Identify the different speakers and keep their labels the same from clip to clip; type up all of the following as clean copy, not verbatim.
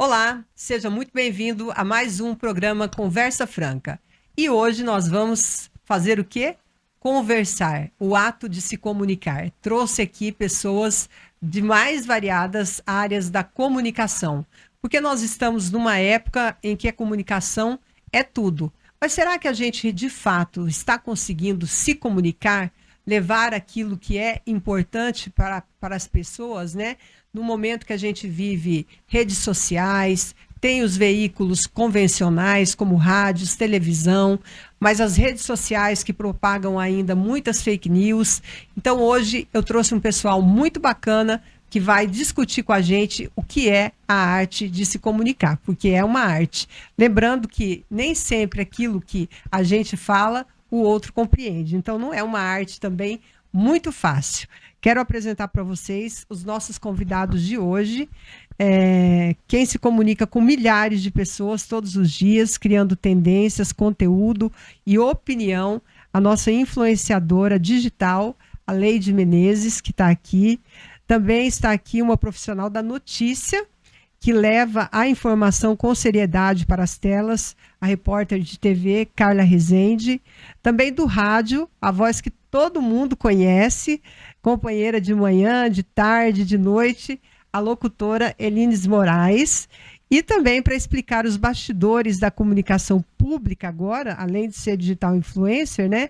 Speaker 1: Olá, seja muito bem-vindo a mais um programa Conversa Franca. E hoje nós vamos fazer o quê? Conversar, o ato de se comunicar. Trouxe aqui pessoas de mais variadas áreas da comunicação, porque nós estamos numa época em que a comunicação é tudo. Mas será que a gente de fato está conseguindo se comunicar, levar aquilo que é importante para as pessoas, né? No momento que a gente vive redes sociais, tem os veículos convencionais, como rádios, televisão, mas as redes sociais que propagam ainda muitas fake news. Então, hoje eu trouxe um pessoal muito bacana que vai discutir com a gente o que é a arte de se comunicar, porque é uma arte. Lembrando que nem sempre aquilo que a gente fala, o outro compreende. Então, não é uma arte também muito fácil. Quero apresentar para vocês os nossos convidados de hoje. Quem se comunica com milhares de pessoas todos os dias, criando tendências, conteúdo e opinião, a nossa influenciadora digital, a Leide Menezes, que está aqui. Também está aqui uma profissional da notícia, que leva a informação com seriedade para as telas, a repórter de TV, Carla Rezende. Também do rádio, a voz que todo mundo conhece, companheira de manhã, de tarde, de noite, a locutora Elines Moraes. E também para explicar os bastidores da comunicação pública agora, além de ser digital influencer, né?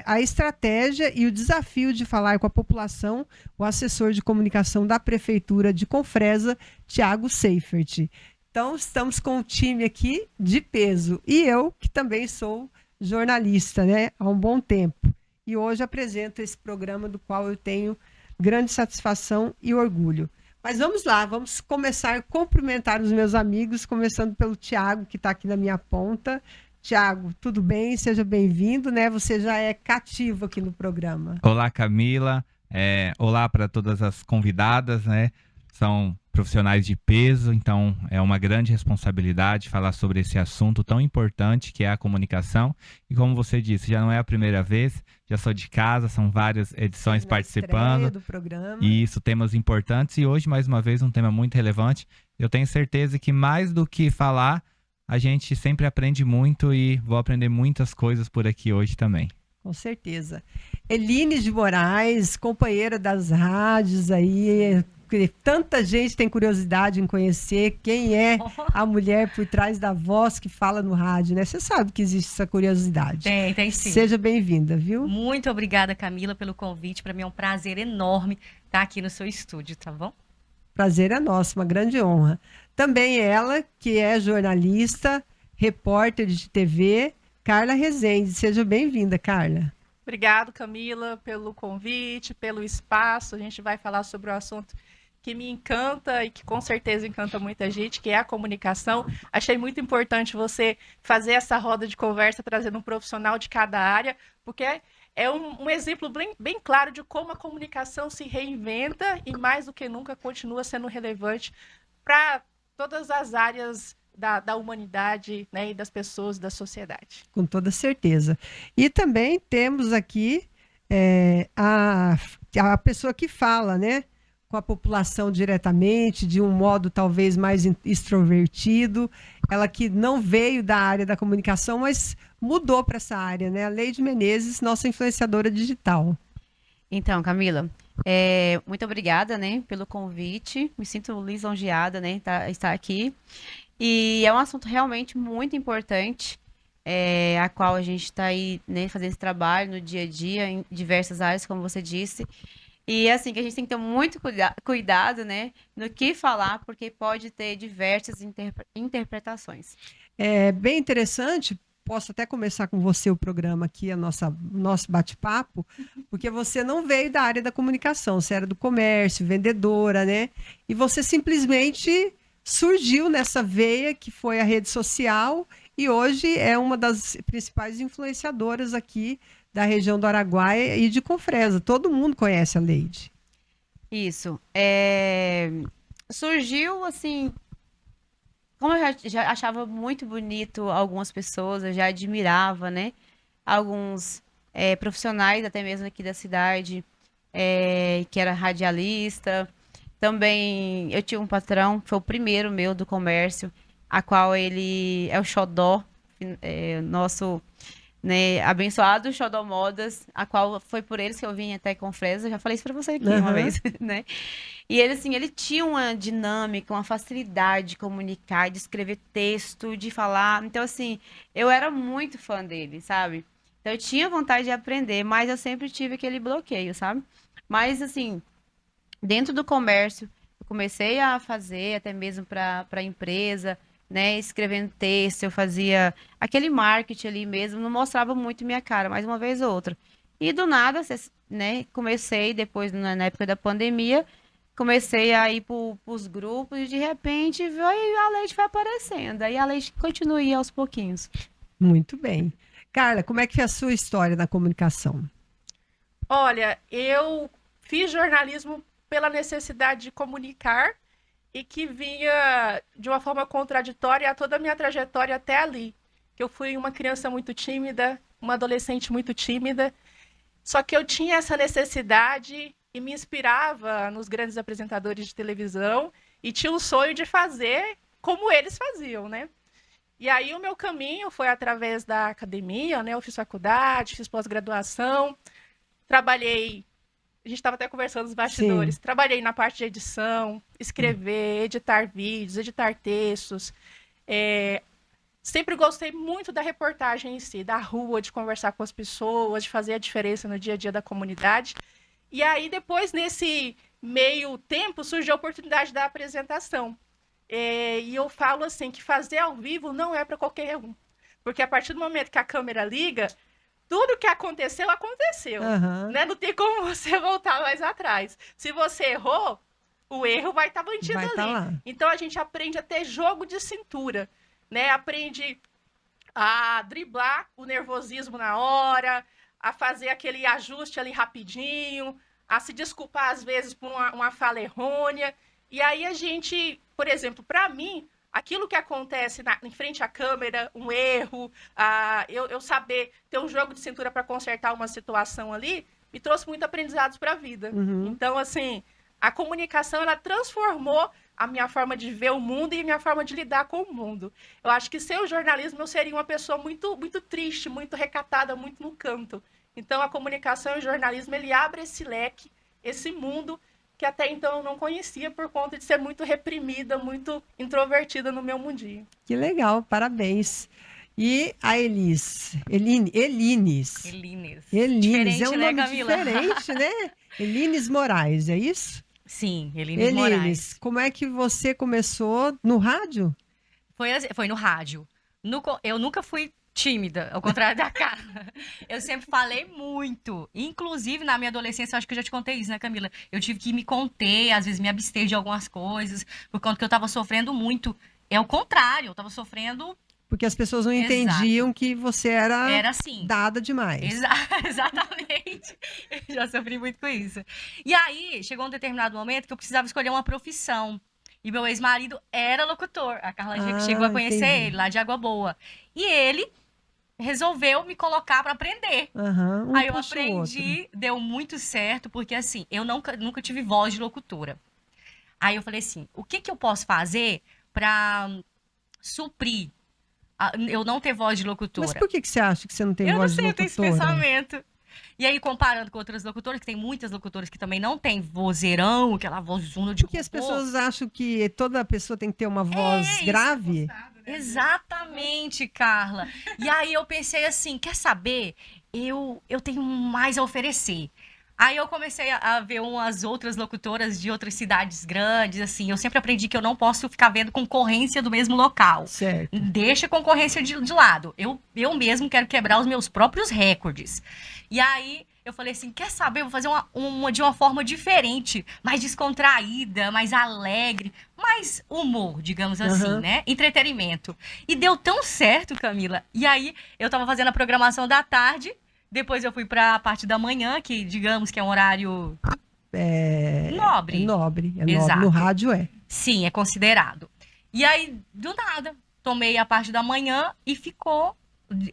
Speaker 1: A estratégia e o desafio de falar com a população, o assessor de comunicação da Prefeitura de Confresa, Tiago Seifert. Então, estamos com um time aqui de peso. E eu, que também sou jornalista, né? Há um bom tempo. E hoje apresento esse programa do qual eu tenho grande satisfação e orgulho. Mas vamos lá, vamos começar a cumprimentar os meus amigos, começando pelo Tiago, que está aqui na minha ponta. Tiago, tudo bem? Seja bem-vindo, né? Você já é cativo aqui no programa.
Speaker 2: Olá, Camila. Olá para todas as convidadas, né? São profissionais de peso, então é uma grande responsabilidade falar sobre esse assunto tão importante que é a comunicação. E como você disse, já não é a primeira vez, já sou de casa, são várias edições
Speaker 1: Na estreia
Speaker 2: participando.
Speaker 1: do programa.
Speaker 2: E isso, temas importantes. E hoje, mais uma vez, um tema muito relevante. Eu tenho certeza que mais do que falar, a gente sempre aprende muito e vou aprender muitas coisas por aqui hoje também.
Speaker 1: Com certeza. Eline de Moraes, companheira das rádios aí, que tanta gente tem curiosidade em conhecer quem é a mulher por trás da voz que fala no rádio, né? Você sabe que existe essa curiosidade.
Speaker 3: Tem sim.
Speaker 1: Seja bem-vinda, viu?
Speaker 3: Muito obrigada, Camila, pelo convite. Para mim é um prazer enorme estar aqui no seu estúdio, tá bom?
Speaker 1: Prazer é nosso, uma grande honra. Também ela, que é jornalista, repórter de TV, Carla Rezende. Seja bem-vinda, Carla.
Speaker 4: Obrigado, Camila, pelo convite, pelo espaço. A gente vai falar sobre o assunto que me encanta e que com certeza encanta muita gente, que é a comunicação. Achei muito importante você fazer essa roda de conversa trazendo um profissional de cada área, porque é um exemplo bem claro de como a comunicação se reinventa e mais do que nunca continua sendo relevante para todas as áreas da humanidade, né, e das pessoas, da sociedade.
Speaker 1: Com toda certeza. E também temos aqui a pessoa que fala, né, com a população diretamente, de um modo talvez mais extrovertido, ela que não veio da área da comunicação, mas mudou para essa área, né? A Leide Menezes, nossa influenciadora digital.
Speaker 5: Então, Camila, muito obrigada, né, pelo convite. Me sinto lisonjeada, né, estar aqui. E é um assunto realmente muito importante, a qual a gente está aí, né, fazendo esse trabalho no dia a dia, em diversas áreas, como você disse. E assim, que a gente tem que ter muito cuidado, né, no que falar, porque pode ter diversas interpretações.
Speaker 1: É bem interessante. Posso até começar com você o programa aqui, nosso bate-papo, porque você não veio da área da comunicação, você era do comércio, vendedora, né? E você simplesmente surgiu nessa veia que foi a rede social e hoje é uma das principais influenciadoras aqui da região do Araguaia e de Confresa. Todo mundo conhece a Leide.
Speaker 5: Isso. Surgiu assim, como eu já achava muito bonito algumas pessoas, eu já admirava, né? Alguns profissionais, até mesmo aqui da cidade, que era radialista. Também eu tinha um patrão, que foi o primeiro meu do comércio, a qual ele é o xodó, nosso, né, abençoado Xodó Modas, a qual foi por eles que eu vim até com Fresa. Eu já falei isso pra você aqui uma
Speaker 1: Aham.
Speaker 5: vez, né? E ele, assim, ele tinha uma dinâmica, uma facilidade de comunicar, de escrever texto, de falar. Então, assim, eu era muito fã dele, sabe? Então, eu tinha vontade de aprender, mas eu sempre tive aquele bloqueio, sabe? Mas, assim, dentro do comércio, eu comecei a fazer, até mesmo para a empresa, né? Escrevendo texto, eu fazia aquele marketing ali mesmo, não mostrava muito minha cara, mas uma vez ou outra. E do nada, né? Comecei depois, na época da pandemia, comecei a ir para os grupos e de repente veio, a Leite foi aparecendo. Aí a Leite continua aí aos pouquinhos.
Speaker 1: Muito bem. Carla, como é que é a sua história na comunicação?
Speaker 4: Olha, eu fiz jornalismo pela necessidade de comunicar e que vinha de uma forma contraditória a toda a minha trajetória até ali. Que eu fui uma criança muito tímida, uma adolescente muito tímida, só que eu tinha essa necessidade e me inspirava nos grandes apresentadores de televisão e tinha um sonho de fazer como eles faziam, né? E aí o meu caminho foi através da academia, né? Eu fiz faculdade, fiz pós-graduação, trabalhei, a gente estava até conversando nos bastidores,
Speaker 1: Sim.
Speaker 4: trabalhei na parte de edição, escrever, editar vídeos, editar textos. Sempre gostei muito da reportagem em si, da rua, de conversar com as pessoas, de fazer a diferença no dia a dia da comunidade. E aí, depois, nesse meio tempo, surgiu a oportunidade da apresentação. E eu falo assim, que fazer ao vivo não é para qualquer um. Porque a partir do momento que a câmera liga, tudo que aconteceu, aconteceu.
Speaker 1: Aham.
Speaker 4: Né? Não tem como você voltar mais atrás. Se você errou, o erro vai estar bandido
Speaker 1: Vai
Speaker 4: ali.
Speaker 1: estar lá.
Speaker 4: Então a gente aprende a ter jogo de cintura, né? Aprende a driblar o nervosismo na hora, a fazer aquele ajuste ali rapidinho, a se desculpar às vezes por uma fala errônea. E aí a gente, por exemplo, para mim, aquilo que acontece em frente à câmera, um erro, eu saber ter um jogo de cintura para consertar uma situação ali, me trouxe muito aprendizados para a vida.
Speaker 1: Uhum.
Speaker 4: Então, assim, a comunicação, ela transformou a minha forma de ver o mundo e a minha forma de lidar com o mundo. Eu acho que sem o jornalismo eu seria uma pessoa muito, muito triste, muito recatada, muito no canto. Então, a comunicação e o jornalismo, ele abre esse leque, esse mundo que até então eu não conhecia por conta de ser muito reprimida, muito introvertida no meu mundinho.
Speaker 1: Que legal, parabéns. E a Elines? Elines.
Speaker 3: Elines.
Speaker 1: Elines, é um
Speaker 3: Diferente, né,
Speaker 1: nome
Speaker 3: Camila?
Speaker 1: diferente, né? Elines Moraes, é isso?
Speaker 3: Sim, Elines Moraes.
Speaker 1: Elines, como é que você começou no rádio?
Speaker 3: Foi no rádio. Eu nunca fui tímida, ao contrário da Carla. Eu sempre falei muito. Inclusive, na minha adolescência, eu acho que eu já te contei isso, né, Camila? Eu tive que me conter, às vezes me abster de algumas coisas, por conta que eu tava sofrendo muito. É o contrário, eu tava sofrendo.
Speaker 1: Porque as pessoas não
Speaker 3: Exato.
Speaker 1: entendiam que você era
Speaker 3: assim.
Speaker 1: dada demais.
Speaker 3: Exatamente. Eu já sofri muito com isso. E aí, chegou um determinado momento que eu precisava escolher uma profissão. E meu ex-marido era locutor. A Carla chegou a conhecer
Speaker 1: entendi.
Speaker 3: ele, lá de Água Boa. E ele resolveu me colocar para aprender.
Speaker 1: Aham, um
Speaker 3: Aí eu
Speaker 1: puxa o outro.
Speaker 3: aprendi, deu muito certo, porque assim, eu nunca tive voz de locutora. Aí eu falei assim, o que eu posso fazer para suprir eu não ter voz de locutora?
Speaker 1: Mas por que você acha que você não tem
Speaker 3: Eu não
Speaker 1: voz de
Speaker 3: sei, eu
Speaker 1: locutora?
Speaker 3: tenho esse pensamento. E aí, comparando com outras locutoras, que tem muitas locutoras que também não tem vozeirão, aquela vozona de
Speaker 1: Porque as
Speaker 3: robô.
Speaker 1: pessoas acham que toda pessoa tem que ter uma voz
Speaker 3: isso.
Speaker 1: grave.
Speaker 3: Exatamente, Carla. E aí eu pensei assim, quer saber? Eu tenho mais a oferecer. Aí eu comecei a ver umas outras locutoras de outras cidades grandes, assim. Eu sempre aprendi que eu não posso ficar vendo concorrência do mesmo local.
Speaker 1: Certo.
Speaker 3: Deixa a concorrência de lado. Eu mesmo quero quebrar os meus próprios recordes. E aí eu falei assim, quer saber? Eu vou fazer uma de uma forma diferente, mais descontraída, mais alegre, mais humor, digamos assim,
Speaker 1: Aham.
Speaker 3: né? Entretenimento. E deu tão certo, Camila. E aí eu tava fazendo a programação da tarde, depois eu fui pra parte da manhã, que digamos que é um horário nobre.
Speaker 1: É nobre.
Speaker 3: Exato.
Speaker 1: No rádio é.
Speaker 3: Sim, é considerado. E aí, do nada, tomei a parte da manhã e ficou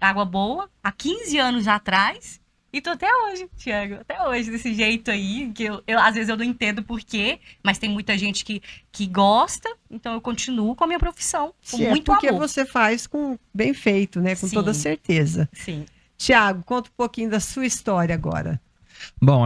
Speaker 3: Água Boa, há 15 anos atrás, E tô até hoje, Thiago, até hoje, desse jeito aí, que às vezes eu não entendo por quê, mas tem muita gente que gosta, então eu continuo com a minha profissão, com
Speaker 1: É
Speaker 3: muito
Speaker 1: porque
Speaker 3: amor.
Speaker 1: você faz com bem feito, né? Com toda
Speaker 3: Sim.
Speaker 1: certeza.
Speaker 3: Sim.
Speaker 1: Tiago, conta um pouquinho da sua história agora.
Speaker 2: Bom,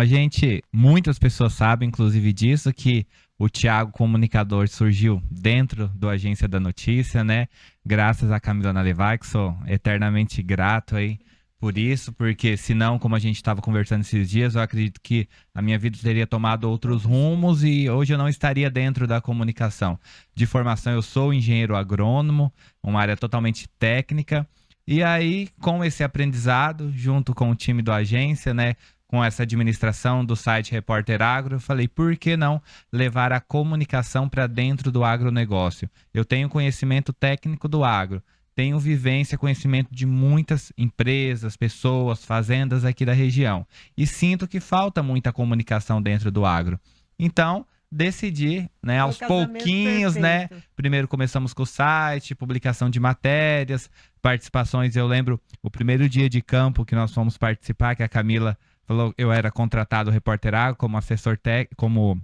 Speaker 2: muitas pessoas sabem, inclusive disso, que o Thiago Comunicador surgiu dentro do Agência da Notícia, né? Graças a Camila Nalevai, que sou eternamente grato aí por isso, porque senão, como a gente estava conversando esses dias, eu acredito que a minha vida teria tomado outros rumos e hoje eu não estaria dentro da comunicação. De formação, eu sou engenheiro agrônomo, uma área totalmente técnica. E aí, com esse aprendizado, junto com o time da agência, né, com essa administração do site Repórter Agro, eu falei, por que não levar a comunicação para dentro do agronegócio? Eu tenho conhecimento técnico do agro, tenho vivência, conhecimento de muitas empresas, pessoas, fazendas aqui da região. E sinto que falta muita comunicação dentro do agro. Então, decidi, né, aos pouquinhos, né? Primeiro começamos com o site, publicação de matérias, participações. Eu lembro o primeiro dia de campo que nós fomos participar, que a Camila falou, eu era contratado Repórter Agro como assessor técnico, como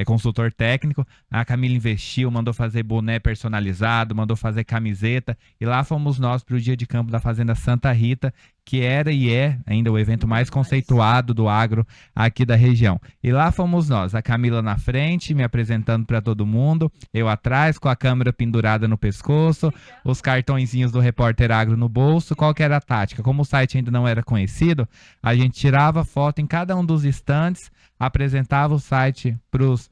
Speaker 2: consultor técnico. A Camila investiu, mandou fazer boné personalizado, mandou fazer camiseta. E lá fomos nós para o dia de campo da Fazenda Santa Rita, que era e é ainda o evento mais conceituado do agro aqui da região. E lá fomos nós, a Camila na frente, me apresentando para todo mundo, eu atrás com a câmera pendurada no pescoço, os cartõezinhos do Repórter Agro no bolso. Qual que era a tática? Como o site ainda não era conhecido, a gente tirava foto em cada um dos estandes, apresentava o site para os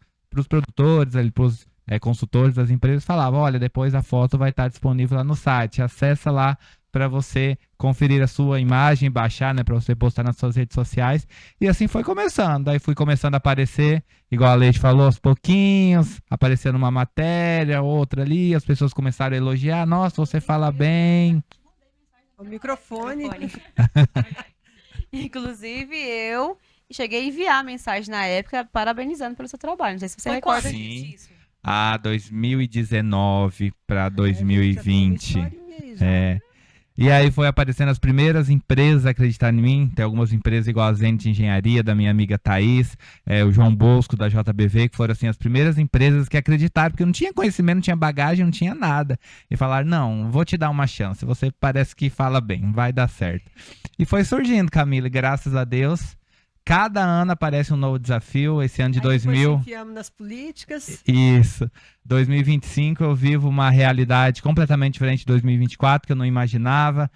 Speaker 2: produtores, para os consultores das empresas, falava, olha, depois a foto vai estar disponível lá no site, acessa lá para você conferir a sua imagem, baixar, né, para você postar nas suas redes sociais. E assim foi começando. Aí fui começando a aparecer, igual a Leite falou, aos pouquinhos, aparecendo uma matéria, outra ali, as pessoas começaram a elogiar, nossa, você fala bem.
Speaker 1: O microfone.
Speaker 5: Inclusive, eu cheguei a enviar mensagem na época parabenizando pelo seu trabalho. Não sei se você recorda
Speaker 2: Sim.
Speaker 5: disso.
Speaker 2: 2019 para 2020.
Speaker 1: É.
Speaker 2: E aí foi aparecendo as primeiras empresas a acreditar em mim. Tem algumas empresas igual a Zenit Engenharia, da minha amiga Thaís, o João Bosco, da JBV, que foram assim as primeiras empresas que acreditaram, porque não tinha conhecimento, não tinha bagagem, não tinha nada. E falaram, não, vou te dar uma chance, você parece que fala bem, vai dar certo. E foi surgindo, Camila, e graças a Deus, cada ano aparece um novo desafio. Esse ano de 2000...
Speaker 1: enfiamos nas políticas.
Speaker 2: Isso. 2025 eu vivo uma realidade completamente diferente de 2024, que eu não imaginava.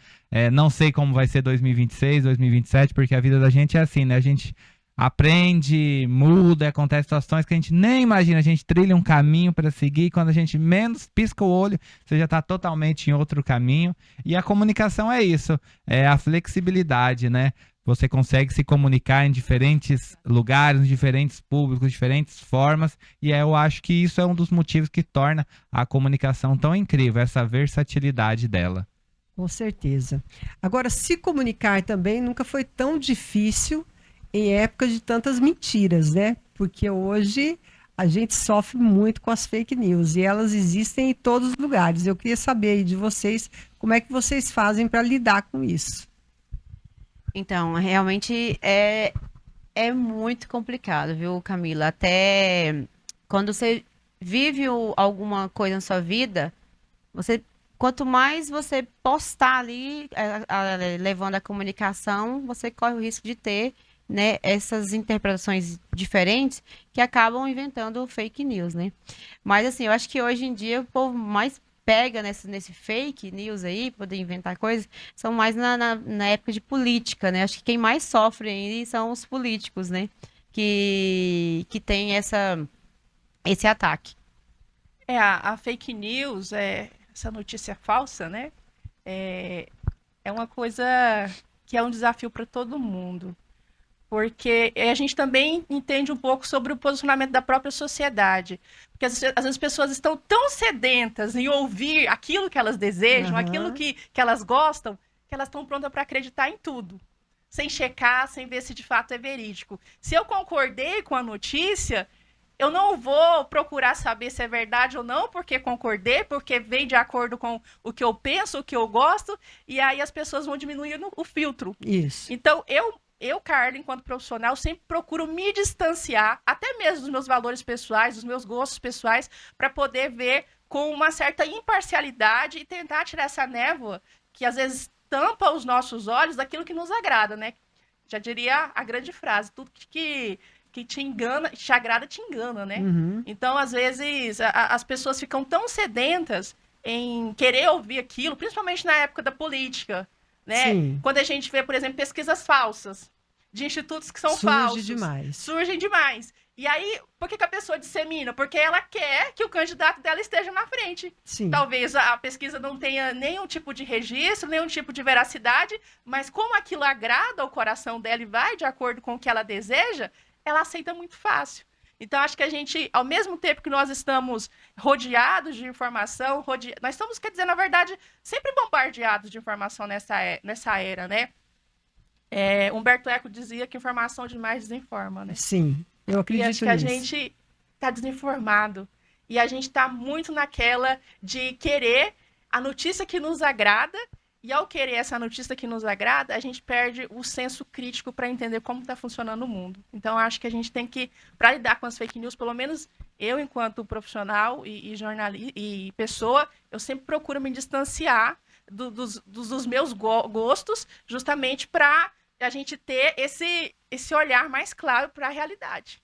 Speaker 2: Não sei como vai ser 2026, 2027, porque a vida da gente é assim, né? A gente aprende, muda, acontecem situações que a gente nem imagina. A gente trilha um caminho para seguir, e quando a gente menos pisca o olho, você já está totalmente em outro caminho. E a comunicação é isso, é a flexibilidade, né? Você consegue se comunicar em diferentes lugares, em diferentes públicos, diferentes formas. E eu acho que isso é um dos motivos que torna a comunicação tão incrível, essa versatilidade dela.
Speaker 1: Com certeza. Agora, se comunicar também nunca foi tão difícil em épocas de tantas mentiras, né? Porque hoje a gente sofre muito com as fake news e elas existem em todos os lugares. Eu queria saber aí de vocês, como é que vocês fazem para lidar com isso?
Speaker 5: Então, realmente é muito complicado, viu, Camila? Até quando você vive alguma coisa na sua vida, quanto mais você postar ali, levando a comunicação, você corre o risco de ter, né, essas interpretações diferentes que acabam inventando fake news, né? Mas assim, eu acho que hoje em dia o povo mais pega nesse fake news aí, poder inventar coisas, são mais na época de política, né? Acho que quem mais sofre aí são os políticos, né? Que tem esse ataque.
Speaker 4: A fake news, essa notícia falsa, né? É uma coisa que é um desafio para todo mundo. Porque a gente também entende um pouco sobre o posicionamento da própria sociedade. Porque às vezes as pessoas estão tão sedentas em ouvir aquilo que elas desejam, aquilo que elas gostam, que elas estão prontas para acreditar em tudo. Sem checar, sem ver se de fato é verídico. Se eu concordei com a notícia, eu não vou procurar saber se é verdade ou não, porque concordei, porque vem de acordo com o que eu penso, o que eu gosto, e aí as pessoas vão diminuindo o filtro.
Speaker 1: Isso.
Speaker 4: Então, eu eu, Carla, enquanto profissional, sempre procuro me distanciar, até mesmo dos meus valores pessoais, dos meus gostos pessoais, para poder ver com uma certa imparcialidade e tentar tirar essa névoa que às vezes tampa os nossos olhos daquilo que nos agrada, né? Já diria a grande frase, tudo que te engana, te agrada, te engana, né?
Speaker 1: Uhum.
Speaker 4: Então, às vezes, as pessoas ficam tão sedentas em querer ouvir aquilo, principalmente na época da política, né?
Speaker 1: Sim.
Speaker 4: Quando a gente vê, por exemplo, pesquisas falsas de institutos que são
Speaker 1: Surge
Speaker 4: falsos.
Speaker 1: demais.
Speaker 4: Surgem demais. E aí, por que a pessoa dissemina? Porque ela quer que o candidato dela esteja na frente.
Speaker 1: Sim.
Speaker 4: Talvez a pesquisa não tenha nenhum tipo de registro, nenhum tipo de veracidade, mas como aquilo agrada ao coração dela e vai de acordo com o que ela deseja, ela aceita muito fácil. Então, acho que a gente, ao mesmo tempo que nós estamos rodeados de informação, nós estamos, quer dizer, na verdade, sempre bombardeados de informação nessa era, né? Humberto Eco dizia que informação demais desinforma, né?
Speaker 1: Sim, eu
Speaker 4: E
Speaker 1: acredito
Speaker 4: acho que a
Speaker 1: nisso.
Speaker 4: gente está desinformado. E a gente está muito naquela de querer a notícia que nos agrada. E ao querer essa notícia que nos agrada, a gente perde o senso crítico para entender como está funcionando o mundo. Então, acho que a gente tem que, para lidar com as fake news, pelo menos eu, enquanto profissional e jornalista e pessoa, eu sempre procuro me distanciar dos meus gostos, justamente para a gente ter esse olhar mais claro para a realidade.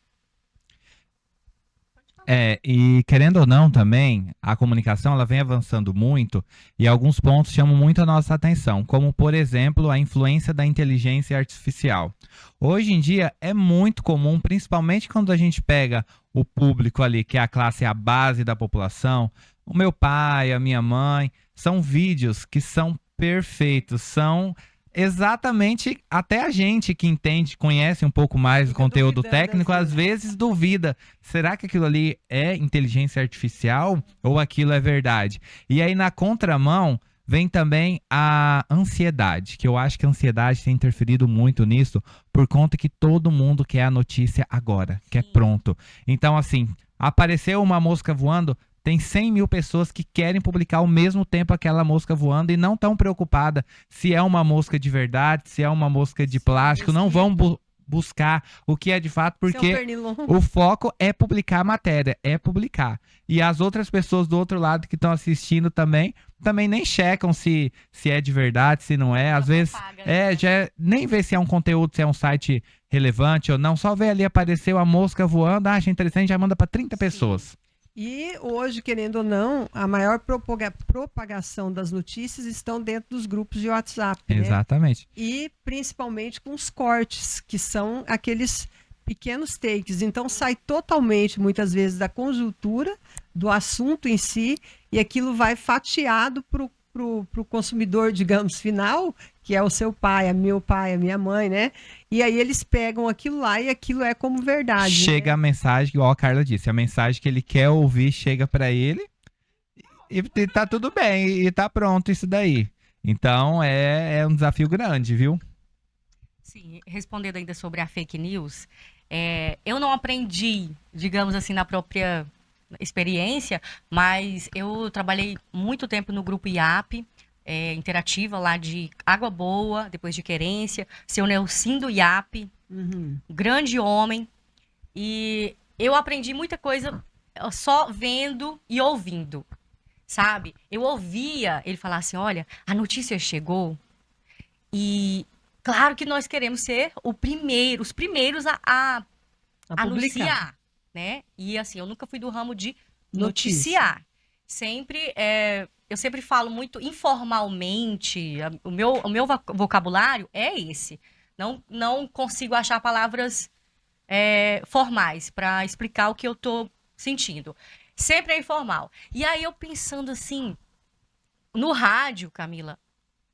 Speaker 2: E querendo ou não também, a comunicação ela vem avançando muito e alguns pontos chamam muito a nossa atenção, como por exemplo a influência da inteligência artificial. Hoje em dia é muito comum, principalmente quando a gente pega o público ali, que é a classe, a base da população, o meu pai, a minha mãe, são vídeos que são perfeitos, são exatamente, até a gente que entende, conhece um pouco mais do
Speaker 1: Fica
Speaker 2: conteúdo
Speaker 1: duvidando,
Speaker 2: técnico,
Speaker 1: assim,
Speaker 2: às
Speaker 1: né?
Speaker 2: vezes duvida, será que aquilo ali é inteligência artificial ou aquilo é verdade? E aí na contramão vem também a ansiedade, que eu acho que a ansiedade tem interferido muito nisso, por conta que todo mundo quer a notícia agora, quer pronto. Então assim, apareceu uma mosca voando, tem 100 mil pessoas que querem publicar ao mesmo tempo aquela mosca voando e não estão preocupadas se é uma mosca de verdade, se é uma mosca de plástico, não vão buscar o que é de fato,
Speaker 1: Seu
Speaker 2: porque
Speaker 1: pernilongo.
Speaker 2: o foco é publicar a matéria, é publicar. E as outras pessoas do outro lado que estão assistindo também nem checam se é de verdade, se não é. Às vezes, nem vê se é um conteúdo, se é um site relevante ou não. Só vê ali, apareceu a mosca voando, acha interessante, já manda para 30 pessoas.
Speaker 1: E hoje, querendo ou não, a maior propagação das notícias estão dentro dos grupos de WhatsApp, né?
Speaker 2: Exatamente.
Speaker 1: E principalmente com os cortes, que são aqueles pequenos takes. Então sai totalmente, muitas vezes, da conjuntura, do assunto em si, e aquilo vai fatiado para o consumidor, digamos, final, que é o seu pai, a meu pai, a minha mãe, né? E aí eles pegam aquilo lá e aquilo é como verdade.
Speaker 2: Chega,
Speaker 1: né?
Speaker 2: a mensagem, igual a Carla disse, a mensagem que ele quer ouvir chega para ele e tá tudo bem, e tá pronto isso daí. Então é um desafio grande, viu?
Speaker 3: Sim, respondendo ainda sobre a fake news, eu não aprendi, digamos assim, na própria experiência, mas eu trabalhei muito tempo no grupo IAP, interativa lá de Água Boa, depois de Querência, seu Nelson do IAP, grande homem, e eu aprendi muita coisa só vendo e ouvindo, sabe? Eu ouvia ele falar assim, olha, a notícia chegou e claro que nós queremos ser os primeiros a
Speaker 1: publicar.
Speaker 3: anunciar, né? E assim, eu nunca fui do ramo de
Speaker 1: Notícia.
Speaker 3: noticiar. Eu sempre falo muito informalmente, o meu vocabulário é esse. Não consigo achar palavras formais para explicar o que eu tô sentindo. Sempre é informal. E aí eu pensando assim, no rádio, Camila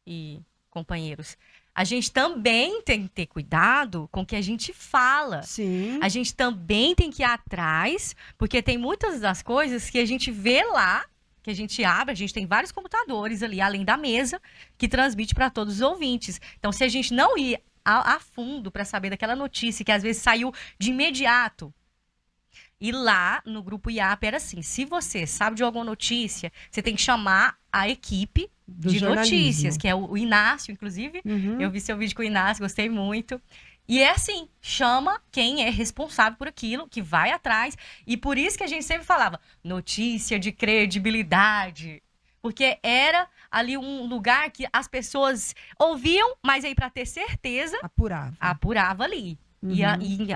Speaker 3: e companheiros, a gente também tem que ter cuidado com o que a gente fala.
Speaker 1: Sim.
Speaker 3: A gente também tem que ir atrás, porque tem muitas das coisas que a gente vê lá, que a gente abre, a gente tem vários computadores ali, além da mesa, que transmite para todos os ouvintes. Então, se a gente não ir a fundo para saber daquela notícia, que às vezes saiu de imediato, e lá no grupo IAP era assim, se você sabe de alguma notícia, você tem que chamar a equipe
Speaker 1: Do
Speaker 3: de
Speaker 1: jornalismo.
Speaker 3: notícias, que é o Inácio, inclusive.
Speaker 1: Uhum.
Speaker 3: Eu vi seu vídeo com o Inácio, gostei muito. E é assim, chama quem é responsável por aquilo, que vai atrás. E por isso que a gente sempre falava, notícia de credibilidade. Porque era ali um lugar que as pessoas ouviam, mas aí para ter certeza, apurava ali. E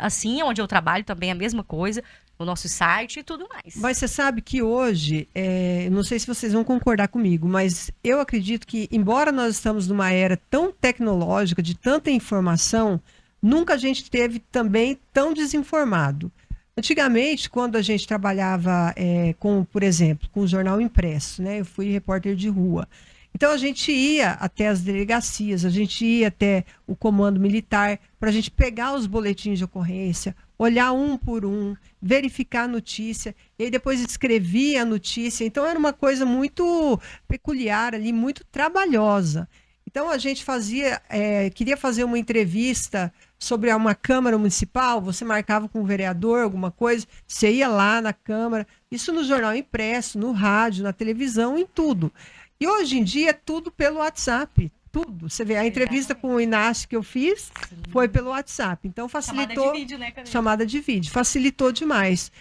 Speaker 3: assim, onde eu trabalho também é a mesma coisa, o nosso site e tudo mais.
Speaker 1: Mas você sabe que hoje, não sei se vocês vão concordar comigo, mas eu acredito que, embora nós estamos numa era tão tecnológica, de tanta informação, nunca a gente teve também tão desinformado. Antigamente, quando a gente trabalhava com, por exemplo, com o jornal impresso, né? Eu fui repórter de rua. Então a gente ia até as delegacias, a gente ia até o comando militar para a gente pegar os boletins de ocorrência, olhar um por um, verificar a notícia, e aí depois escrevia a notícia. Então era uma coisa muito peculiar ali, muito trabalhosa. Então a gente queria fazer uma entrevista sobre uma Câmara Municipal, você marcava com o vereador alguma coisa, você ia lá na Câmara, isso no jornal impresso, no rádio, na televisão, em tudo. E hoje em dia é tudo pelo WhatsApp, tudo. Você vê, a entrevista com o Inácio que eu fiz foi pelo WhatsApp. Então facilitou.
Speaker 3: Chamada de vídeo, né, Camila?
Speaker 1: Chamada de vídeo, facilitou demais.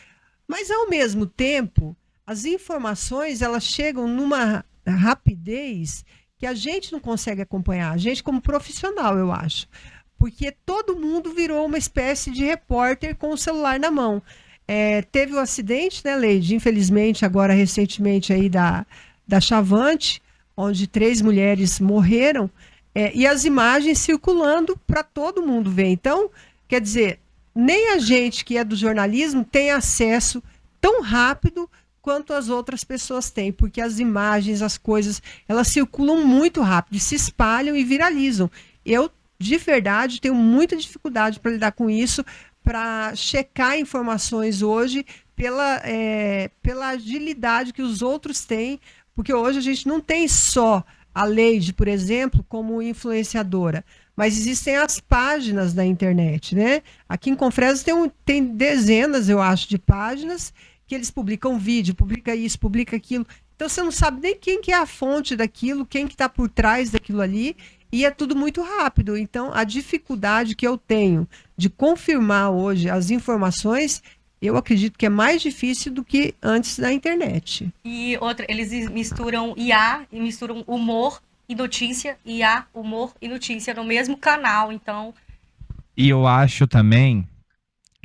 Speaker 1: Mas ao mesmo tempo, as informações elas chegam numa rapidez que a gente não consegue acompanhar. A gente como profissional, eu acho. Porque todo mundo virou uma espécie de repórter com o celular na mão. Teve o acidente, né, Leide? Infelizmente, agora recentemente aí da Chavante, onde 3 mulheres morreram, e as imagens circulando para todo mundo ver. Então, quer dizer, nem a gente que é do jornalismo tem acesso tão rápido quanto as outras pessoas têm, porque as imagens, as coisas, elas circulam muito rápido, se espalham e viralizam. Eu, de verdade, tenho muita dificuldade para lidar com isso, para checar informações hoje pela agilidade que os outros têm, porque hoje a gente não tem só a Leide, por exemplo, como influenciadora, mas existem as páginas da internet, né? Aqui em Confresa tem dezenas, eu acho, de páginas que eles publicam vídeo, publica isso, publica aquilo. Então você não sabe nem quem que é a fonte daquilo, quem que está por trás daquilo ali, e é tudo muito rápido. Então a dificuldade que eu tenho de confirmar hoje as informações, eu acredito que é mais difícil do que antes da internet.
Speaker 3: E outra, eles misturam IA e misturam humor e notícia, IA, humor e notícia no mesmo canal, então...
Speaker 2: E eu acho também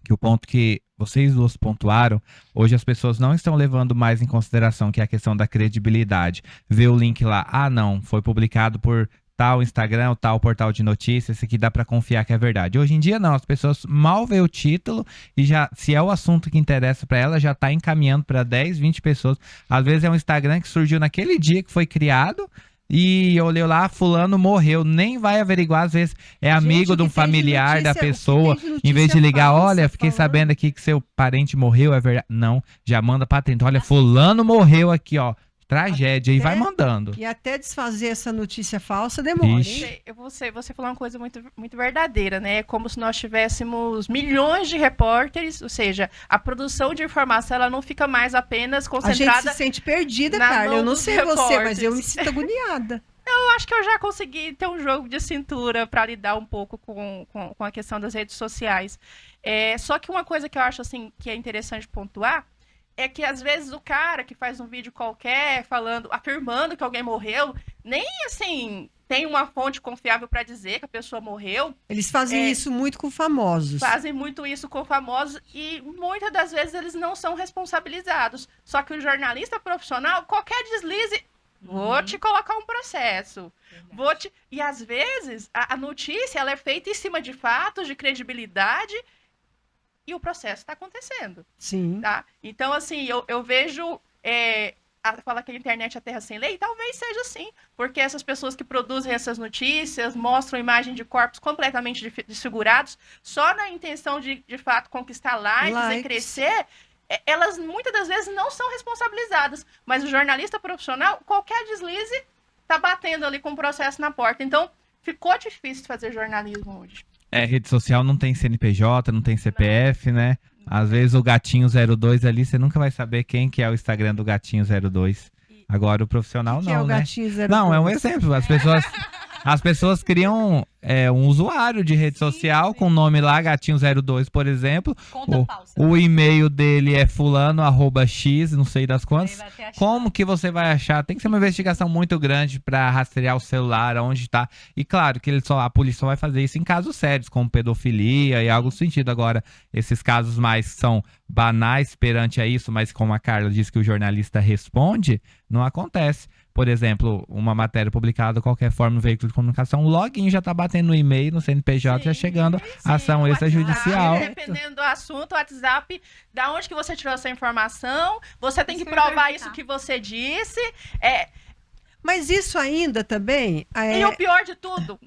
Speaker 2: que o ponto que vocês duas pontuaram, hoje as pessoas não estão levando mais em consideração, que é a questão da credibilidade. Vê o link lá, não, foi publicado por tal Instagram, tal portal de notícias, esse aqui dá para confiar que é verdade. Hoje em dia não, as pessoas mal vê o título e já, se é o assunto que interessa para ela, já tá encaminhando para 10, 20 pessoas. Às vezes é um Instagram que surgiu naquele dia que foi criado e eu olhei lá, fulano morreu, nem vai averiguar, às vezes é amigo de um familiar da pessoa, em vez de ligar, olha, fiquei sabendo aqui que seu parente morreu, é verdade. Não, já manda pra atento, olha, fulano morreu aqui, ó. Tragédia, e vai mandando.
Speaker 1: E até desfazer essa notícia falsa demora, hein?
Speaker 4: Você falou uma coisa muito, muito verdadeira, né? É como se nós tivéssemos milhões de repórteres, ou seja, a produção de informação ela não fica mais apenas concentrada.
Speaker 1: A gente se sente perdida, Carla. Eu não sei você, mas eu me sinto agoniada.
Speaker 4: Eu acho que eu já consegui ter um jogo de cintura para lidar um pouco com a questão das redes sociais. Só que uma coisa que eu acho assim que é interessante pontuar é que às vezes o cara que faz um vídeo qualquer afirmando que alguém morreu, nem assim tem uma fonte confiável para dizer que a pessoa morreu.
Speaker 1: Eles fazem isso muito com famosos.
Speaker 4: Fazem muito isso com famosos e muitas das vezes eles não são responsabilizados. Só que o jornalista profissional, qualquer deslize, vou te colocar um processo. E às vezes a notícia ela é feita em cima de fatos, de credibilidade, e o processo está acontecendo.
Speaker 1: Sim.
Speaker 4: Tá? Então, assim, eu vejo... fala que a internet é a terra sem lei, talvez seja assim, porque essas pessoas que produzem essas notícias mostram imagem de corpos completamente desfigurados, só na intenção de fato, conquistar likes e crescer, elas muitas das vezes não são responsabilizadas, mas o jornalista profissional, qualquer deslize, tá batendo ali com o processo na porta. Então, ficou difícil fazer jornalismo hoje.
Speaker 2: Rede social não tem CNPJ, não tem CPF, né? Às vezes o Gatinho 02 ali, você nunca vai saber quem que é o Instagram do Gatinho 02. Agora o profissional
Speaker 1: que
Speaker 2: não,
Speaker 1: é o
Speaker 2: né?
Speaker 1: Gatinho 02?
Speaker 2: Não, é um exemplo. As pessoas criam um usuário de rede social com o nome lá, Gatinho02, por exemplo.
Speaker 3: Conta falsa.
Speaker 2: O e-mail dele é fulano@x, não sei das quantas.
Speaker 3: Aí vai ter a
Speaker 2: Como que você vai achar? Tem que ser uma investigação muito grande para rastrear o celular, onde está. E claro que a polícia só vai fazer isso em casos sérios, como pedofilia e algo no sentido. Agora, esses casos mais são banais perante a isso, mas como a Carla disse que o jornalista responde, não acontece. Por exemplo, uma matéria publicada de qualquer forma no veículo de comunicação, o login já está batendo no e-mail, no CNPJ, já chegando a ação
Speaker 4: o
Speaker 2: extrajudicial.
Speaker 4: WhatsApp, dependendo do assunto, o WhatsApp, da onde que você tirou essa informação, você tem que provar isso que você disse.
Speaker 1: Mas isso ainda também...
Speaker 4: E o pior de tudo,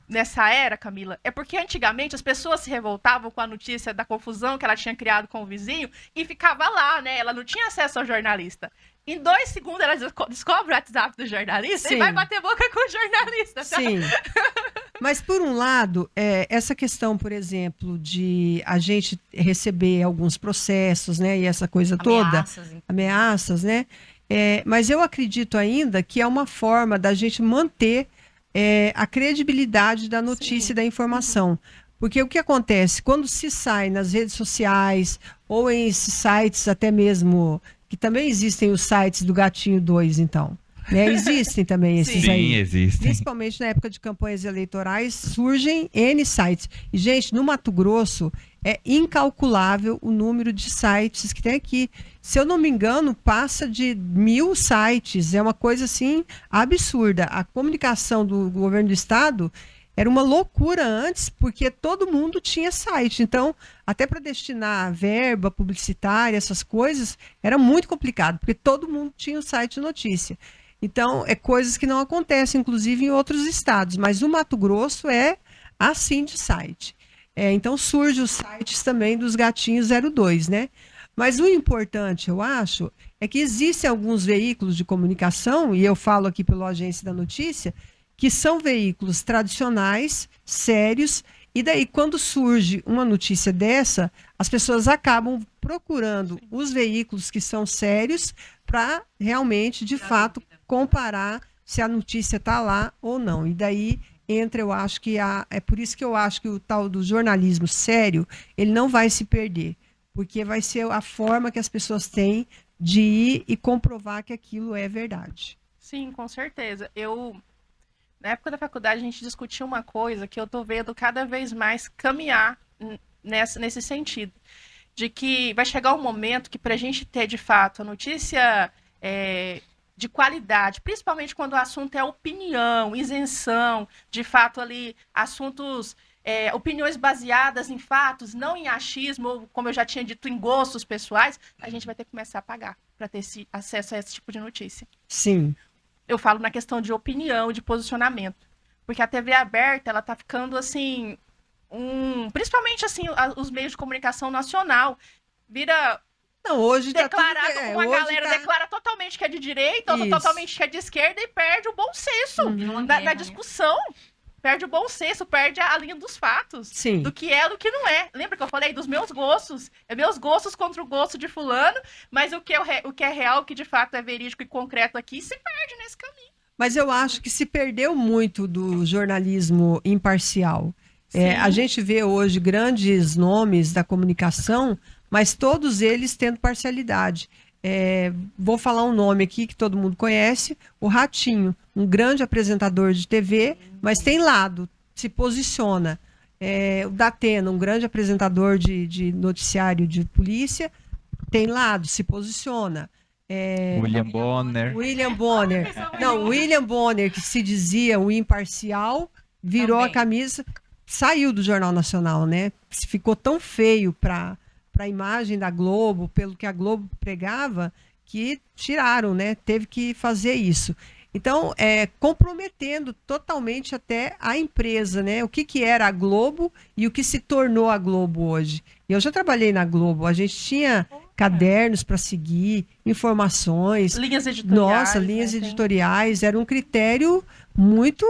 Speaker 4: nessa era, Camila, é porque antigamente as pessoas se revoltavam com a notícia da confusão que ela tinha criado com o vizinho e ficava lá, né? Ela não tinha acesso ao jornalista. Em 2 segundos ela descobre o WhatsApp do jornalista.
Speaker 1: Sim.
Speaker 4: E vai bater boca com o jornalista. Tá?
Speaker 1: Sim. Mas, por um lado, essa questão, por exemplo, de a gente receber alguns processos, né? E essa coisa toda, ameaças, né? Mas eu acredito ainda que é uma forma da gente manter a credibilidade da notícia e da informação. Porque o que acontece? Quando se sai nas redes sociais ou em esses sites até mesmo... que também existem os sites do Gatinho 2, então. Né? Existem também esses aí.
Speaker 2: Sim, existem.
Speaker 1: Principalmente na época de campanhas eleitorais, surgem N sites. E, gente, no Mato Grosso, é incalculável o número de sites que tem aqui. Se eu não me engano, passa de 1000 sites. É uma coisa, assim, absurda. A comunicação do governo do estado era uma loucura antes, porque todo mundo tinha site. Então, até para destinar verba publicitária, essas coisas, era muito complicado, porque todo mundo tinha um site de notícia. Então, coisas que não acontecem, inclusive, em outros estados. Mas o Mato Grosso é assim de site. Então, surgem os sites também dos Gatinhos 02, né? Mas o importante, eu acho, é que existem alguns veículos de comunicação, e eu falo aqui pela Agência da Notícia, que são veículos tradicionais, sérios, e daí quando surge uma notícia dessa, as pessoas acabam procurando os veículos que são sérios para realmente, de fato, comparar se a notícia está lá ou não. E daí entra, eu acho que é por isso que eu acho que o tal do jornalismo sério, ele não vai se perder, porque vai ser a forma que as pessoas têm de ir e comprovar que aquilo é verdade.
Speaker 4: Sim, com certeza. Na época da faculdade, a gente discutia uma coisa que eu tô vendo cada vez mais caminhar nesse sentido. De que vai chegar um momento que, para a gente ter, de fato, a notícia de qualidade, principalmente quando o assunto é opinião, isenção, de fato, ali, assuntos, opiniões baseadas em fatos, não em achismo, ou, como eu já tinha dito, em gostos pessoais, a gente vai ter que começar a pagar para ter acesso a esse tipo de notícia.
Speaker 1: Sim.
Speaker 4: Eu falo na questão de opinião, de posicionamento. Porque a TV aberta, ela tá ficando, assim, principalmente, assim, os meios de comunicação nacional. Vira
Speaker 1: Não, hoje
Speaker 4: declarado,
Speaker 1: tá tudo,
Speaker 4: uma galera declara totalmente que é de direita, ou totalmente que é de esquerda, e perde o bom senso na discussão. Perde o bom senso, perde a linha dos fatos.
Speaker 1: Sim.
Speaker 4: Do que é, do que não é. Lembra que eu falei dos meus gostos? É meus gostos contra o gosto de fulano, mas o que é real, o que de fato é verídico e concreto aqui, se perde nesse caminho.
Speaker 1: Mas eu acho que se perdeu muito do jornalismo imparcial. A gente vê hoje grandes nomes da comunicação, mas todos eles tendo parcialidade. Vou falar um nome aqui que todo mundo conhece, o Ratinho, um grande apresentador de TV, mas tem lado, se posiciona. O Datena, um grande apresentador de noticiário de polícia, tem lado, se posiciona.
Speaker 2: William Bonner.
Speaker 1: Não, William Bonner, que se dizia o imparcial, virou
Speaker 3: Também.
Speaker 1: a camisa, saiu do Jornal Nacional, né? Ficou tão feio para a imagem da Globo, pelo que a Globo pregava, que tiraram, né? Teve que fazer isso. Então, comprometendo totalmente até a empresa, né? O que era a Globo e o que se tornou a Globo hoje. Eu já trabalhei na Globo, a gente tinha cadernos para seguir, informações.
Speaker 4: Linhas editoriais.
Speaker 1: Nossa, linhas editoriais. Era um critério muito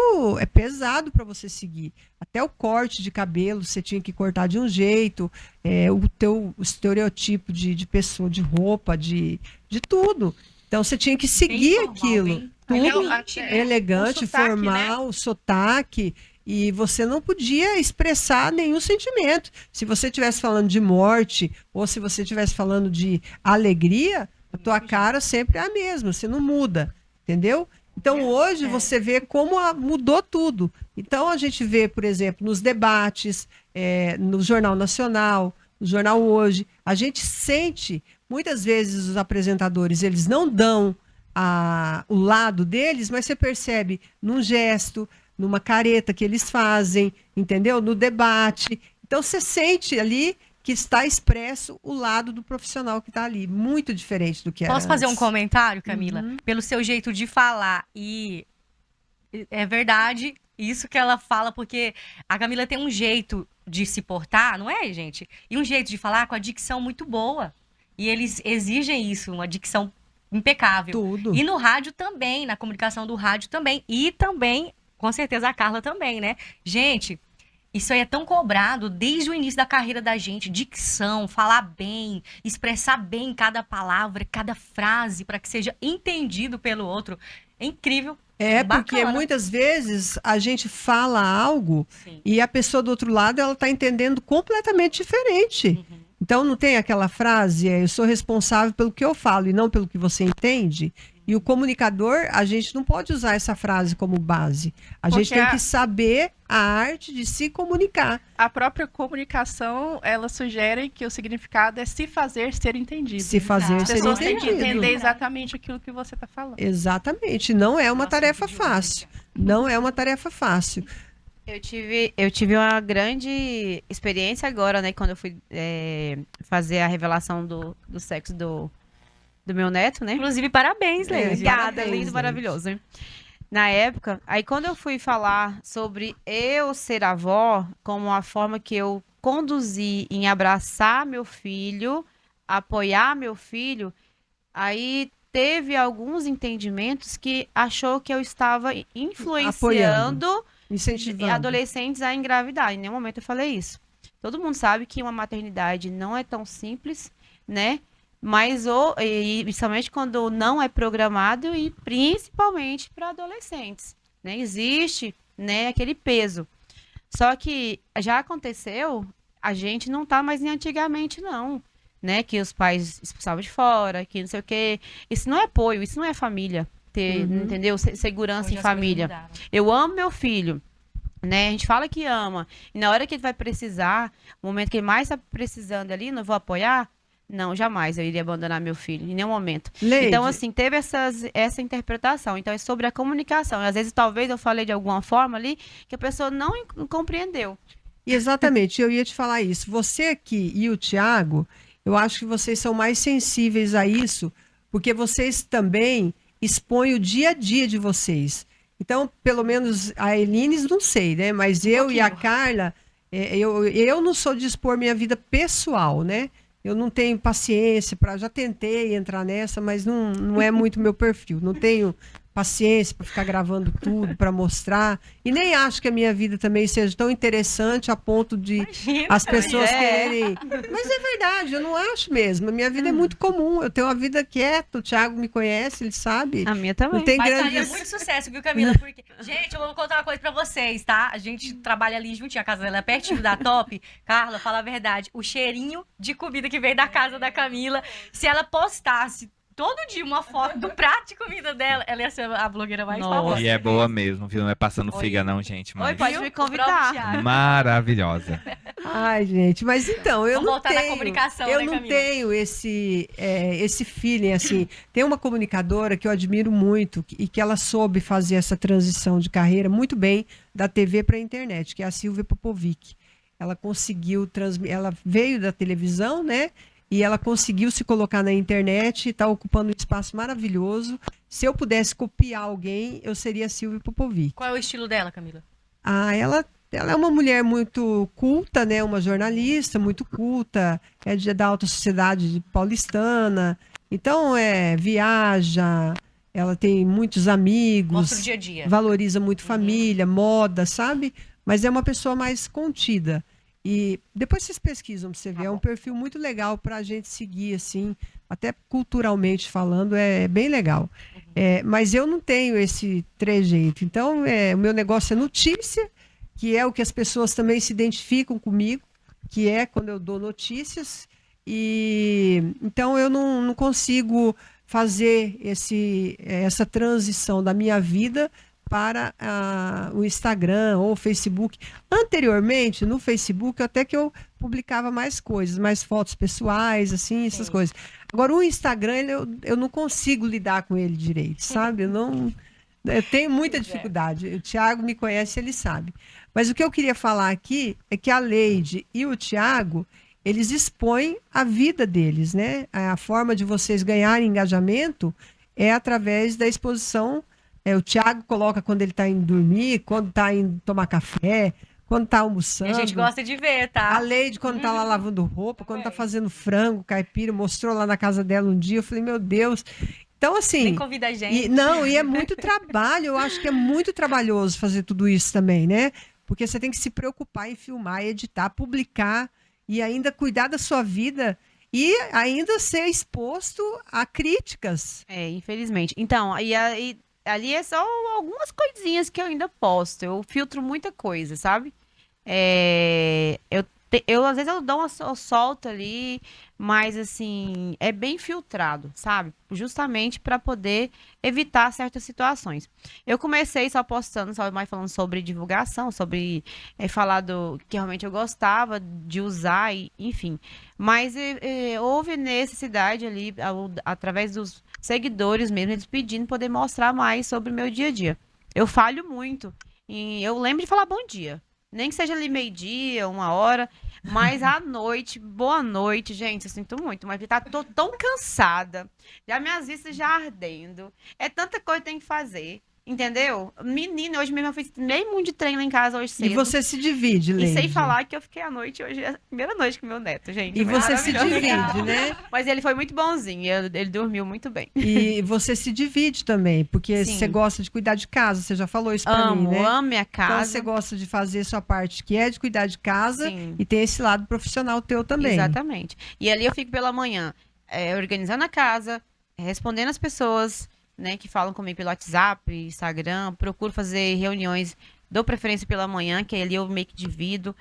Speaker 1: pesado para você seguir. Até o corte de cabelo, você tinha que cortar de um jeito, o estereotipo de pessoa, de roupa, de tudo. Então, você tinha que seguir aquilo. tudo
Speaker 4: Até
Speaker 1: elegante,
Speaker 4: o sotaque, né?
Speaker 1: formal, sotaque, e você não podia expressar nenhum sentimento. Se você estivesse falando de morte ou se você estivesse falando de alegria, a tua cara sempre é a mesma, você não muda, entendeu? Então hoje você vê como mudou tudo. Então a gente vê, por exemplo, nos debates, no Jornal Nacional, no Jornal Hoje, a gente sente, muitas vezes os apresentadores, eles não dão o lado deles, mas você percebe num gesto, numa careta que eles fazem, entendeu? No debate. Então você sente ali que está expresso o lado do profissional que está ali, muito diferente do que era
Speaker 3: Posso fazer um
Speaker 1: antes.
Speaker 3: comentário, Camila? Pelo seu jeito de falar. E é verdade isso que ela fala, porque a Camila tem um jeito de se portar, não é, gente? E um jeito de falar com a dicção muito boa. E eles exigem isso, uma dicção impecável.
Speaker 1: Tudo.
Speaker 3: E no rádio também, na comunicação do rádio também. E também, com certeza, a Carla também, né? Gente, isso aí é tão cobrado desde o início da carreira da gente. Dicção, falar bem, expressar bem cada palavra, cada frase, para que seja entendido pelo outro. É incrível.
Speaker 1: Porque
Speaker 3: bacana.
Speaker 1: muitas vezes a gente fala algo
Speaker 3: Sim.
Speaker 1: e a pessoa do outro lado ela está entendendo completamente diferente. Então não tem aquela frase, eu sou responsável pelo que eu falo e não pelo que você entende. E o comunicador, a gente não pode usar essa frase como base. A gente
Speaker 4: Porque
Speaker 1: tem que saber a arte de se comunicar.
Speaker 4: A própria comunicação, ela sugere que o significado é se fazer ser entendido.
Speaker 1: Se fazer
Speaker 4: As
Speaker 1: ser
Speaker 4: pessoas têm que
Speaker 1: entendido.
Speaker 4: entender exatamente aquilo que você está falando.
Speaker 1: Exatamente. Não é uma
Speaker 3: Nossa,
Speaker 1: tarefa
Speaker 3: muito demais,
Speaker 1: fácil. Não é uma tarefa fácil.
Speaker 5: Eu tive uma grande experiência agora, né? Quando eu fui fazer a revelação do sexo do meu neto, né?
Speaker 3: Inclusive, parabéns, Leide.
Speaker 5: Obrigada,
Speaker 1: parabéns,
Speaker 5: lindo,
Speaker 1: gente.
Speaker 5: maravilhoso. Hein? Na época, aí quando eu fui falar sobre eu ser avó, como a forma que eu conduzi em abraçar meu filho, apoiar meu filho, aí teve alguns entendimentos que achou que eu estava influenciando
Speaker 1: Incentivando.
Speaker 5: adolescentes a engravidar. Em nenhum momento eu falei isso. Todo mundo sabe que uma maternidade não é tão simples, né? Mas e principalmente quando não é programado e principalmente para adolescentes, né? Existe, né, aquele peso. Só que já aconteceu, a gente não tá mais em antigamente não, né? Que os pais expulsavam de fora, que não sei o quê. Isso não é apoio, isso não é família. Ter, entendeu? Segurança
Speaker 3: Hoje
Speaker 5: em
Speaker 3: as coisas
Speaker 5: família.
Speaker 3: mudaram.
Speaker 5: Eu amo meu filho, né? A gente fala que ama. E na hora que ele vai precisar, o momento que ele mais está precisando ali, não vou apoiar? Não, jamais eu iria abandonar meu filho, em nenhum momento.
Speaker 1: Leide,
Speaker 5: Então, assim, teve essa interpretação. Então, é sobre a comunicação. E, às vezes, talvez eu falei de alguma forma ali que a pessoa não compreendeu.
Speaker 1: exatamente, eu ia te falar isso. Você aqui e o Tiago, eu acho que vocês são mais sensíveis a isso, porque vocês também expõem o dia a dia de vocês. Então, pelo menos a Elines, não sei, né? Mas eu e a Carla, eu não sou de expor minha vida pessoal, né? Eu não tenho paciência para. Já tentei entrar nessa, mas não é muito meu perfil. Não tenho paciência para ficar gravando tudo, para mostrar. E nem acho que a minha vida também seja tão interessante a ponto de
Speaker 3: Imagina,
Speaker 1: as pessoas
Speaker 5: é.
Speaker 1: quererem. Mas é verdade, eu não acho mesmo. A minha vida é muito comum. Eu tenho uma vida quieta. O Thiago me conhece, ele sabe.
Speaker 5: A minha também.
Speaker 1: Não tem
Speaker 3: Mas faria
Speaker 1: grandes.
Speaker 3: muito sucesso, viu, Camila? Porque, gente, eu vou contar uma coisa pra vocês, tá? A gente trabalha ali juntinho, a casa dela é pertinho da Top. Carla, fala a verdade. O cheirinho de comida que veio da casa da Camila, se ela postasse todo dia uma foto do prato de comida dela, ela ia ser a blogueira mais
Speaker 5: Nossa.
Speaker 3: famosa.
Speaker 2: E é boa mesmo, viu? Não é passando
Speaker 3: Oi.
Speaker 2: figa não, gente.
Speaker 5: Oi,
Speaker 2: Mas
Speaker 5: pode
Speaker 3: Viu?
Speaker 5: me
Speaker 3: O próprio
Speaker 5: convidar.
Speaker 3: Thiago.
Speaker 2: maravilhosa.
Speaker 1: Ai, gente, mas então, eu
Speaker 3: Vamos
Speaker 1: não
Speaker 3: voltar na
Speaker 1: tenho.
Speaker 3: comunicação,
Speaker 1: Eu
Speaker 3: né,
Speaker 1: não
Speaker 3: Camila?
Speaker 1: tenho esse feeling, assim. Tem uma comunicadora que eu admiro muito e que ela soube fazer essa transição de carreira muito bem da TV para a internet, que é a Silvia Popovic. Ela conseguiu ela veio da televisão, né? E ela conseguiu se colocar na internet, está ocupando um espaço maravilhoso. Se eu pudesse copiar alguém, eu seria a Silvia Popovic.
Speaker 3: Qual é o estilo dela, Camila?
Speaker 1: Ela é uma mulher muito culta, né? Uma jornalista muito culta, da alta sociedade paulistana. Então, viaja, ela tem muitos amigos,
Speaker 3: Mostra o dia a dia.
Speaker 1: valoriza muito família, moda, sabe? Mas é uma pessoa mais contida. E depois vocês pesquisam pra você ver. É um perfil muito legal pra gente seguir, assim. até culturalmente falando, é bem legal. Mas eu não tenho esse trejeito. Então, o meu negócio é notícia, que é o que as pessoas também se identificam comigo, que é quando eu dou notícias. E então eu não consigo fazer essa transição da minha vida para o Instagram ou o Facebook. Anteriormente, no Facebook, até que eu publicava mais coisas, mais fotos pessoais, assim, essas coisas. Agora, o Instagram, eu não consigo lidar com ele direito, sabe? Eu tenho muita dificuldade. O Thiago me conhece, ele sabe. Mas o que eu queria falar aqui é que a Leide e o Thiago, eles expõem a vida deles, né? A forma de vocês ganharem engajamento é através da exposição. O Thiago coloca quando ele está indo dormir, quando está indo tomar café, quando está
Speaker 3: E
Speaker 1: almoçando.
Speaker 3: a gente gosta de ver, tá?
Speaker 1: A Leide, quando está lá lavando roupa, quando está fazendo frango, caipira, mostrou lá na casa dela um dia. Eu falei, meu Deus. Então, assim.
Speaker 3: Nem convida a gente.
Speaker 1: E é muito trabalho. Eu acho que é muito trabalhoso fazer tudo isso também, né? Porque você tem que se preocupar em filmar, editar, publicar e ainda cuidar da sua vida e ainda ser exposto a críticas.
Speaker 5: Infelizmente. Então, ali é só algumas coisinhas que eu ainda posto. Eu filtro muita coisa, sabe? Às vezes eu solto ali, mas assim, é bem filtrado, sabe? Justamente para poder evitar certas situações. Eu comecei só postando, só mais falando sobre divulgação, sobre falar do que realmente eu gostava de usar, enfim. Mas houve necessidade ali, através dos seguidores mesmo, eles pedindo poder mostrar mais sobre o meu dia a dia. Eu falho muito. E eu lembro de falar bom dia. Nem que seja ali meio-dia, 1 hora, mas à noite, boa noite, gente, eu sinto muito, mas tô tão cansada, já minhas vistas já ardendo, é tanta coisa que tem que fazer, entendeu? Menina, hoje mesmo eu fiz meio mundo de treino lá em casa hoje cedo.
Speaker 1: E você se divide, Leide.
Speaker 5: E sem falar que eu fiquei à noite hoje, é a primeira noite com meu neto, gente.
Speaker 1: E você se divide,
Speaker 3: Legal.
Speaker 1: né?
Speaker 5: Mas ele foi muito bonzinho, ele dormiu muito bem.
Speaker 1: E você se divide também, porque
Speaker 5: Sim.
Speaker 1: você gosta de cuidar de casa, você já falou isso pra mim, né?
Speaker 5: Amo minha
Speaker 1: Então
Speaker 5: casa.
Speaker 1: você gosta de fazer sua parte, que é de cuidar de casa,
Speaker 5: Sim.
Speaker 1: e tem esse lado profissional teu também.
Speaker 5: Exatamente. E ali eu fico pela manhã, organizando a casa, respondendo as pessoas, né, que falam comigo pelo WhatsApp, Instagram, procuro fazer reuniões, dou preferência pela manhã, que ali eu meio que divido,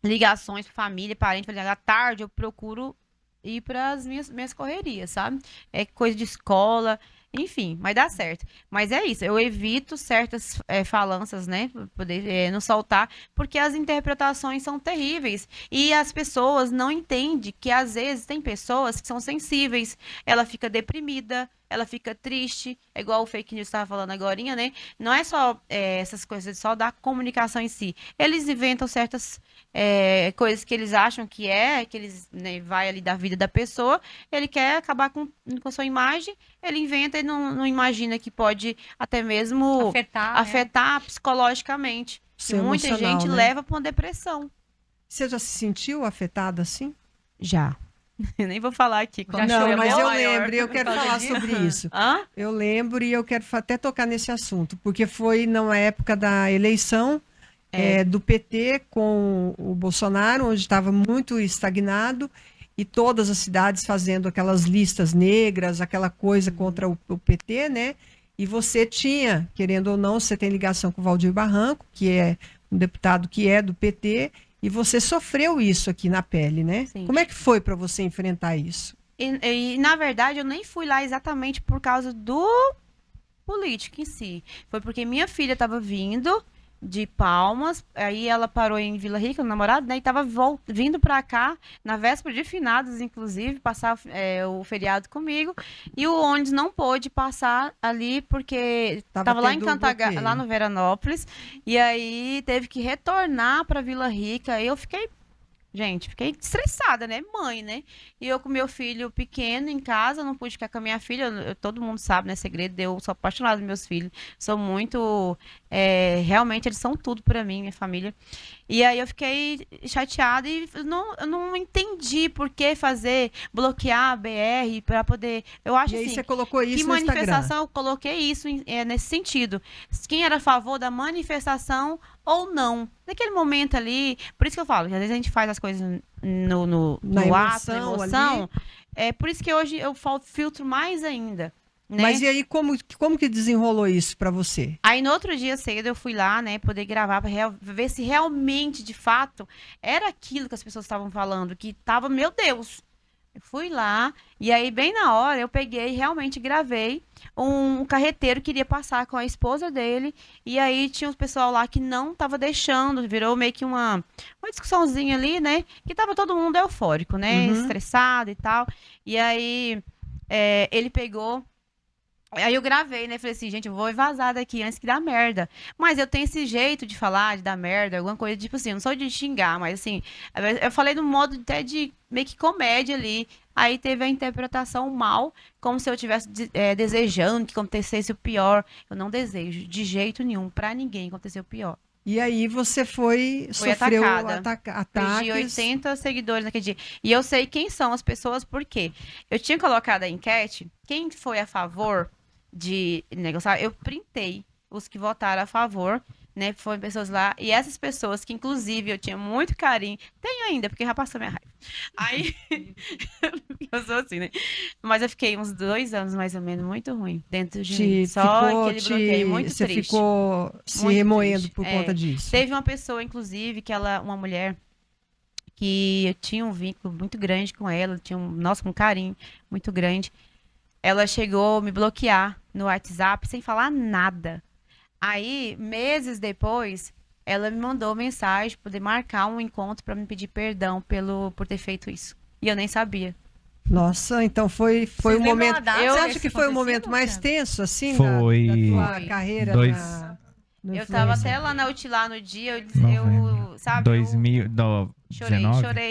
Speaker 5: ligações para família, parente, à tarde eu procuro ir para as minhas correrias, sabe? Coisa de escola, enfim, mas dá certo. Mas é isso, eu evito certas falanças, né, pra poder não soltar, porque as interpretações são terríveis e as pessoas não entendem que às vezes tem pessoas que são sensíveis, ela fica deprimida, ela fica triste, é igual o fake news estava falando agorinha, né? Não é só essas coisas só da comunicação em si. Eles inventam certas coisas que eles acham que eles, né, vai ali da vida da pessoa, ele quer acabar com a sua imagem, ele inventa e não imagina que pode até mesmo afetar psicologicamente.
Speaker 1: Seu
Speaker 5: E muita
Speaker 1: emocional,
Speaker 5: gente
Speaker 1: né?
Speaker 5: leva para uma depressão.
Speaker 1: Você já se sentiu afetada assim?
Speaker 5: Já. Eu nem vou falar aqui.
Speaker 3: Já
Speaker 1: Não,
Speaker 3: chorou
Speaker 1: mas eu
Speaker 3: maior
Speaker 1: lembro e eu
Speaker 3: por
Speaker 1: quero
Speaker 3: causa
Speaker 1: falar
Speaker 3: disso?
Speaker 1: sobre isso.
Speaker 5: Hã?
Speaker 1: Eu lembro e eu quero até tocar nesse assunto, porque foi na época da eleição do PT com o Bolsonaro, onde estava muito estagnado, e todas as cidades fazendo aquelas listas negras, aquela coisa contra o PT, né? E você tinha, querendo ou não, você tem ligação com o Valdir Barranco, que é um deputado que é do PT, e você sofreu isso aqui na pele, né?
Speaker 5: Sim.
Speaker 1: Como é que foi para você enfrentar isso?
Speaker 5: E, na verdade, eu nem fui lá exatamente por causa do político em si. Foi porque minha filha estava vindo de Palmas, aí ela parou em Vila Rica, o namorado, né? E estava vindo para cá, na véspera de finados, inclusive, passar o feriado comigo. E o ônibus não pôde passar ali porque estava lá em
Speaker 1: bloqueio.
Speaker 5: lá no Veranópolis. E aí teve que retornar para Vila Rica. Eu fiquei estressada, né? Mãe, né? E eu com meu filho pequeno em casa, não pude ficar com a minha filha. Todo mundo sabe, né? Segredo, eu sou apaixonada dos meus filhos. Sou muito... realmente, eles são tudo pra mim, minha família. E aí eu fiquei chateada e eu não entendi por que bloquear a BR pra poder... Eu acho
Speaker 1: E aí
Speaker 5: assim...
Speaker 1: você colocou isso
Speaker 5: Que
Speaker 1: no Instagram.
Speaker 5: manifestação eu coloquei isso nesse sentido. Quem era a favor da manifestação ou não. Naquele momento ali, por isso que eu falo, que às vezes a gente faz as coisas no
Speaker 1: Na
Speaker 5: ato, na
Speaker 1: emoção
Speaker 5: emoção.
Speaker 1: ali.
Speaker 5: É por isso que hoje eu filtro mais ainda, né?
Speaker 1: Mas e aí, como que desenrolou isso pra você?
Speaker 5: Aí no outro dia cedo eu fui lá, né, poder gravar pra ver se realmente, de fato, era aquilo que as pessoas estavam falando, que tava, meu Deus. Eu fui lá, e aí bem na hora eu peguei e realmente gravei um carreteiro que iria passar com a esposa dele, e aí tinha um pessoal lá que não tava deixando, virou meio que uma discussãozinha ali, né, que tava todo mundo eufórico, né,
Speaker 1: Uhum.
Speaker 5: estressado e tal, e aí ele pegou. Aí eu gravei, né? Falei assim, gente, eu vou vazar daqui antes que dá merda. Mas eu tenho esse jeito de falar, de dar merda, alguma coisa, tipo assim, eu não sou de xingar, mas assim, eu falei no modo até de meio que comédia ali. Aí teve a interpretação mal, como se eu estivesse desejando que acontecesse o pior. Eu não desejo, de jeito nenhum, pra ninguém acontecer o pior.
Speaker 1: E aí você
Speaker 5: Fui
Speaker 1: sofreu
Speaker 5: atacada. Perdi
Speaker 1: ataques.
Speaker 5: 80 seguidores naquele dia. E eu sei quem são as pessoas, por quê? Eu tinha colocado a enquete, quem foi a favor de negociar, eu printei os que votaram a favor, né? Foram pessoas lá, e essas pessoas que, inclusive, eu tinha muito carinho, tenho ainda, porque já passou minha raiva. Aí, eu sou assim, né? Mas eu fiquei uns 2 anos, mais ou menos, muito ruim dentro de mim. Só aquele bloqueio, muito
Speaker 1: Você
Speaker 5: triste.
Speaker 1: ficou se
Speaker 5: Muito
Speaker 1: remoendo
Speaker 5: triste,
Speaker 1: por conta disso.
Speaker 5: Teve uma pessoa, inclusive, uma mulher, que eu tinha um vínculo muito grande com ela, tinha um carinho muito grande. Ela chegou a me bloquear no WhatsApp sem falar nada. Aí, meses depois, ela me mandou mensagem para poder marcar um encontro para me pedir perdão por ter feito isso. E eu nem sabia.
Speaker 1: Nossa, então foi
Speaker 3: Vocês
Speaker 1: um
Speaker 3: lembram
Speaker 1: momento.
Speaker 3: a data
Speaker 1: Você acha
Speaker 3: desse
Speaker 1: que foi o
Speaker 3: acontecido,
Speaker 1: momento mais
Speaker 3: Luciano?
Speaker 1: tenso, assim,
Speaker 2: Foi
Speaker 1: da tua
Speaker 5: Foi.
Speaker 1: carreira
Speaker 2: Dois-
Speaker 1: no
Speaker 5: Eu tava
Speaker 1: influencer?
Speaker 5: até lá na Utilar no dia,
Speaker 2: Novembro.
Speaker 5: sabe, eu
Speaker 2: 2019?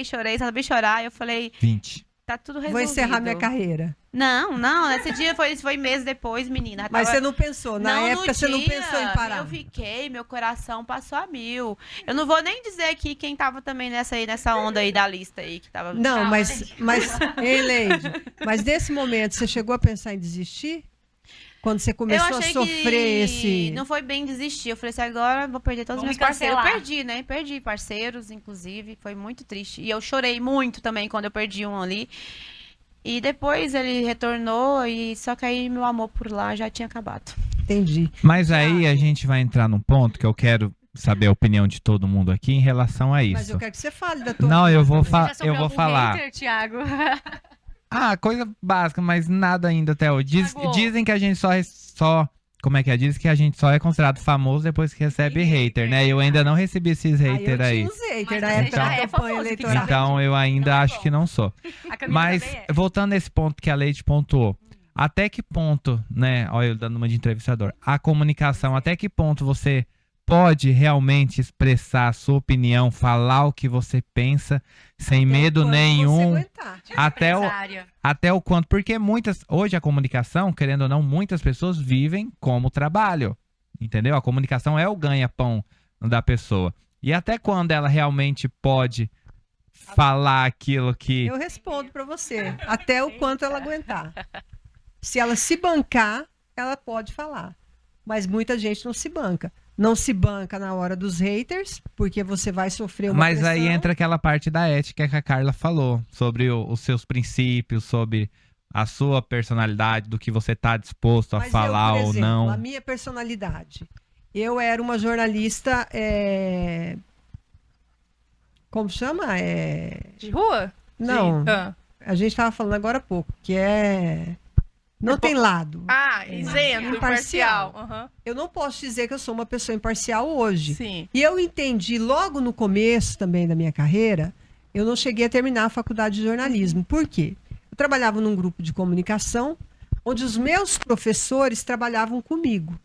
Speaker 5: chorei, sabe chorar. Eu falei,
Speaker 2: 20.
Speaker 5: tá tudo
Speaker 1: Vou
Speaker 5: resolvido.
Speaker 1: encerrar minha carreira.
Speaker 5: Não, esse dia foi meses depois, menina.
Speaker 1: Mas
Speaker 5: Tava-
Speaker 1: você não pensou, na
Speaker 5: Não,
Speaker 1: época
Speaker 5: no
Speaker 1: você não
Speaker 5: dia,
Speaker 1: pensou em parar.
Speaker 5: Eu fiquei, meu coração passou a mil. Eu não vou nem dizer aqui quem tava também nessa onda aí da lista aí, que tava...
Speaker 1: Não,
Speaker 3: Calma,
Speaker 1: mas, hein, Leide, mas nesse momento você chegou a pensar em desistir? Quando você
Speaker 5: Eu
Speaker 1: começou a
Speaker 5: achei
Speaker 1: sofrer
Speaker 5: que
Speaker 1: esse...
Speaker 5: não foi bem desistir. Eu falei assim, agora eu vou perder todos os
Speaker 3: Vamos
Speaker 5: meus parceiros. Eu
Speaker 3: cancelar.
Speaker 5: perdi, né? Perdi parceiros, inclusive. Foi muito triste. E eu chorei muito também quando eu perdi um ali. E depois ele retornou, e só que aí meu amor por lá já tinha acabado.
Speaker 1: Entendi.
Speaker 2: Mas aí a gente vai entrar num ponto que eu quero saber a opinião de todo mundo aqui em relação a
Speaker 1: Mas
Speaker 2: isso.
Speaker 1: eu quero que você fale da tua...
Speaker 2: Não, eu vou,
Speaker 3: Você já
Speaker 2: eu
Speaker 3: sofreu
Speaker 2: vou
Speaker 3: algum
Speaker 2: falar.
Speaker 3: hater, Thiago?
Speaker 2: Ah, coisa básica, mas nada ainda até hoje.
Speaker 3: Thiago.
Speaker 2: Dizem que a gente só. Como é que é? Diz que a gente só é considerado famoso depois que recebe hater, né? Eu ainda não recebi esses haters
Speaker 1: eu
Speaker 2: aí.
Speaker 1: tinha uns haters
Speaker 3: Mas
Speaker 1: na
Speaker 3: você
Speaker 1: época
Speaker 3: já
Speaker 1: da
Speaker 3: é
Speaker 1: campanha
Speaker 3: famoso, fique
Speaker 1: eleitoral.
Speaker 3: sabendo.
Speaker 2: Então eu ainda
Speaker 3: Não é
Speaker 2: acho
Speaker 3: bom.
Speaker 2: que não sou.
Speaker 3: A Camila
Speaker 2: Mas
Speaker 3: também é.
Speaker 2: voltando nesse ponto que a Leite pontuou, até que ponto, né? Olha, eu dando uma de entrevistador, a comunicação, até que ponto você pode realmente expressar a sua opinião, falar o que você pensa, sem
Speaker 1: Até
Speaker 2: medo
Speaker 1: quando você
Speaker 2: nenhum,
Speaker 1: aguentar.
Speaker 2: até o,
Speaker 3: Empresária.
Speaker 2: até o quanto, porque hoje a comunicação, querendo ou não, muitas pessoas vivem como trabalho, entendeu? A comunicação é o ganha-pão da pessoa. E até quando ela realmente pode falar aquilo que...
Speaker 1: Eu respondo pra você, até o quanto ela aguentar. Se ela se bancar, ela pode falar. Mas muita gente não se banca. Não se banca na hora dos haters, porque você vai sofrer uma
Speaker 2: Mas aí
Speaker 1: pressão.
Speaker 2: entra aquela parte da ética que a Carla falou, sobre os seus princípios, sobre a sua personalidade, do que você está disposto a
Speaker 1: Mas
Speaker 2: falar
Speaker 1: eu, por
Speaker 2: ou
Speaker 1: exemplo,
Speaker 2: não.
Speaker 1: a minha personalidade. Eu era uma jornalista. Como chama?
Speaker 4: De rua?
Speaker 1: Não,
Speaker 4: Ah,
Speaker 1: a gente estava falando agora há pouco, que é. Não tem lado.
Speaker 4: isento,
Speaker 1: Imparcial.
Speaker 4: imparcial. Aham.
Speaker 1: Eu não posso dizer que eu sou uma pessoa imparcial hoje.
Speaker 4: Sim.
Speaker 1: E eu entendi logo no começo também da minha carreira, eu não cheguei a terminar a faculdade de jornalismo. Por quê? Eu trabalhava num grupo de comunicação, onde os meus professores trabalhavam comigo.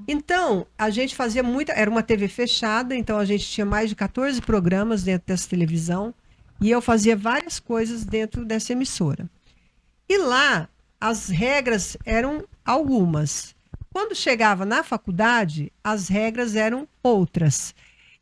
Speaker 1: Então, a gente fazia muita... Era uma TV fechada, então a gente tinha mais de 14 programas dentro dessa televisão, e eu fazia várias coisas dentro dessa emissora. E lá, as regras eram algumas. Quando chegava na faculdade, as regras eram outras.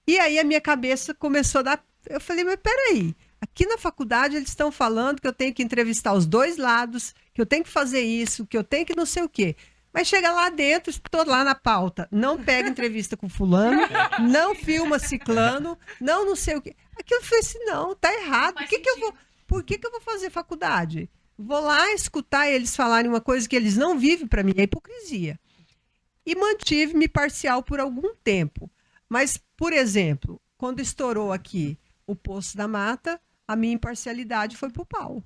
Speaker 1: E aí a minha cabeça começou a dar... Eu falei, mas peraí, aqui na faculdade eles estão falando que eu tenho que entrevistar os dois lados, que eu tenho que fazer isso, que eu tenho que não sei o quê. Mas chega lá dentro, estou lá na pauta. Não pega entrevista com fulano, não filma ciclano, não sei o quê. Aquilo eu falei assim, não, tá errado. Por que eu vou fazer faculdade? Vou lá escutar eles falarem uma coisa que eles não vivem, para mim é hipocrisia. E mantive-me parcial por algum tempo. Mas, por exemplo, quando estourou aqui o Poço da Mata, a minha imparcialidade foi pro pau.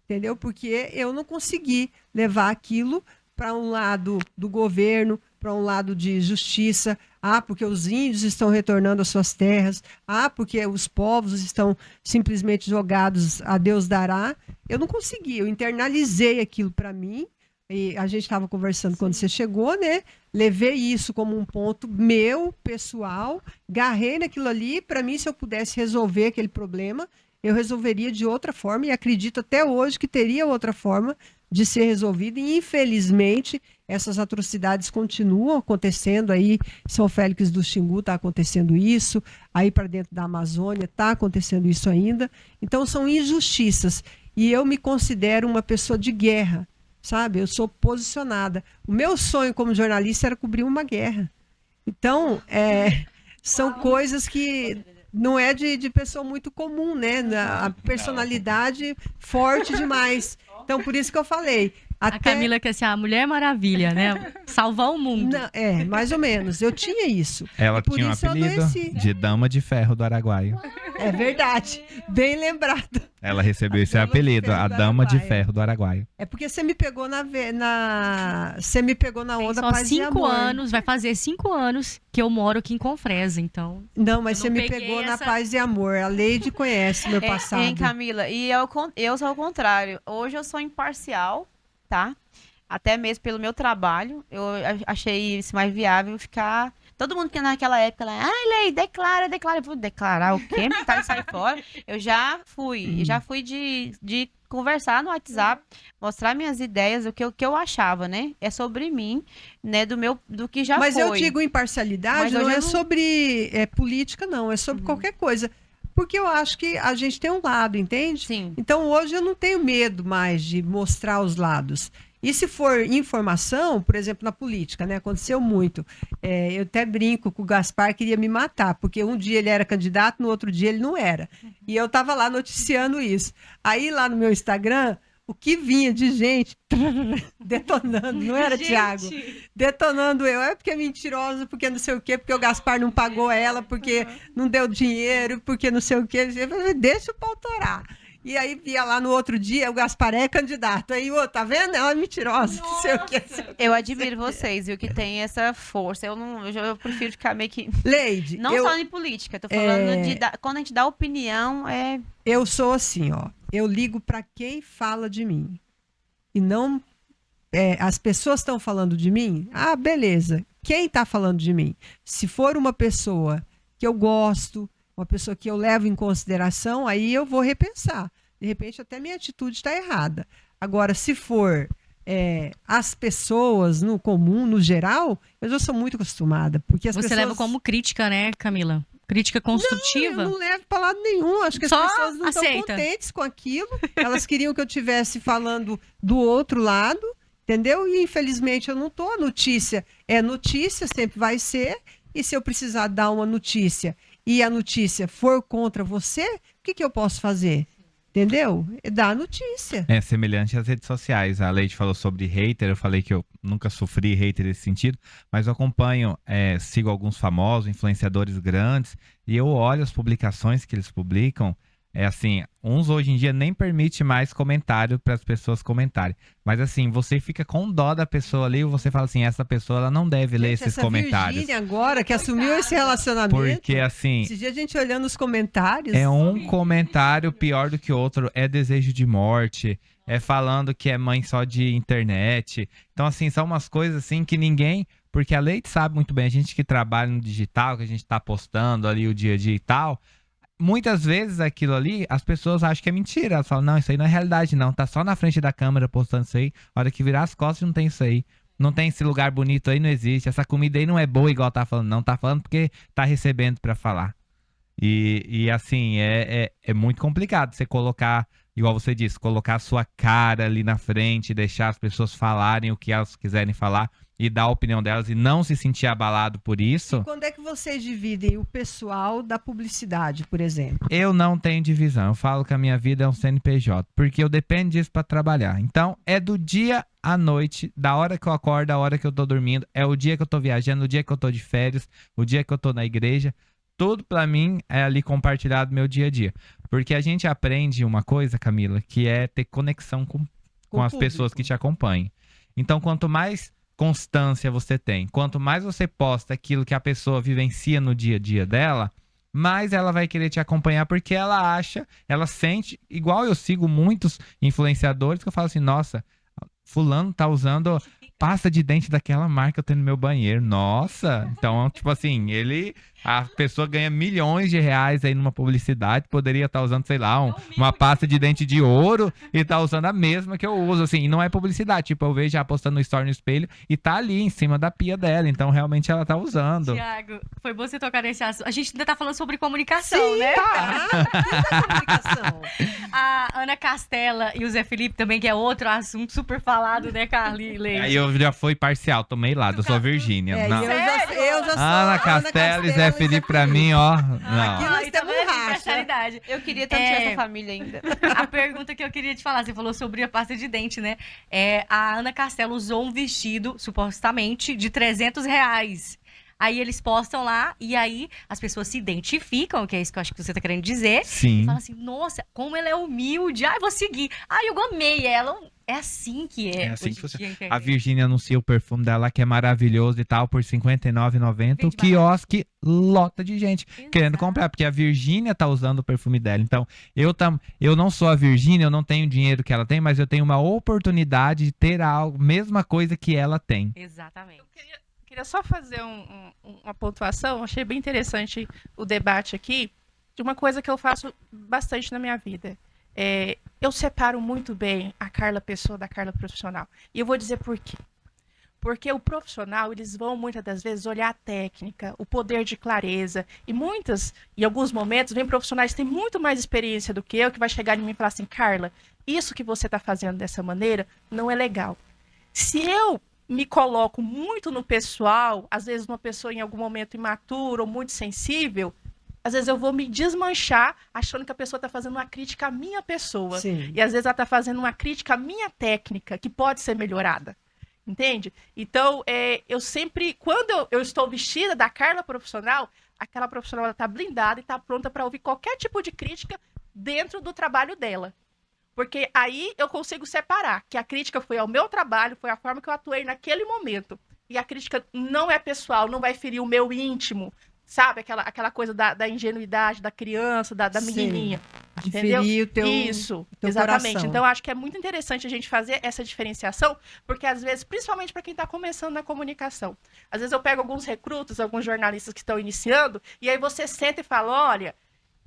Speaker 1: Entendeu? Porque eu não consegui levar aquilo para um lado do governo, para um lado de justiça. Ah, porque os índios estão retornando às suas terras. Ah, porque os povos estão simplesmente jogados a Deus dará. Eu não consegui, eu internalizei aquilo para mim. E a gente estava conversando quando você chegou, né? Levei isso como um ponto meu, pessoal, garrei naquilo ali. Para mim, se eu pudesse resolver aquele problema, eu resolveria de outra forma e acredito até hoje que teria outra forma de ser resolvido. E, infelizmente, essas atrocidades continuam acontecendo aí. São Félix do Xingu está acontecendo isso, aí para dentro da Amazônia está acontecendo isso ainda. Então, são injustiças. E eu me considero uma pessoa de guerra. Sabe, eu sou posicionada. O meu sonho como jornalista era cobrir uma guerra. Então, são coisas que não é de pessoa muito comum, né? A personalidade forte demais. Então, por isso que eu falei.
Speaker 3: A Camila quer ser a Mulher Maravilha, né? Salvar o mundo.
Speaker 1: Não, mais ou menos. Eu tinha isso.
Speaker 2: Ela tinha um apelido de Dama de Ferro do Araguaia.
Speaker 1: É verdade. Bem lembrado.
Speaker 2: Ela recebeu esse apelido, a Dama de Ferro do Araguaia.
Speaker 1: É porque você me pegou você me pegou na onda
Speaker 3: Só
Speaker 1: paz e
Speaker 3: 5
Speaker 1: amor.
Speaker 3: anos, vai fazer 5 anos que eu moro aqui em Confresa, então...
Speaker 1: Não, mas
Speaker 3: Eu
Speaker 1: você
Speaker 3: não
Speaker 1: me
Speaker 3: peguei
Speaker 1: pegou na
Speaker 3: essa-
Speaker 1: paz e amor. A Leide conhece meu passado.
Speaker 5: Hein, Camila? E eu sou o contrário. Hoje eu sou imparcial, tá? Até mesmo pelo meu trabalho. Eu achei isso mais viável ficar... Todo mundo que naquela época lá, Lei, declara. Eu vou declarar o quê? Tá, sai fora. Eu já fui de conversar no WhatsApp, mostrar minhas ideias, o que eu achava, né? É sobre mim, né? Do que já
Speaker 1: Mas
Speaker 5: foi.
Speaker 1: eu digo imparcialidade,
Speaker 5: Mas
Speaker 1: não
Speaker 5: hoje
Speaker 1: é
Speaker 5: eu não-
Speaker 1: sobre política, não. É sobre qualquer coisa. Porque eu acho que a gente tem um lado, entende?
Speaker 5: Sim.
Speaker 1: Então hoje eu não tenho medo mais de mostrar os lados. E se for informação, por exemplo, na política, né? Aconteceu muito. Eu até brinco que o Gaspar queria me matar, porque um dia ele era candidato, no outro dia ele não era. E eu estava lá noticiando isso. Aí lá no meu Instagram, o que vinha de gente detonando, não era, Thiago? Detonando eu. É porque é mentirosa, porque não sei o quê, porque o Gaspar não pagou ela, porque não deu dinheiro, porque não sei o quê. Eu falei, deixa o pau torar. E aí via lá no outro dia, o Gaspar é candidato. Aí, tá vendo? Ela é mentirosa, não sei o quê.
Speaker 5: Eu admiro vocês, viu, que tem essa força. Eu prefiro ficar meio que...
Speaker 1: Leide,
Speaker 5: Não só em política, tô falando quando a gente dá opinião,
Speaker 1: eu sou assim, ó. Eu ligo para quem fala de mim. E não... as pessoas estão falando de mim? Ah, beleza. Quem está falando de mim? Se for uma pessoa que eu gosto, uma pessoa que eu levo em consideração, aí eu vou repensar. De repente, até minha atitude está errada. Agora, se for as pessoas no comum, no geral, eu já sou muito acostumada. Porque as
Speaker 3: Você
Speaker 1: pessoas...
Speaker 3: leva como crítica, né, Camila? Crítica construtiva?
Speaker 1: Eu não levo para lado nenhum. Acho que as
Speaker 3: Só
Speaker 1: pessoas não estão
Speaker 3: aceita.
Speaker 1: contentes com aquilo. Elas queriam que eu estivesse falando do outro lado, entendeu? E infelizmente eu não estou. A notícia é notícia, sempre vai ser. E se eu precisar dar uma notícia e a notícia for contra você, o que eu posso fazer? Entendeu? É dar a notícia.
Speaker 2: É semelhante às redes sociais. A Leite falou sobre hater, eu falei que eu nunca sofri hater nesse sentido, mas eu acompanho, sigo alguns famosos, influenciadores grandes, e eu olho as publicações que eles publicam. Assim, uns hoje em dia nem permite mais comentário para as pessoas comentarem. Mas assim, você fica com dó da pessoa ali e você fala assim, essa pessoa ela não deve ler esses
Speaker 1: essa
Speaker 2: comentários.
Speaker 1: Virgínia agora, que assumiu esse relacionamento.
Speaker 2: Porque assim,
Speaker 1: Esse dia a gente olhando os comentários.
Speaker 2: é um comentário pior do que outro, é desejo de morte, é falando que é mãe só de internet. Então assim, são umas coisas assim que ninguém... Porque a Leite sabe muito bem, a gente que trabalha no digital, que a gente tá postando ali o dia a dia e tal... Muitas vezes aquilo ali, as pessoas acham que é mentira. Elas falam, não, isso aí não é realidade não. Tá só na frente da câmera postando isso aí. A hora que virar as costas não tem isso aí. Não tem esse lugar bonito aí, não existe. Essa comida aí não é boa igual tá falando. Não, tá falando porque tá recebendo pra falar. E assim, é muito complicado você colocar igual você disse, colocar a sua cara ali na frente, deixar as pessoas falarem o que elas quiserem falar e dar a opinião delas e não se sentir abalado por isso.
Speaker 1: Quando é que vocês dividem o pessoal da publicidade, por exemplo?
Speaker 2: Eu não tenho divisão. Eu falo que a minha vida é um CNPJ, porque eu dependo disso para trabalhar. Então, é do dia à noite, da hora que eu acordo, da hora que eu tô dormindo, é o dia que eu tô viajando, o dia que eu tô de férias, o dia que eu tô na igreja. Tudo para mim é ali compartilhado no meu dia a dia. Porque a gente aprende uma coisa, Camila, que é ter conexão com
Speaker 1: Com o
Speaker 2: as
Speaker 1: público.
Speaker 2: pessoas que te acompanham. Então, quanto mais constância você tem, quanto mais você posta aquilo que a pessoa vivencia no dia a dia dela, mais ela vai querer te acompanhar, porque ela acha, ela sente, igual eu sigo muitos influenciadores que eu falo assim, nossa, fulano tá usando pasta de dente daquela marca que eu tenho no meu banheiro. Nossa! Então, tipo assim, a pessoa ganha milhões de reais aí numa publicidade, poderia estar usando, sei lá, uma pasta de dente de ouro e tá usando a mesma que eu uso, assim, e não é publicidade. Tipo, eu vejo ela postando no story no espelho e tá ali em cima da pia dela, então realmente ela tá usando.
Speaker 3: Tiago, foi bom você tocar nesse assunto. A gente ainda tá falando sobre comunicação, né?
Speaker 1: Comunicação.
Speaker 3: A Ana Castela e o Zé Felipe também, que é outro assunto super falado, né, Carly Leite?
Speaker 2: Aí eu já fui parcial, tomei lado, eu sou a Virgínia.
Speaker 1: É,
Speaker 2: Não.
Speaker 1: eu já sou
Speaker 2: Ana Castela e Zé Felipe pra mim, ó. Não.
Speaker 1: Aqui nós
Speaker 3: Ai,
Speaker 1: temos
Speaker 3: tá vendo?
Speaker 1: racha.
Speaker 3: Imparcialidade.
Speaker 5: Eu queria tanto ter essa família ainda.
Speaker 3: A pergunta que eu queria te falar, você falou sobre a pasta de dente, né? A Ana Castela usou um vestido, supostamente, de R$ 300. Aí eles postam lá, e aí as pessoas se identificam, que é isso que eu acho que você tá querendo dizer.
Speaker 2: Sim.
Speaker 3: Fala assim, nossa, como ela é humilde. Ai, vou seguir. Ai, eu amei ela. É assim que é.
Speaker 2: É assim
Speaker 3: hoje
Speaker 2: que
Speaker 3: em
Speaker 2: funciona.
Speaker 3: dia,
Speaker 2: A
Speaker 3: internet.
Speaker 2: Virgínia anuncia o perfume dela, que é maravilhoso e tal, por R$ 59,90. O
Speaker 3: Vende
Speaker 2: quiosque lota de gente querendo
Speaker 3: Exato.
Speaker 2: comprar, porque a Virgínia tá usando o perfume dela. Então, eu não sou a Virgínia, eu não tenho o dinheiro que ela tem, mas eu tenho uma oportunidade de ter algo, mesma coisa que ela tem.
Speaker 3: Exatamente.
Speaker 4: Queria só fazer uma pontuação. Achei bem interessante o debate aqui de uma coisa que eu faço bastante na minha vida. Eu separo muito bem a Carla pessoa da Carla profissional. E eu vou dizer por quê. Porque o profissional, eles vão muitas das vezes olhar a técnica, o poder de clareza. E em alguns momentos, vem profissionais que têm muito mais experiência do que eu, que vai chegar em mim e falar assim, Carla, isso que você está fazendo dessa maneira não é legal. Se eu me coloco muito no pessoal, às vezes uma pessoa em algum momento imatura ou muito sensível, às vezes eu vou me desmanchar achando que a pessoa está fazendo uma crítica à minha pessoa.
Speaker 1: Sim.
Speaker 4: E às vezes ela está fazendo uma crítica à minha técnica, que pode ser melhorada. Entende? Então, eu sempre, quando eu estou vestida da Carla profissional, aquela profissional está blindada e está pronta para ouvir qualquer tipo de crítica dentro do trabalho dela. Porque aí eu consigo separar que a crítica foi ao meu trabalho, foi a forma que eu atuei naquele momento. E a crítica não é pessoal, não vai ferir o meu íntimo, sabe? Aquela coisa da ingenuidade, da criança, da
Speaker 1: Sim.
Speaker 4: menininha.
Speaker 1: De
Speaker 4: Entendeu?
Speaker 1: ferir o teu,
Speaker 4: Isso,
Speaker 1: teu
Speaker 4: exatamente.
Speaker 1: coração.
Speaker 4: Então, eu acho que é muito interessante a gente fazer essa diferenciação, porque às vezes, principalmente para quem está começando na comunicação, às vezes eu pego alguns recrutas, alguns jornalistas que estão iniciando, e aí você senta e fala, olha,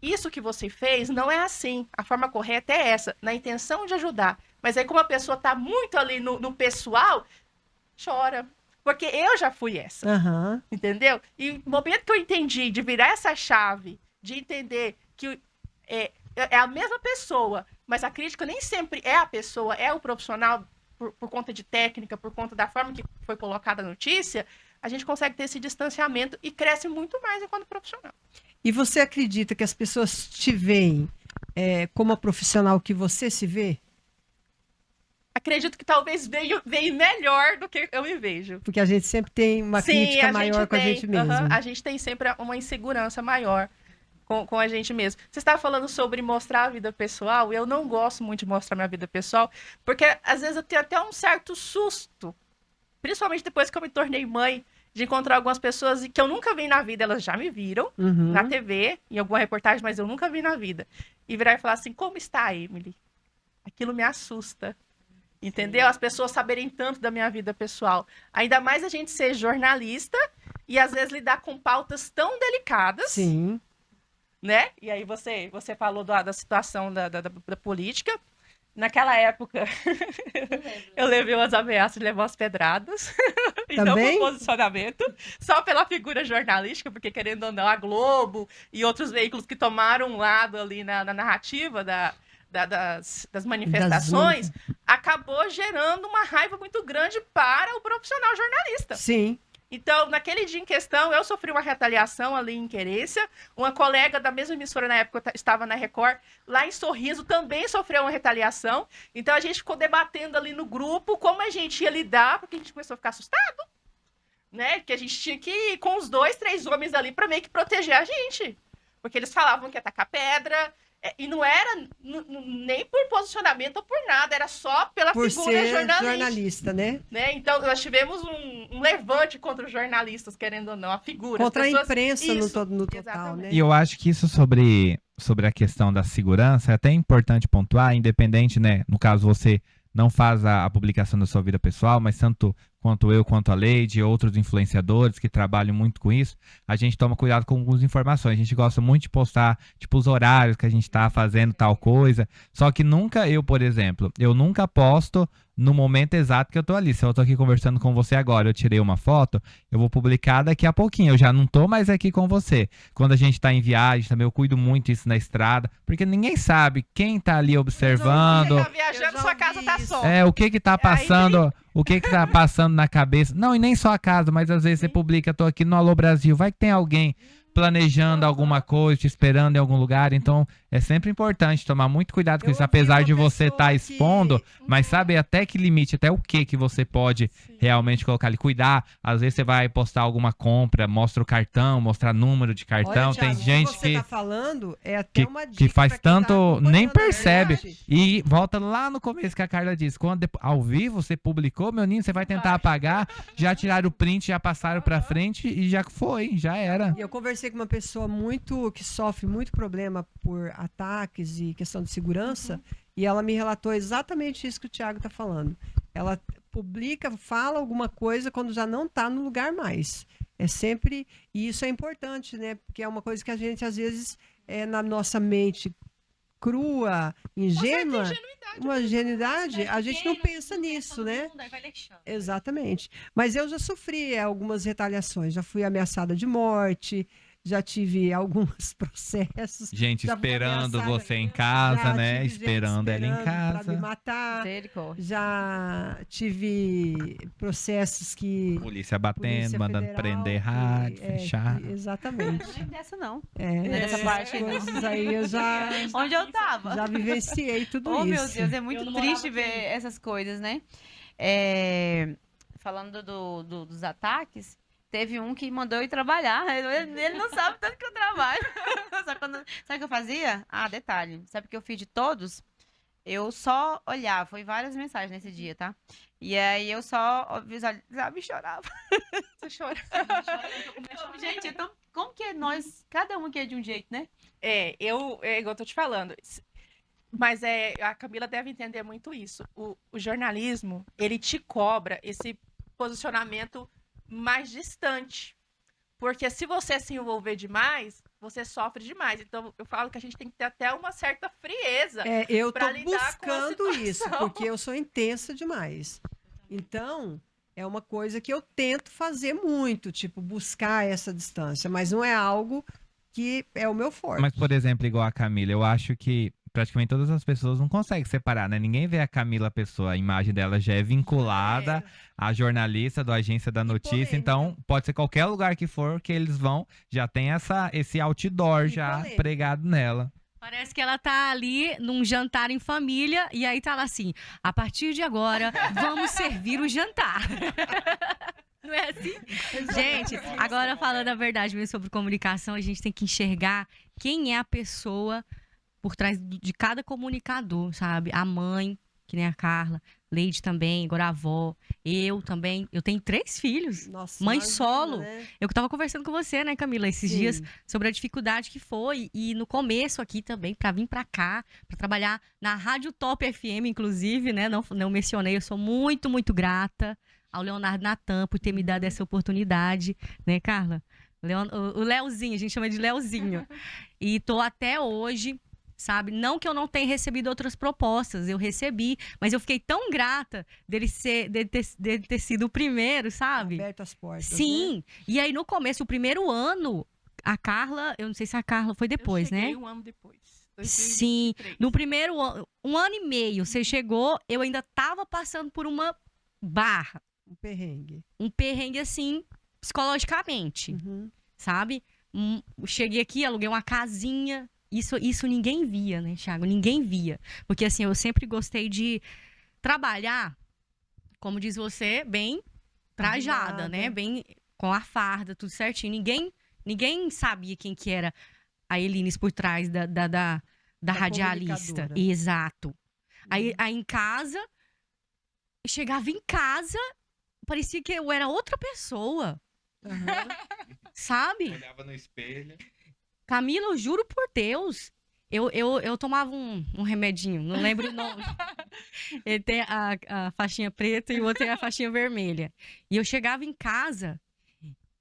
Speaker 4: isso que você fez não é assim, a forma correta é essa, na intenção de ajudar. Mas aí como a pessoa está muito ali no pessoal, chora. Porque eu já fui essa.
Speaker 1: Aham.
Speaker 4: Entendeu? E no momento que eu entendi de virar essa chave, de entender que é a mesma pessoa, mas a crítica nem sempre é a pessoa, é o profissional por conta de técnica, por conta da forma que foi colocada a notícia, a gente consegue ter esse distanciamento e cresce muito mais enquanto profissional.
Speaker 1: E você acredita que as pessoas te veem como a profissional que você se vê?
Speaker 4: Acredito que talvez veio melhor do que eu me vejo.
Speaker 1: Porque a gente sempre tem uma crítica maior com a gente mesmo.
Speaker 4: A gente tem sempre uma insegurança maior com a gente mesmo. Você estava falando sobre mostrar a vida pessoal, e eu não gosto muito de mostrar minha vida pessoal, porque às vezes eu tenho até um certo susto, principalmente depois que eu me tornei mãe, de encontrar algumas pessoas que eu nunca vi na vida, elas já me viram
Speaker 1: Uhum.
Speaker 4: na TV, em alguma reportagem, mas eu nunca vi na vida. E virar e falar assim, como está a Emily? Aquilo me assusta. Entendeu? As pessoas saberem tanto da minha vida pessoal. Ainda mais a gente ser jornalista e às vezes lidar com pautas tão delicadas,
Speaker 1: Sim.
Speaker 4: né? E aí você falou da situação da política. Naquela época, eu levei umas ameaças de levar umas pedradas. E não
Speaker 1: Também?
Speaker 4: por posicionamento, só pela figura jornalística, porque querendo ou não, a Globo e outros veículos que tomaram um lado ali na narrativa da das manifestações, acabou gerando uma raiva muito grande para o profissional jornalista.
Speaker 1: Sim.
Speaker 4: Então, naquele dia em questão, eu sofri uma retaliação ali em Querência. Uma colega da mesma emissora na época, eu estava na Record, lá em Sorriso, também sofreu uma retaliação. Então, a gente ficou debatendo ali no grupo como a gente ia lidar, porque a gente começou a ficar assustado, né? Que a gente tinha que ir com os 2, 3 homens ali para meio que proteger a gente. Porque eles falavam que ia tacar pedra. E não era nem por posicionamento ou por nada, era só pela
Speaker 1: Por
Speaker 4: figura
Speaker 1: ser
Speaker 4: jornalista,
Speaker 1: né?
Speaker 4: Então, nós tivemos um levante contra os jornalistas, querendo ou não, a figura.
Speaker 1: Contra
Speaker 4: as pessoas...
Speaker 1: a imprensa no total,
Speaker 4: exatamente.
Speaker 1: né?
Speaker 2: E eu acho que isso sobre a questão da segurança é até importante pontuar, independente, né? No caso, você não faz a publicação da sua vida pessoal, mas tanto quanto eu, quanto a Leide e outros influenciadores que trabalham muito com isso, a gente toma cuidado com algumas informações. A gente gosta muito de postar, tipo, os horários que a gente tá fazendo tal coisa. Só que nunca eu, por exemplo, eu nunca posto no momento exato que eu tô ali. Se eu tô aqui conversando com você agora, eu tirei uma foto, eu vou publicar daqui a pouquinho. Eu já não tô mais aqui com você. Quando a gente tá em viagem, também eu cuido muito isso na estrada, porque ninguém sabe quem tá ali observando.
Speaker 4: Você tá viajando, sua casa tá só.
Speaker 2: O que tá passando, o que tá passando na cabeça. Não, e nem só a casa, mas às vezes você publica, tô aqui no Alô Brasil, vai que tem alguém planejando alguma coisa, te esperando em algum lugar, então é sempre importante tomar muito cuidado com isso, apesar de você estar expondo, mas sabe até que limite, até o que você pode realmente colocar ali, cuidar, às vezes você vai postar alguma compra, mostra o cartão, mostrar número de cartão,
Speaker 1: Olha,
Speaker 2: tem
Speaker 1: Thiago,
Speaker 2: gente
Speaker 1: o que você
Speaker 2: que
Speaker 1: tá falando é até uma dica
Speaker 2: que faz
Speaker 1: pra quem tá
Speaker 2: tanto, nem
Speaker 1: acompanhando a
Speaker 2: percebe.
Speaker 1: gente.
Speaker 2: E volta lá no começo que a Carla disse, quando ao vivo você publicou, meu ninho, você vai tentar apagar, já tiraram o print, já passaram pra frente e já foi, já era.
Speaker 1: E eu conversei com uma pessoa que sofre muito problema por ataques e questão de segurança, e ela me relatou exatamente isso que o Thiago está falando. Ela publica, fala alguma coisa quando já não está no lugar mais. É sempre, e isso é importante, né? Porque é uma coisa que a gente, às vezes, na nossa mente crua, ingênua, uma ingenuidade, a gente não pensa nisso, né? Exatamente. Mas eu já sofri algumas retaliações, já fui ameaçada de morte, já tive alguns processos.
Speaker 2: Gente
Speaker 1: já fui
Speaker 2: esperando
Speaker 1: ameaçada-
Speaker 2: você em casa,
Speaker 1: já
Speaker 2: né?
Speaker 1: tive gente
Speaker 2: Esperando ela em
Speaker 1: esperando pra me
Speaker 2: casa.
Speaker 1: matar.
Speaker 5: Misericórdia.
Speaker 1: Já tive processos que
Speaker 2: Polícia batendo,
Speaker 1: Polícia
Speaker 2: mandando
Speaker 1: Federal,
Speaker 2: prender rádio, fechar.
Speaker 1: exatamente.
Speaker 5: Não lembro dessa, não.
Speaker 1: Essas
Speaker 5: parte, não.
Speaker 1: coisas aí eu já
Speaker 5: Onde eu tava?
Speaker 1: vivenciei tudo
Speaker 5: Oh,
Speaker 1: isso.
Speaker 5: meu Deus, é muito
Speaker 4: Eu não
Speaker 5: triste
Speaker 4: morava
Speaker 5: ver
Speaker 4: aqui.
Speaker 5: essas coisas, né? Falando dos ataques, teve um que mandou eu ir trabalhar. Ele não sabe tanto que eu trabalho. Sabe o que eu fazia? Ah, detalhe. Sabe o que eu fiz de todos? Eu só olhava. Foi várias mensagens nesse dia, tá? E aí eu só visualizava e chorava.
Speaker 4: Você chora.
Speaker 5: Gente, então, como que nós, cada um aqui é de um jeito, né?
Speaker 4: É igual eu tô te falando. Mas a Camila deve entender muito isso. O jornalismo, ele te cobra esse posicionamento mais distante. Porque se você se envolver demais, você sofre demais. Então, eu falo que a gente tem que ter até uma certa frieza.
Speaker 1: Eu
Speaker 4: pra
Speaker 1: tô
Speaker 4: lidar com a
Speaker 1: buscando isso,
Speaker 4: situação.
Speaker 1: porque eu sou intensa demais. Então, é uma coisa que eu tento fazer muito, tipo, buscar essa distância, mas não é algo que é o meu forte.
Speaker 2: Mas, por exemplo, igual a Camila, eu acho que praticamente todas as pessoas não conseguem separar, né? Ninguém vê a Camila pessoa, a imagem dela já é vinculada à jornalista do Agência da Notícia,
Speaker 1: polêmica.
Speaker 2: então pode ser qualquer lugar que for que eles vão, já tem esse outdoor
Speaker 1: E
Speaker 2: já
Speaker 1: polêmica.
Speaker 2: pregado nela.
Speaker 3: Parece que ela tá ali num jantar em família e aí tá lá assim, a partir de agora, vamos servir o jantar. Não é assim? Gente, agora falando a verdade mesmo sobre comunicação, a gente tem que enxergar quem é a pessoa por trás de cada comunicador, sabe? A mãe, que nem a Carla, Leide também, agora a avó, eu também. Eu tenho 3 filhos.
Speaker 1: Nossa,
Speaker 3: Mãe
Speaker 1: imagina,
Speaker 3: solo.
Speaker 1: né?
Speaker 3: Eu tava conversando com você, né, Camila, esses
Speaker 1: Sim.
Speaker 3: dias sobre a dificuldade que foi e no começo aqui também para vir para cá, para trabalhar na Rádio Top FM, inclusive, né? Não mencionei, eu sou muito, muito grata ao Leonardo Natan por ter me dado essa oportunidade, né, Carla? O Leozinho, a gente chama de Leozinho. E tô até hoje, sabe? Não que eu não tenha recebido outras propostas, eu recebi, mas eu fiquei tão grata dele ter sido o primeiro, sabe?
Speaker 1: Aberto as portas. Né?
Speaker 3: Sim. E aí, no começo, o primeiro ano, a Carla, eu não sei se a Carla foi depois,
Speaker 4: eu cheguei
Speaker 3: né?
Speaker 4: um ano depois.
Speaker 3: Sim,
Speaker 4: 2023.
Speaker 3: no primeiro ano, 1 ano e meio, você chegou, eu ainda tava passando por uma barra,
Speaker 1: Um perrengue.
Speaker 3: um perrengue assim, psicologicamente,
Speaker 1: Uhum.
Speaker 3: sabe? Cheguei aqui, aluguei uma casinha, isso ninguém via, né, Thiago? Ninguém via. Porque assim, eu sempre gostei de trabalhar, como diz você, bem trajada,
Speaker 1: Arrumada.
Speaker 3: né? Bem com a farda, tudo certinho. Ninguém sabia quem que era a Elines por trás da radialista.
Speaker 1: comunicadora.
Speaker 3: Exato. Aí em casa, chegava em casa, parecia que eu era outra pessoa,
Speaker 1: Aham.
Speaker 3: sabe?
Speaker 2: Olhava no espelho.
Speaker 3: Camila, eu juro por Deus. Eu tomava um remedinho, não lembro o nome. Ele tem a faixinha preta e o outro tem a faixinha vermelha. E eu chegava em casa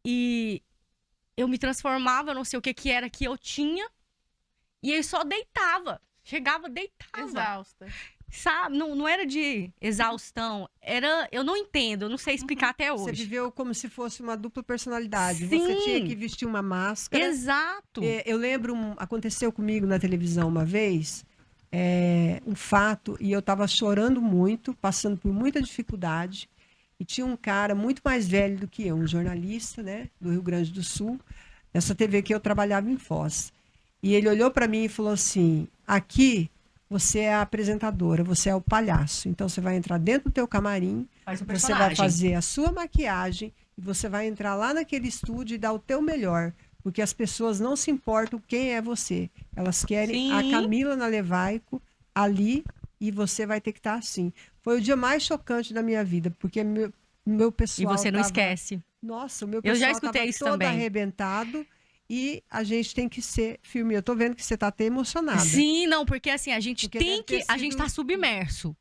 Speaker 3: e eu me transformava, não sei o que que era que eu tinha, e eu só deitava. Chegava, deitava.
Speaker 4: Exausta.
Speaker 3: Sabe? Não era de exaustão. Era. Eu não entendo, eu não sei explicar até
Speaker 1: Você
Speaker 3: hoje.
Speaker 1: viveu como se fosse uma dupla personalidade.
Speaker 3: Sim.
Speaker 1: Você tinha que vestir uma máscara.
Speaker 3: Exato.
Speaker 1: Eu lembro, aconteceu comigo na televisão uma vez, um fato, e eu estava chorando muito, passando por muita dificuldade, e tinha um cara muito mais velho do que eu, um jornalista, né, do Rio Grande do Sul, nessa TV que eu trabalhava em Foz. E ele olhou para mim e falou assim: aqui você é a apresentadora, você é o palhaço, então você vai entrar dentro do teu camarim,
Speaker 3: Faz o
Speaker 1: você
Speaker 3: personagem.
Speaker 1: vai fazer a sua maquiagem e você vai entrar lá naquele estúdio e dar o teu melhor, porque as pessoas não se importam quem é você. Elas querem a
Speaker 3: Sim.
Speaker 1: Camila Nalevaico ali e você vai ter que estar assim. Foi o dia mais chocante da minha vida, porque meu
Speaker 3: E
Speaker 1: pessoal
Speaker 3: você não
Speaker 1: tava-
Speaker 3: esquece.
Speaker 1: Nossa, o meu
Speaker 3: Eu
Speaker 1: pessoal
Speaker 3: já escutei
Speaker 1: tava
Speaker 3: isso
Speaker 1: todo
Speaker 3: também.
Speaker 1: arrebentado e a gente tem que ser firme. Eu tô vendo que você tá até emocionada.
Speaker 3: Sim, não, porque assim, a gente
Speaker 1: Porque
Speaker 3: tem
Speaker 1: deve ter
Speaker 3: que. A gente
Speaker 1: sido-
Speaker 3: tá submerso.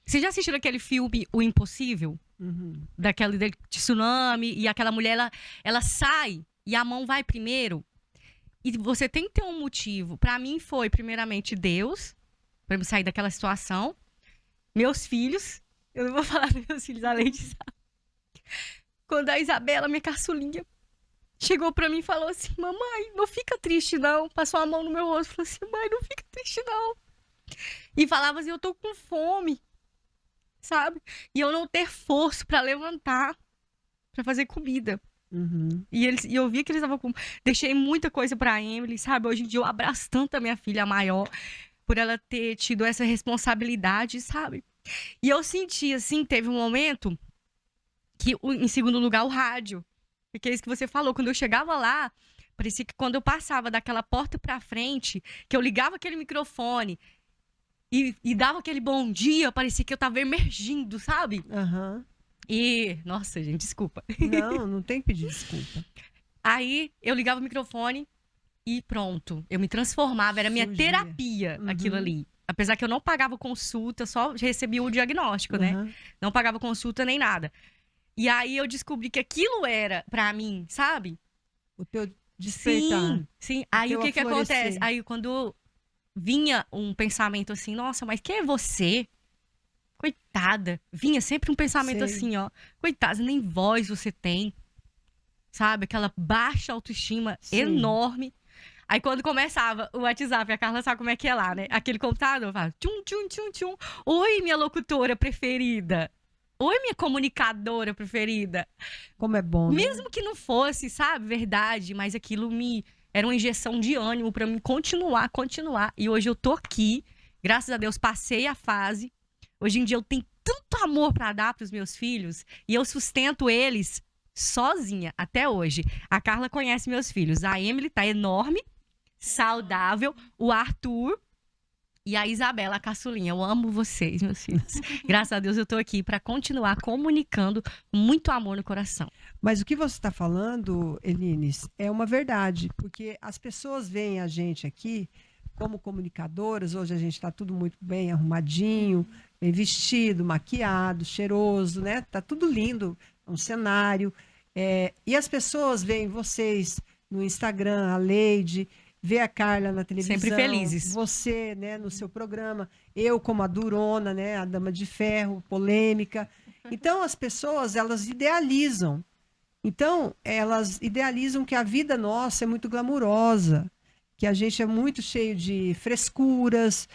Speaker 3: Você já assistiu aquele filme O Impossível?
Speaker 1: Uhum.
Speaker 3: Daquele de tsunami, e aquela mulher, ela sai e a mão vai primeiro. E você tem que ter um motivo. Pra mim foi, primeiramente, Deus, pra me sair daquela situação. Meus filhos. Eu não vou falar dos meus filhos, além disso. Quando a Isabela, minha caçulinha, chegou pra mim e falou assim: mamãe, não fica triste não. Passou a mão no meu rosto e falou assim: mãe, não fica triste não. E falava assim: eu tô com fome, sabe? E eu não ter força pra levantar, pra fazer comida.
Speaker 1: Uhum.
Speaker 3: E eu via que eles estavam com. Deixei muita coisa pra Emily, sabe? Hoje em dia eu abraço tanto a minha filha maior por ela ter tido essa responsabilidade, sabe? E eu senti, assim, teve um momento que, em segundo lugar, o rádio. Porque é isso que você falou. Quando eu chegava lá, parecia que quando eu passava daquela porta pra frente, que eu ligava aquele microfone e dava aquele bom dia, parecia que eu tava emergindo, sabe?
Speaker 1: Aham.
Speaker 3: E. Nossa, gente, desculpa.
Speaker 1: Não tem que pedir desculpa.
Speaker 3: Aí eu ligava o microfone e pronto. Eu me transformava, era minha
Speaker 1: Surgia.
Speaker 3: terapia aquilo
Speaker 1: Uhum.
Speaker 3: ali. Apesar que eu não pagava consulta, só recebia o diagnóstico, né?
Speaker 1: Aham.
Speaker 3: Não pagava consulta nem nada. E aí eu descobri que aquilo era pra mim, sabe?
Speaker 1: O teu despertar.
Speaker 3: Sim. Aí
Speaker 1: teu
Speaker 3: o que que
Speaker 1: aflorescer.
Speaker 3: acontece? Aí quando vinha um pensamento assim, nossa, mas quem é você? Coitada. Vinha sempre um pensamento
Speaker 1: Sei.
Speaker 3: assim, ó. Coitada, nem voz você tem. Sabe? Aquela baixa autoestima
Speaker 1: Sim.
Speaker 3: enorme. Aí quando começava o WhatsApp, a Carla sabe como é que é lá, né? Aquele computador, fala tchum, tchum, tchum, tchum. Oi, minha locutora preferida. Oi, minha comunicadora preferida.
Speaker 1: Como é bom, né?
Speaker 3: Mesmo que não fosse, sabe, verdade, mas aquilo era uma injeção de ânimo pra mim continuar. E hoje eu tô aqui, graças a Deus, passei a fase. Hoje em dia eu tenho tanto amor pra dar pros meus filhos e eu sustento eles sozinha até hoje. A Carla conhece meus filhos. A Emily tá enorme, saudável, o Arthur e a Isabela, a caçulinha. Eu amo vocês, meus filhos. Graças a Deus eu tô aqui pra continuar comunicando com muito amor no coração.
Speaker 1: Mas o que você está falando, Elines, é uma verdade, porque as pessoas veem a gente aqui como comunicadoras. Hoje a gente está tudo muito bem arrumadinho, bem vestido, maquiado, cheiroso, né? Tá tudo lindo, um cenário. E as pessoas veem vocês no Instagram, a Leide, vê a Carla na televisão,
Speaker 3: Sempre felizes.
Speaker 1: você, né, no seu programa, eu como a Durona, né, a Dama de Ferro, polêmica. Então as pessoas, elas idealizam. Então, elas idealizam que a vida nossa é muito glamurosa. que a gente é muito cheio de frescuras,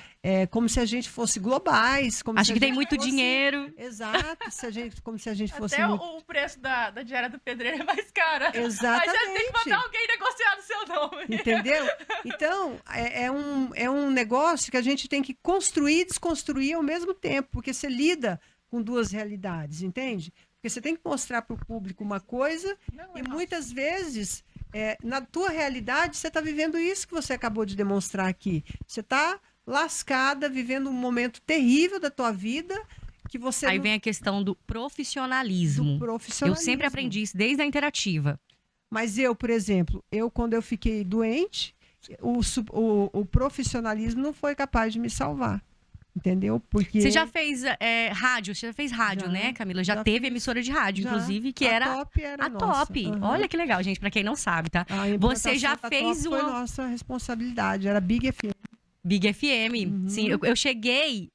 Speaker 1: como se a gente fosse globais. Como
Speaker 3: Acho
Speaker 1: se a
Speaker 3: que tem
Speaker 1: gente
Speaker 3: muito
Speaker 1: fosse-
Speaker 3: dinheiro.
Speaker 1: Exato, como se a gente fosse
Speaker 4: Até
Speaker 1: muito...
Speaker 4: o preço da diária do pedreiro é mais cara. Aí você tem que
Speaker 1: Exatamente.
Speaker 4: mandar alguém negociar no seu nome.
Speaker 1: Entendeu? Então, é um negócio que a gente tem que construir e desconstruir ao mesmo tempo, porque você lida com duas realidades, entende? Porque você tem que mostrar para o público uma coisa
Speaker 4: Não,
Speaker 1: e
Speaker 4: é
Speaker 1: muitas vezes, na tua realidade, você está vivendo isso que você acabou de demonstrar aqui. Você está lascada, vivendo um momento terrível da tua vida, que você
Speaker 3: Aí
Speaker 1: não-
Speaker 3: vem a questão do profissionalismo.
Speaker 1: do
Speaker 3: Eu
Speaker 1: profissionalismo.
Speaker 3: sempre aprendi isso desde a interativa.
Speaker 1: Mas eu, por exemplo, quando eu fiquei doente, o profissionalismo não foi capaz de me salvar. Entendeu? Porque
Speaker 3: Você já fez rádio? Você já fez rádio,
Speaker 1: Já,
Speaker 3: né, Camila? Já
Speaker 1: já
Speaker 3: teve
Speaker 1: fiz.
Speaker 3: emissora de rádio,
Speaker 1: Já.
Speaker 3: inclusive, que
Speaker 1: a
Speaker 3: era
Speaker 1: top era
Speaker 3: a
Speaker 1: nossa.
Speaker 3: top.
Speaker 1: Aham.
Speaker 3: Olha que legal, gente, pra quem não sabe, tá?
Speaker 1: A
Speaker 3: Você já
Speaker 1: implantação da
Speaker 3: fez
Speaker 1: top foi
Speaker 3: uma
Speaker 1: nossa responsabilidade, era Big FM.
Speaker 3: Big FM.
Speaker 1: Uhum.
Speaker 3: Sim, eu cheguei,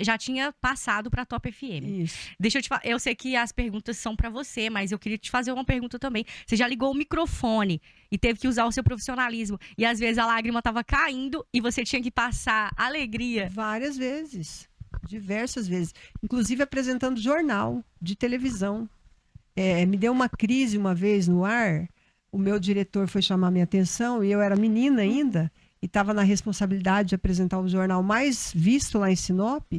Speaker 3: já tinha passado pra Top FM.
Speaker 1: Isso.
Speaker 3: Deixa eu te falar, eu sei que as perguntas são pra você, mas eu queria te fazer uma pergunta também. Você já ligou o microfone e teve que usar o seu profissionalismo e às vezes a lágrima tava caindo e você tinha que passar alegria.
Speaker 1: Várias vezes. Diversas vezes. Inclusive apresentando jornal de televisão. Me deu uma crise uma vez no ar. O meu diretor foi chamar minha atenção e eu era menina ainda e estava na responsabilidade de apresentar o jornal mais visto lá em Sinop.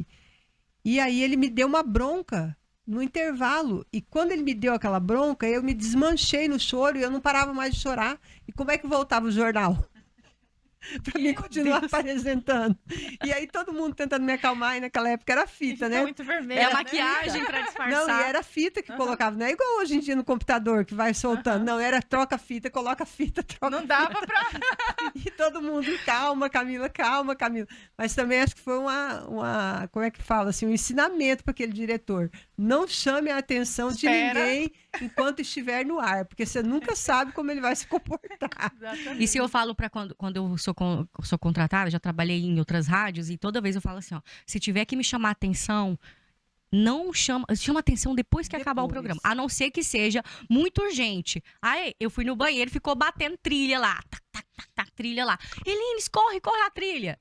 Speaker 1: E aí ele me deu uma bronca no intervalo. E quando ele me deu aquela bronca, eu me desmanchei no choro e eu não parava mais de chorar. E como é que voltava o jornal? Para mim continuar apresentando. E aí todo mundo tentando me acalmar, e naquela época era fita,
Speaker 4: Fica
Speaker 1: né?
Speaker 4: muito vermelho.
Speaker 3: É a
Speaker 4: né?
Speaker 3: maquiagem pra disfarçar.
Speaker 1: Não, e era fita que colocava, não é igual hoje em dia no computador que vai soltando. Não, era troca fita, coloca fita, troca
Speaker 4: Não dava pra.
Speaker 1: e todo mundo, calma, Camila, calma, Camila. Mas também acho que foi como é que fala, assim, um ensinamento para aquele diretor. Não chame a atenção de
Speaker 4: Espera.
Speaker 1: ninguém enquanto estiver no ar, porque você nunca sabe como ele vai se comportar.
Speaker 4: Exatamente.
Speaker 3: E se eu falo pra quando eu sou contratada, já trabalhei em outras rádios, e toda vez eu falo assim, ó, se tiver que me chamar atenção, não chama atenção depois que acabar o
Speaker 1: Depois.
Speaker 3: programa. A não ser que seja muito urgente. Aí eu fui no banheiro, ficou batendo trilha lá. Tac, tac, tac, tac, trilha lá. Elines, corre a trilha.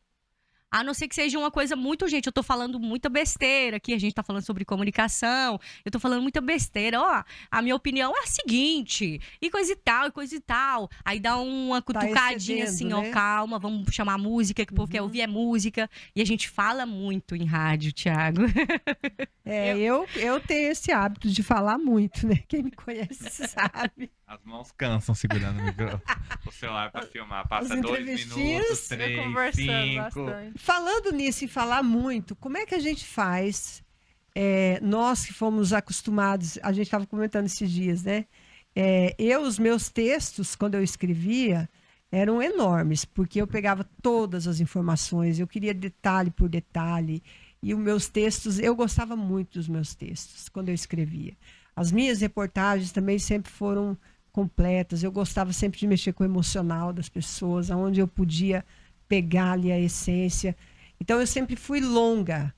Speaker 3: A não ser que seja uma coisa muito urgente. Eu tô falando muita besteira aqui. A gente tá falando sobre comunicação. Eu tô falando muita besteira. Ó, a minha opinião é a seguinte. E coisa e tal, e coisa e tal. Aí dá uma cutucadinha assim,
Speaker 1: excedendo,
Speaker 3: ó,
Speaker 1: né?
Speaker 3: calma, vamos chamar música, que o povo quer ouvir é música. E a gente fala muito em rádio, Thiago.
Speaker 1: Eu tenho esse hábito de falar muito, né? Quem me conhece sabe.
Speaker 2: As mãos cansam segurando o celular para filmar. Passa
Speaker 1: As
Speaker 2: 2
Speaker 1: entrevistinhas,
Speaker 2: minutos,
Speaker 4: Eu
Speaker 2: 3,
Speaker 4: conversando
Speaker 2: 5.
Speaker 4: bastante.
Speaker 1: Falando nisso e falar muito, como é que a gente faz? Nós que fomos acostumados, a gente estava comentando esses dias, né? Os meus textos, quando eu escrevia, eram enormes, porque eu pegava todas as informações, eu queria detalhe por detalhe. E os meus textos, eu gostava muito dos meus textos quando eu escrevia. As minhas reportagens também sempre foram completas. Eu gostava sempre de mexer com o emocional das pessoas, aonde eu podia pegar ali a essência. Então eu sempre fui longa,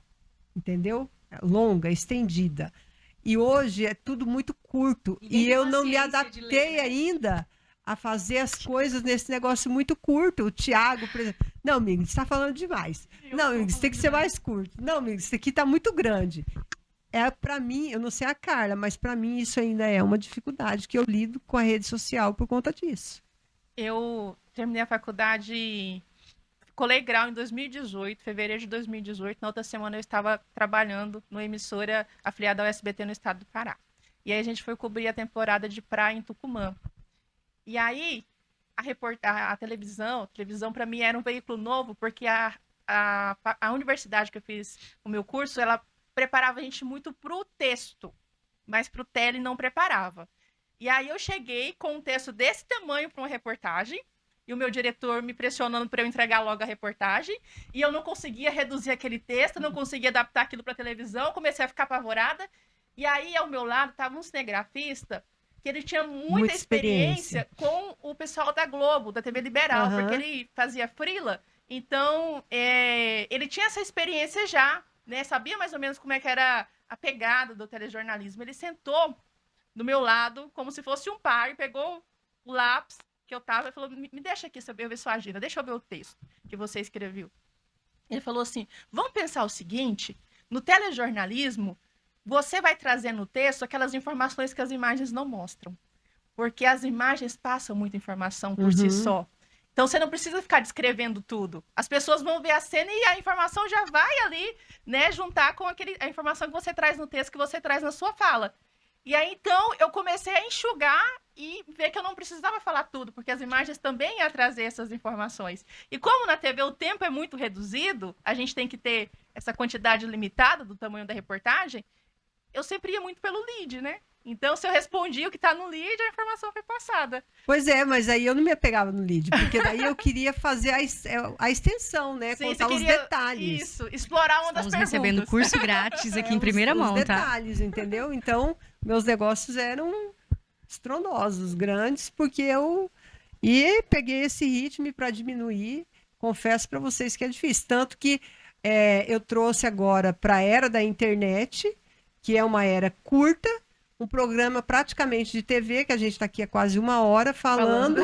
Speaker 1: entendeu? Longa, estendida. E hoje é tudo muito curto.
Speaker 3: Ninguém
Speaker 1: E
Speaker 3: tem
Speaker 1: eu não me
Speaker 3: paciência de
Speaker 1: adaptei
Speaker 3: ler, né?
Speaker 1: ainda a fazer as coisas nesse negócio muito curto. O Thiago, por exemplo. Não, amigo, você está falando demais. Não, amigo, isso tem que ser mais curto. Não, amigo, isso aqui está muito grande. Para mim, eu não sei a Carla, mas para mim isso ainda é uma dificuldade que eu lido com a rede social por conta disso.
Speaker 4: Eu terminei a faculdade, colei grau em 2018, fevereiro de 2018. Na outra semana eu estava trabalhando numa emissora afiliada ao SBT no estado do Pará. E aí a gente foi cobrir a temporada de praia em Tucumã. E aí a televisão para mim era um veículo novo, porque a universidade que eu fiz o meu curso, ela preparava a gente muito para o texto, mas para o tele não preparava. E aí eu cheguei com um texto desse tamanho para uma reportagem, e o meu diretor me pressionando para eu entregar logo a reportagem, e eu não conseguia reduzir aquele texto, não conseguia adaptar aquilo para televisão, comecei a ficar apavorada. E aí ao meu lado estava um cinegrafista que ele tinha muita experiência com o pessoal da Globo, da TV Liberal, porque ele fazia freela, então ele tinha essa experiência já, né? Sabia mais ou menos como é que era a pegada do telejornalismo. Ele sentou do meu lado como se fosse um par, pegou o lápis que eu tava, ele falou, me deixa aqui eu ver sua agenda, deixa eu ver o texto que você escreveu. Ele falou assim, vamos pensar o seguinte, no telejornalismo, você vai trazer no texto aquelas informações que as imagens não mostram. Porque as imagens passam muita informação por si só. Então, você não precisa ficar descrevendo tudo. As pessoas vão ver a cena e a informação já vai ali, né, juntar com a informação que você traz no texto, que você traz na sua fala. E aí, então, eu comecei a enxugar e ver que eu não precisava falar tudo, porque as imagens também iam trazer essas informações. E como na TV o tempo é muito reduzido, a gente tem que ter essa quantidade limitada do tamanho da reportagem, eu sempre ia muito pelo lead, né? Então, se eu respondi o que está no lead, a informação foi passada.
Speaker 1: Pois é, mas aí eu não me apegava no lead, porque daí eu queria fazer a extensão, né?
Speaker 4: Sim,
Speaker 1: contar
Speaker 4: você
Speaker 1: os
Speaker 4: queria,
Speaker 1: detalhes.
Speaker 4: Isso, explorar uma das
Speaker 3: Estamos
Speaker 4: perguntas.
Speaker 3: recebendo curso grátis aqui em primeira
Speaker 1: os
Speaker 3: mão, tá?
Speaker 1: detalhes, entendeu? Então, meus negócios eram estrondosos, grandes, porque eu peguei esse ritmo para diminuir. Confesso para vocês que é difícil. Tanto que eu trouxe agora para a era da internet, que é uma era curta, um programa praticamente de TV, que a gente está aqui há quase 1 hora falando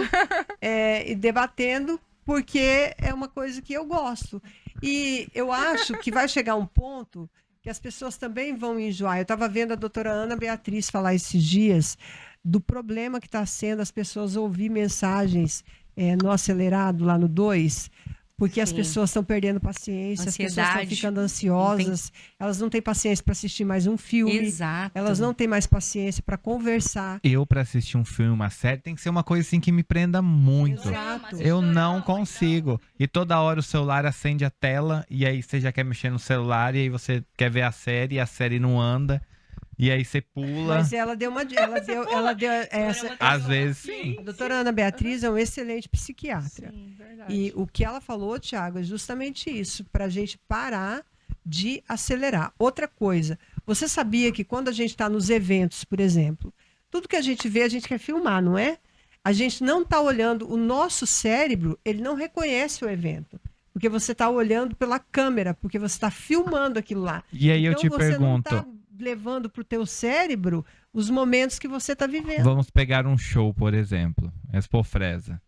Speaker 1: e debatendo, porque é uma coisa que eu gosto. E eu acho que vai chegar um ponto que as pessoas também vão enjoar. Eu estava vendo a doutora Ana Beatriz falar esses dias do problema que está sendo as pessoas ouvir mensagens no acelerado, lá no 2, porque as
Speaker 3: Sim.
Speaker 1: pessoas estão perdendo paciência, as pessoas estão
Speaker 3: Ansiedade.
Speaker 1: ficando ansiosas, elas não têm paciência para assistir mais um filme,
Speaker 3: Exato.
Speaker 1: elas não têm mais paciência para conversar.
Speaker 2: Eu, pra assistir um filme, uma série, tem que ser uma coisa assim que me prenda muito.
Speaker 1: Exato.
Speaker 2: Eu não consigo. E toda hora o celular acende a tela, e aí você já quer mexer no celular, e aí você quer ver a série, e a série não anda, e aí você pula.
Speaker 1: Mas ela deu ela deu essa.
Speaker 2: Às vezes, sim.
Speaker 1: A doutora Ana Beatriz é um excelente psiquiatra.
Speaker 4: Sim, verdade.
Speaker 1: E o que ela falou, Thiago, é justamente isso, para a gente parar de acelerar. Outra coisa, você sabia que quando a gente está nos eventos, por exemplo, tudo que a gente vê, a gente quer filmar, não é? A gente não está olhando, o nosso cérebro, ele não reconhece o evento. Porque você está olhando pela câmera, porque você está filmando aquilo lá.
Speaker 2: E aí eu
Speaker 1: Então,
Speaker 2: te
Speaker 1: você
Speaker 2: pergunto,
Speaker 1: não está levando para o teu cérebro os momentos que você está vivendo.
Speaker 2: vamos pegar um show, por exemplo, Expo Fresa.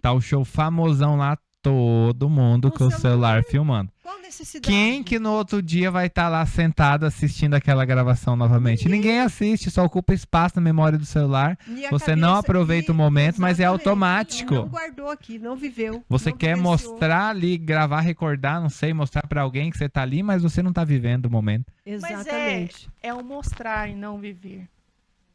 Speaker 2: Tá o show famosão lá, todo mundo com o celular filmando.
Speaker 1: Qual necessidade?
Speaker 2: Quem que no outro dia vai estar lá sentado assistindo aquela gravação novamente? Ninguém assiste, só ocupa espaço na memória do celular.
Speaker 1: E a
Speaker 2: Você não aproveita o momento, mas é
Speaker 1: exatamente,
Speaker 2: automático.
Speaker 1: Não guardou aqui, não viveu.
Speaker 2: Você
Speaker 1: não
Speaker 2: quer
Speaker 1: vivenciou.
Speaker 2: mostrar ali, gravar, recordar, não sei, mostrar pra alguém que você tá ali, mas você não tá vivendo o momento.
Speaker 1: Exatamente.
Speaker 4: É o mostrar e não viver.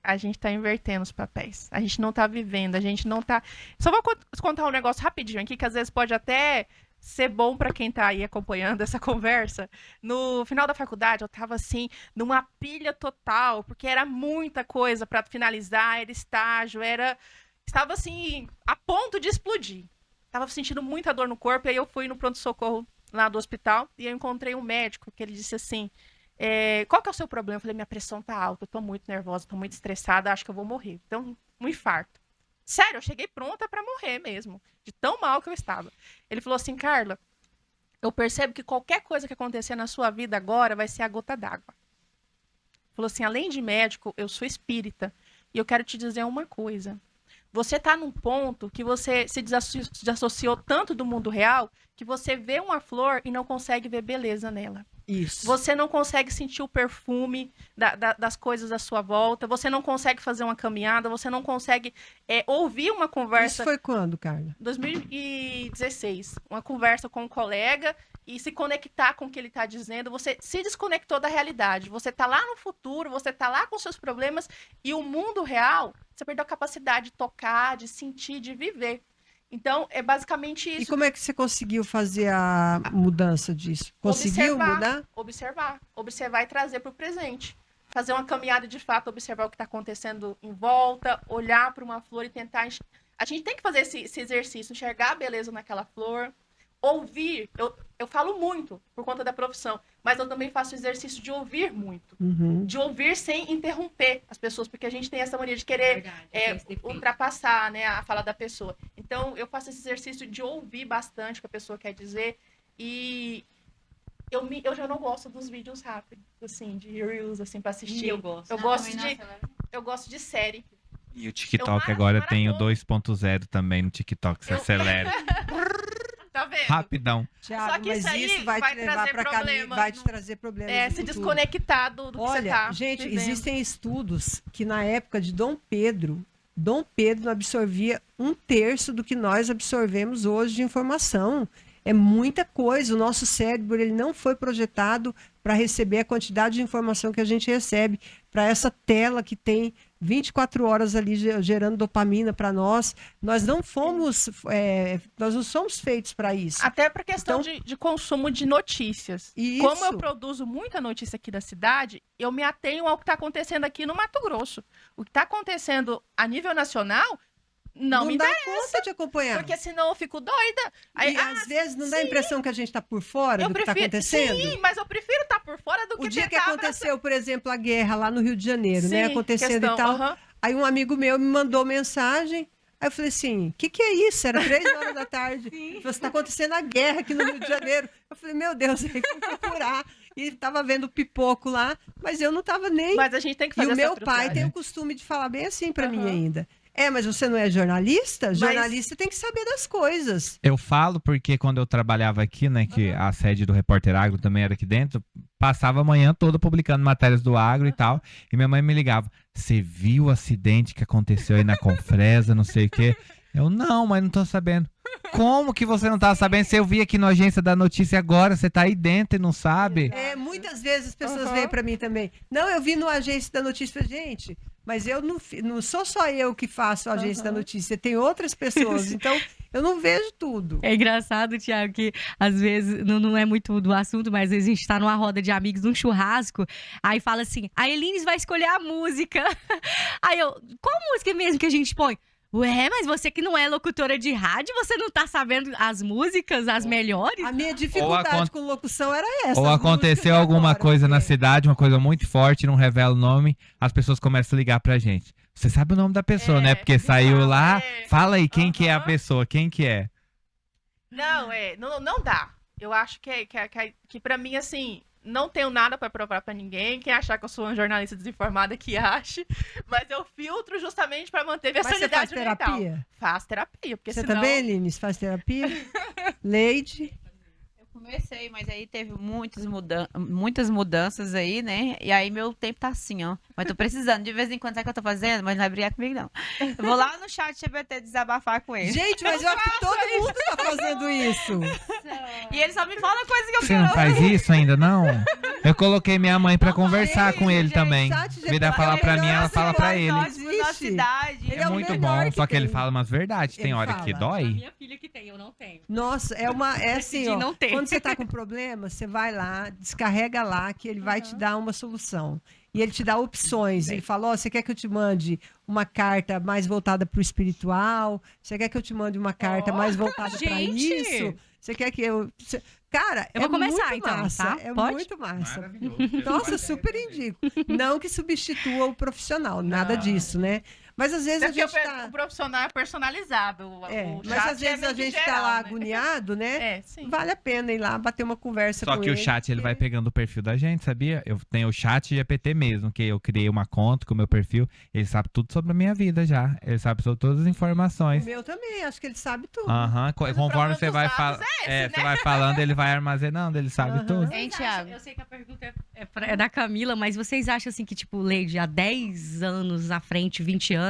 Speaker 4: A gente tá invertendo os papéis. A gente não tá vivendo, a gente não tá... Só vou contar um negócio rapidinho aqui, que às vezes pode até ser bom pra quem tá aí acompanhando essa conversa. No final da faculdade, eu tava assim, numa pilha total, porque era muita coisa pra finalizar, era estágio, estava assim, a ponto de explodir. Tava sentindo muita dor no corpo, e aí eu fui no pronto-socorro lá do hospital, e eu encontrei um médico, que ele disse assim... qual que é o seu problema? Eu falei, minha pressão tá alta, eu tô muito nervosa, tô muito estressada, acho que eu vou morrer. Então, um infarto. Sério, eu cheguei pronta pra morrer mesmo, de tão mal que eu estava. Ele falou assim, Carla, eu percebo que qualquer coisa que acontecer na sua vida agora vai ser a gota d'água. Falou assim, além de médico, eu sou espírita, e eu quero te dizer uma coisa. Você tá num ponto que você se desassociou tanto do mundo real, que você vê uma flor e não consegue ver beleza nela.
Speaker 1: Isso.
Speaker 4: Você não consegue sentir o perfume das coisas à sua volta, você não consegue fazer uma caminhada, você não consegue ouvir uma conversa.
Speaker 1: Isso foi quando, Carla?
Speaker 4: 2016. Uma conversa com um colega e se conectar com o que ele está dizendo. Você se desconectou da realidade. Você está lá no futuro, você está lá com seus problemas e o mundo real, você perdeu a capacidade de tocar, de sentir, de viver. Então, é basicamente isso.
Speaker 1: E como é que você conseguiu fazer a mudança disso? Conseguiu mudar?
Speaker 4: Observar e trazer para o presente. Fazer uma caminhada de fato, observar o que está acontecendo em volta, olhar para uma flor e tentar... A gente tem que fazer esse exercício, enxergar a beleza naquela flor, ouvir. Eu falo muito por conta da profissão, mas eu também faço o exercício de ouvir muito.
Speaker 1: Uhum.
Speaker 4: De ouvir sem interromper as pessoas, porque a gente tem essa mania de querer ultrapassar, né, a fala da pessoa. Então, eu faço esse exercício de ouvir bastante o que a pessoa quer dizer e eu já não gosto dos vídeos rápidos, assim, de reels, assim, pra assistir.
Speaker 3: Eu gosto.
Speaker 4: Eu gosto de série.
Speaker 2: E o TikTok
Speaker 4: acho
Speaker 2: agora tem o
Speaker 4: maravilhoso.
Speaker 2: 2.0 também no TikTok, você acelera.
Speaker 4: Tá vendo?
Speaker 2: Rapidão.
Speaker 1: Thiago,
Speaker 4: Só que
Speaker 1: mas
Speaker 4: isso aí
Speaker 1: isso vai te
Speaker 4: vai
Speaker 1: levar
Speaker 4: trazer
Speaker 1: para caminho,
Speaker 4: problemas
Speaker 1: vai te
Speaker 4: no-
Speaker 1: trazer problemas
Speaker 4: É,
Speaker 1: no
Speaker 4: se
Speaker 1: futuro.
Speaker 4: desconectar do que você
Speaker 1: Olha,
Speaker 4: tá
Speaker 1: gente,
Speaker 4: vivendo.
Speaker 1: existem estudos que na época de Dom Pedro absorvia 1/3 do que nós absorvemos hoje de informação. É muita coisa. O nosso cérebro ele não foi projetado para receber a quantidade de informação que a gente recebe, para essa tela que tem 24 horas ali gerando dopamina para nós. Nós não fomos, nós não somos feitos para isso.
Speaker 4: Até para questão
Speaker 1: Então-
Speaker 4: de consumo de notícias.
Speaker 1: Isso.
Speaker 4: Como eu produzo muita notícia aqui da cidade, eu me atenho ao que está acontecendo aqui no Mato Grosso. O que está acontecendo a nível nacional não me
Speaker 1: dá
Speaker 4: interessa,
Speaker 1: conta de acompanhar.
Speaker 4: porque senão eu fico doida. Aí,
Speaker 1: E às vezes não dá a impressão que a gente está por fora
Speaker 4: eu
Speaker 1: do que está
Speaker 4: prefiro,
Speaker 1: acontecendo?
Speaker 4: sim, mas eu prefiro estar por fora do que
Speaker 1: O dia que
Speaker 4: tentar
Speaker 1: aconteceu, por exemplo, a guerra lá no Rio de Janeiro, né?
Speaker 4: Sim,
Speaker 1: Acontecendo
Speaker 4: questão,
Speaker 1: e tal.
Speaker 4: aham.
Speaker 1: Aí um amigo meu me mandou mensagem. Aí eu falei assim: o que é isso? Era 3 horas da tarde. Ele falou, está acontecendo a guerra aqui no Rio de Janeiro. Eu falei, meu Deus, aí fui procurar. E estava vendo pipoco lá, mas eu não estava nem.
Speaker 4: Mas a gente tem que
Speaker 1: E
Speaker 4: fazer
Speaker 1: o
Speaker 4: essa
Speaker 1: meu pai
Speaker 4: filtragem.
Speaker 1: tem o costume de falar bem assim para mim
Speaker 4: Aham.
Speaker 1: ainda. Mas você não é jornalista? Jornalista tem que saber das coisas.
Speaker 2: Eu falo porque quando eu trabalhava aqui, né, que a sede do Repórter Agro também era aqui dentro, passava a manhã toda publicando matérias do agro e tal, e minha mãe me ligava, você viu o acidente que aconteceu aí na Confresa, não sei o quê? Eu, não, mas não tô sabendo. Como que você não tá sabendo? Se eu vi aqui na agência da notícia agora, você tá aí dentro e não sabe?
Speaker 1: Muitas vezes as pessoas
Speaker 4: Aham.
Speaker 1: veem para mim também. Não, eu vi no agência da notícia, gente, mas eu não sou só eu que faço a agência da notícia, tem outras pessoas, então eu não vejo tudo.
Speaker 3: É engraçado, Thiago, que às vezes não é muito do assunto, mas às vezes a gente tá numa roda de amigos, num churrasco, aí fala assim, a Elines vai escolher a música. Aí eu, qual música mesmo que a gente põe? Ué, mas você que não é locutora de rádio, você não tá sabendo as músicas, as melhores?
Speaker 1: A minha dificuldade com locução era essa.
Speaker 2: Ou
Speaker 1: as
Speaker 2: aconteceu
Speaker 1: músicas de
Speaker 2: alguma
Speaker 1: agora,
Speaker 2: coisa na
Speaker 1: porque-
Speaker 2: cidade, uma coisa muito forte, não revela o nome, as pessoas começam a ligar pra gente. Você sabe o nome da pessoa, né? Porque saiu
Speaker 4: fala,
Speaker 2: lá. Fala aí, quem que é a
Speaker 4: Aham.
Speaker 2: pessoa? Quem que é?
Speaker 4: Não, não dá. Eu acho que para mim, assim, não tenho nada para provar para ninguém. Quem achar que eu sou uma jornalista desinformada, que ache. Mas eu filtro justamente para manter minha
Speaker 1: Mas você faz
Speaker 4: sanidade mental.
Speaker 1: terapia?
Speaker 4: Faço terapia, porque
Speaker 1: Você
Speaker 4: senão...
Speaker 1: também, Eline, você faz terapia? Leide?
Speaker 5: Eu comecei, mas aí teve muitas mudanças aí, né? E aí meu tempo tá assim, ó. Mas tô precisando. De vez em quando, sabe o que eu tô fazendo? Mas não vai brigar comigo, não. Eu vou lá no chat GPT desabafar com ele.
Speaker 1: Gente, mas eu acho que todo mundo tá fazendo isso.
Speaker 5: E ele só me fala coisa que eu
Speaker 2: Você não faz isso ainda, não? Eu coloquei minha mãe pra conversar
Speaker 1: Gente,
Speaker 2: com ele
Speaker 1: gente,
Speaker 2: também.
Speaker 1: chat
Speaker 2: Me dá
Speaker 1: GPT
Speaker 2: falar pra
Speaker 1: é
Speaker 2: mim, ela
Speaker 1: melhor
Speaker 2: fala pra ele.
Speaker 1: Não existe.
Speaker 5: cidade.
Speaker 1: Ele
Speaker 2: É
Speaker 1: é o
Speaker 2: muito
Speaker 1: melhor
Speaker 2: bom,
Speaker 1: que
Speaker 2: só que ele
Speaker 1: tem.
Speaker 2: fala umas verdades. Tem
Speaker 1: Ele
Speaker 2: hora que
Speaker 1: fala.
Speaker 2: dói.
Speaker 3: Minha filha que tem, eu não tenho.
Speaker 1: Nossa, é assim,
Speaker 3: Decidi
Speaker 1: ó.
Speaker 3: não ter.
Speaker 1: Quando você tá com problema, você vai lá, descarrega lá, que ele vai te dar uma solução. E ele te dá opções. Ele fala, ó, você quer que eu te mande uma carta mais voltada para o espiritual? Você quer que eu te mande uma carta mais voltada para
Speaker 3: gente!
Speaker 1: isso? Você quer que eu... Cara,
Speaker 3: Eu vou começar,
Speaker 1: muito
Speaker 3: então,
Speaker 1: massa.
Speaker 3: tá?
Speaker 1: É
Speaker 3: Pode?
Speaker 1: muito massa. Nossa, super indico. Não que substitua o profissional, nada disso, né? Mas às vezes
Speaker 4: É
Speaker 1: a
Speaker 4: porque
Speaker 1: gente tá...
Speaker 4: o profissional é personalizado. O
Speaker 1: mas
Speaker 4: chat
Speaker 1: às vezes
Speaker 4: meio
Speaker 1: a
Speaker 4: que
Speaker 1: gente
Speaker 4: geral,
Speaker 1: tá lá
Speaker 4: né?
Speaker 1: agoniado, né?
Speaker 4: É, sim.
Speaker 1: Vale a pena ir lá bater uma conversa
Speaker 2: Só
Speaker 1: com
Speaker 2: que o
Speaker 1: ele.
Speaker 2: chat ele vai
Speaker 1: porque-
Speaker 2: pegando o perfil da gente, sabia? Eu tenho o chat GPT mesmo, que eu criei uma conta com o meu perfil. Ele sabe tudo sobre a minha vida já. Ele sabe sobre todas as
Speaker 1: O
Speaker 2: informações.
Speaker 1: meu também, acho que ele sabe tudo.
Speaker 2: Aham,
Speaker 4: Mas o
Speaker 2: conforme
Speaker 4: problema
Speaker 2: você
Speaker 4: dos
Speaker 2: vai
Speaker 4: dados
Speaker 2: falando.
Speaker 4: é esse,
Speaker 2: Você vai falando, ele vai armazenando, ele sabe
Speaker 1: Aham.
Speaker 2: tudo.
Speaker 5: Hein,
Speaker 3: Vocês
Speaker 5: Thiago?
Speaker 3: acham- Eu sei que a pergunta é da Camila, mas vocês acham assim que, tipo, Leide, há 10 anos na frente, 20 anos,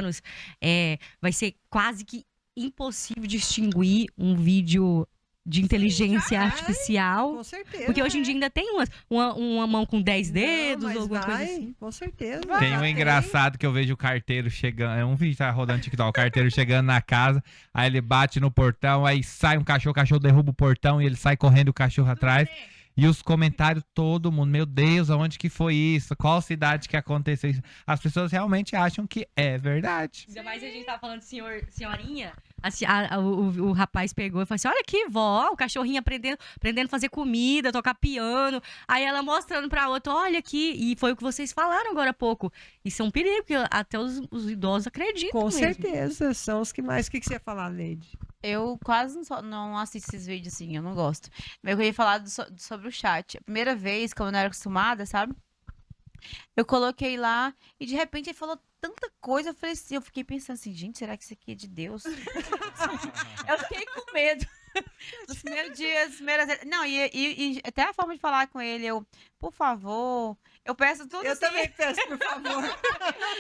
Speaker 3: vai ser quase que impossível distinguir um vídeo de inteligência
Speaker 1: vai.
Speaker 3: artificial?
Speaker 1: Com certeza.
Speaker 3: Porque hoje em dia ainda tem uma mão com 10 dedos,
Speaker 1: Não, mas
Speaker 3: ou alguma
Speaker 1: vai,
Speaker 3: coisa assim.
Speaker 1: com certeza.
Speaker 2: Tem
Speaker 1: Já
Speaker 2: um engraçado que eu vejo o carteiro chegando. É um vídeo que tá rodando no TikTok. O carteiro chegando na casa, aí ele bate no portão, aí sai um cachorro, o cachorro derruba o portão e ele sai correndo o cachorro atrás. E os comentários, todo mundo, meu Deus, aonde que foi isso? Qual cidade que aconteceu isso? As pessoas realmente acham que é verdade.
Speaker 3: Ainda mais a gente tava falando de senhorinha. O rapaz pegou e falou assim: olha aqui, vó, o cachorrinho aprendendo a fazer comida, tocar piano. Aí ela mostrando pra outra: olha aqui. E foi o que vocês falaram agora há pouco. Isso é um perigo, porque até os idosos acreditam.
Speaker 1: Com
Speaker 3: mesmo.
Speaker 1: certeza, são os que mais. O que você ia falar, Leide?
Speaker 5: Eu quase não assisto esses vídeos assim, eu não gosto. Mas eu ia falar sobre o chat. A primeira vez, como eu não era acostumada, sabe? Eu coloquei lá e de repente ele falou tanta coisa. Eu falei assim, eu fiquei pensando assim, gente, será que isso aqui é de Deus? Eu fiquei com medo. Nos primeiros dias, não, e até a forma de falar com ele, por favor, eu peço tudo
Speaker 1: Eu
Speaker 5: assim.
Speaker 1: também peço, por favor.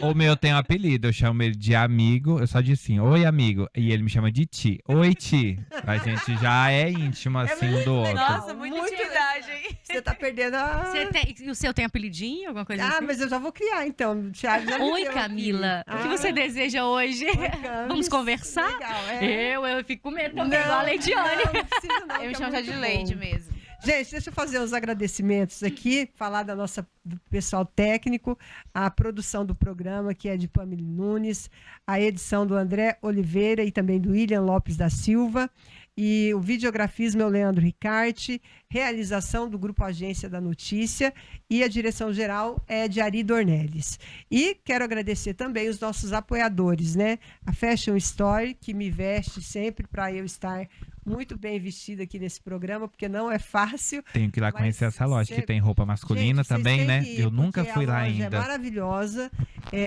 Speaker 2: O meu tem um apelido, eu chamo ele de amigo. Eu só digo assim, oi amigo. E ele me chama de Ti. Oi, Ti. A gente já é íntimo assim um do outro.
Speaker 5: Nossa, muita
Speaker 1: Muito
Speaker 5: intimidade, hein?
Speaker 1: Você tá perdendo a...
Speaker 3: E o seu tem apelidinho, alguma coisa
Speaker 1: Ah,
Speaker 3: assim?
Speaker 1: mas eu já vou criar, então. O Thiago já me
Speaker 3: Oi,
Speaker 1: deu
Speaker 3: Camila.
Speaker 1: aqui.
Speaker 3: O que você deseja hoje?
Speaker 1: Oi, Camis.
Speaker 3: Vamos conversar?
Speaker 1: Legal, é.
Speaker 3: Eu fico com medo também, igual a Leidiane.
Speaker 1: Não precisa não,
Speaker 5: Eu me
Speaker 1: que é
Speaker 5: chamo já
Speaker 1: muito
Speaker 5: de
Speaker 1: bom.
Speaker 5: Leide mesmo.
Speaker 1: Gente, deixa eu fazer os agradecimentos aqui, falar do pessoal técnico, a produção do programa, que é de Pamela Nunes, a edição do André Oliveira e também do William Lopes da Silva, e o videografismo é o Leandro Ricarte, realização do Grupo Agência da Notícia, e a direção geral é de Ari Dornelles. E quero agradecer também os nossos apoiadores, né? A Fashion Story, que me veste sempre para eu estar muito bem vestida aqui nesse programa, porque não é fácil.
Speaker 2: Tenho que ir lá
Speaker 1: Mas
Speaker 2: conhecer essa loja, que
Speaker 1: cê-
Speaker 2: tem roupa masculina
Speaker 1: Gente, vocês
Speaker 2: também,
Speaker 1: têm
Speaker 2: né?
Speaker 1: que ir,
Speaker 2: Eu nunca
Speaker 1: porque
Speaker 2: fui
Speaker 1: a
Speaker 2: lá
Speaker 1: loja É
Speaker 2: ainda.
Speaker 1: maravilhosa,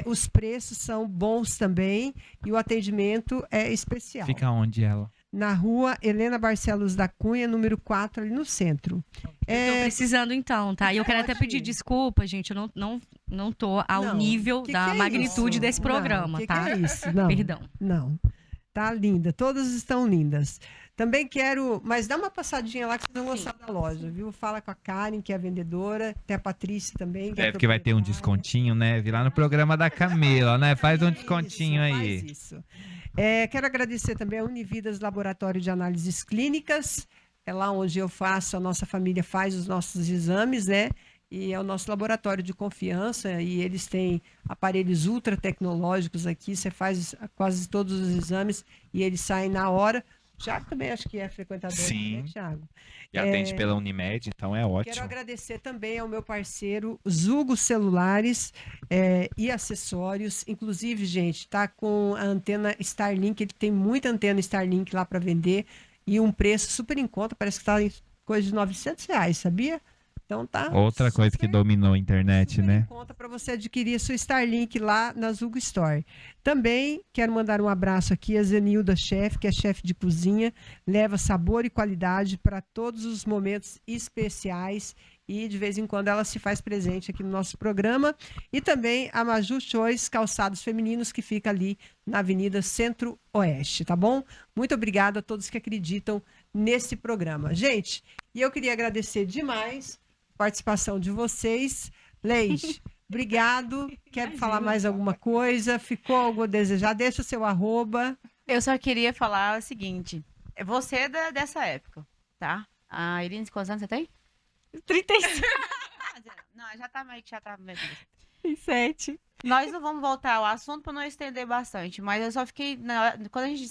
Speaker 1: os preços são bons também e o atendimento é especial.
Speaker 2: Fica onde ela?
Speaker 1: Na rua Helena Barcelos da Cunha, número 4, ali no centro.
Speaker 3: Tô
Speaker 1: É,
Speaker 3: precisando então, tá? E eu quero até
Speaker 1: Pode
Speaker 3: pedir
Speaker 1: ir.
Speaker 3: desculpa, gente. Eu não tô ao
Speaker 1: Não,
Speaker 3: nível
Speaker 1: que
Speaker 3: da
Speaker 1: é
Speaker 3: magnitude
Speaker 1: isso?
Speaker 3: desse
Speaker 1: Não,
Speaker 3: programa,
Speaker 1: que
Speaker 3: tá?
Speaker 1: é isso? Não,
Speaker 3: Perdão.
Speaker 1: não. Tá linda, todas estão lindas. Também quero, mas dá uma passadinha lá que vocês vão gostar da loja, viu? Fala com a Karen, que é a vendedora, tem a Patrícia também. Que
Speaker 2: É porque vai ter um
Speaker 1: proprietária.
Speaker 2: descontinho, né? Vi lá no programa da Camila, né? Faz um descontinho
Speaker 1: Isso,
Speaker 2: aí.
Speaker 1: faz isso. Quero agradecer também a Unividas Laboratório de Análises Clínicas, é lá onde eu faço, a nossa família faz os nossos exames, né? E é o nosso laboratório de confiança e eles têm aparelhos ultra tecnológicos aqui, você faz quase todos os exames e eles saem na hora. Thiago também acho que é frequentador,
Speaker 2: Sim.
Speaker 1: né, Thiago?
Speaker 2: E atende pela Unimed, então é
Speaker 1: Quero
Speaker 2: ótimo.
Speaker 1: agradecer também ao meu parceiro Zugo Celulares e Acessórios. Inclusive, gente, tá com a antena Starlink. Ele tem muita antena Starlink lá para vender e um preço super em conta. Parece que está em coisa de R$ 900, sabia? Então tá.
Speaker 2: Outra coisa que
Speaker 1: super-
Speaker 2: dominou a internet,
Speaker 1: super
Speaker 2: né?
Speaker 1: em conta para você adquirir a sua Starlink lá na Zugo Store. Também quero mandar um abraço aqui a Zenilda Chef, que é chefe de cozinha, leva sabor e qualidade para todos os momentos especiais e de vez em quando ela se faz presente aqui no nosso programa. E também a Maju Choice Calçados Femininos, que fica ali na Avenida Centro-Oeste, tá bom? Muito obrigada a todos que acreditam nesse programa. Gente, e eu queria agradecer demais a participação de vocês. Leite, obrigado. Quer falar mais alguma coisa? Ficou algo a desejar? Deixa o seu @.
Speaker 5: Eu só queria falar o seguinte. Você é dessa época, tá? A Irine, quantos anos você tem?
Speaker 3: 35
Speaker 5: Não, já tá meio que
Speaker 3: e 7.
Speaker 5: Nós não vamos voltar ao assunto para não estender bastante, mas eu só fiquei. Quando a gente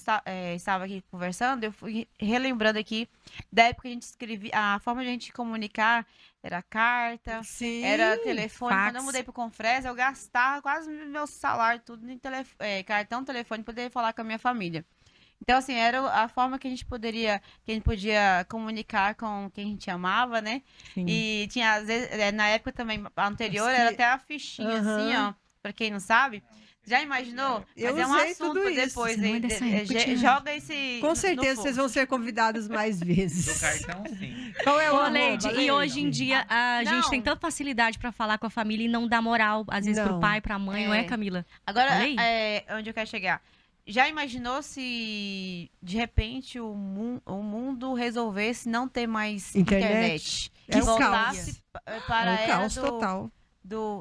Speaker 5: estava aqui conversando, eu fui relembrando aqui da época que a gente escrevia. A forma de a gente comunicar era carta,
Speaker 1: Sim.
Speaker 5: era telefone.
Speaker 3: fax.
Speaker 5: Quando eu mudei pro Confresa, eu gastava quase meu salário, tudo em cartão, telefone, para poder falar com a minha família. Então, assim, era a forma que a gente podia comunicar com quem a gente amava, né? E tinha, às vezes, na época também, a anterior, era até a fichinha, assim, ó, pra quem não sabe. Já imaginou?
Speaker 1: Eu
Speaker 5: Mas é um
Speaker 1: usei
Speaker 5: assunto
Speaker 1: tudo
Speaker 5: pra
Speaker 1: isso.
Speaker 5: depois.
Speaker 3: Você não é
Speaker 5: Hein?
Speaker 3: dessa época, Thiago.
Speaker 5: Joga esse.
Speaker 1: Com
Speaker 5: no
Speaker 1: certeza
Speaker 5: fogo.
Speaker 1: vocês vão ser convidados mais vezes.
Speaker 2: cartão, sim.
Speaker 1: Qual é o
Speaker 3: Ô,
Speaker 1: arroba,
Speaker 3: Leide, e
Speaker 1: Leide?
Speaker 3: hoje em dia a
Speaker 5: Não.
Speaker 3: gente tem tanta facilidade pra falar com a família e não dá moral, às vezes,
Speaker 1: Não.
Speaker 3: pro pai, pra mãe, não é,
Speaker 5: É.
Speaker 3: Camila?
Speaker 5: Agora,
Speaker 3: Falei?
Speaker 5: onde eu quero chegar? Já imaginou se de repente o mundo resolvesse não ter mais
Speaker 1: Internet?
Speaker 5: internet?
Speaker 1: É
Speaker 5: E
Speaker 1: o
Speaker 5: voltasse para a
Speaker 1: É o
Speaker 5: era
Speaker 1: caos total.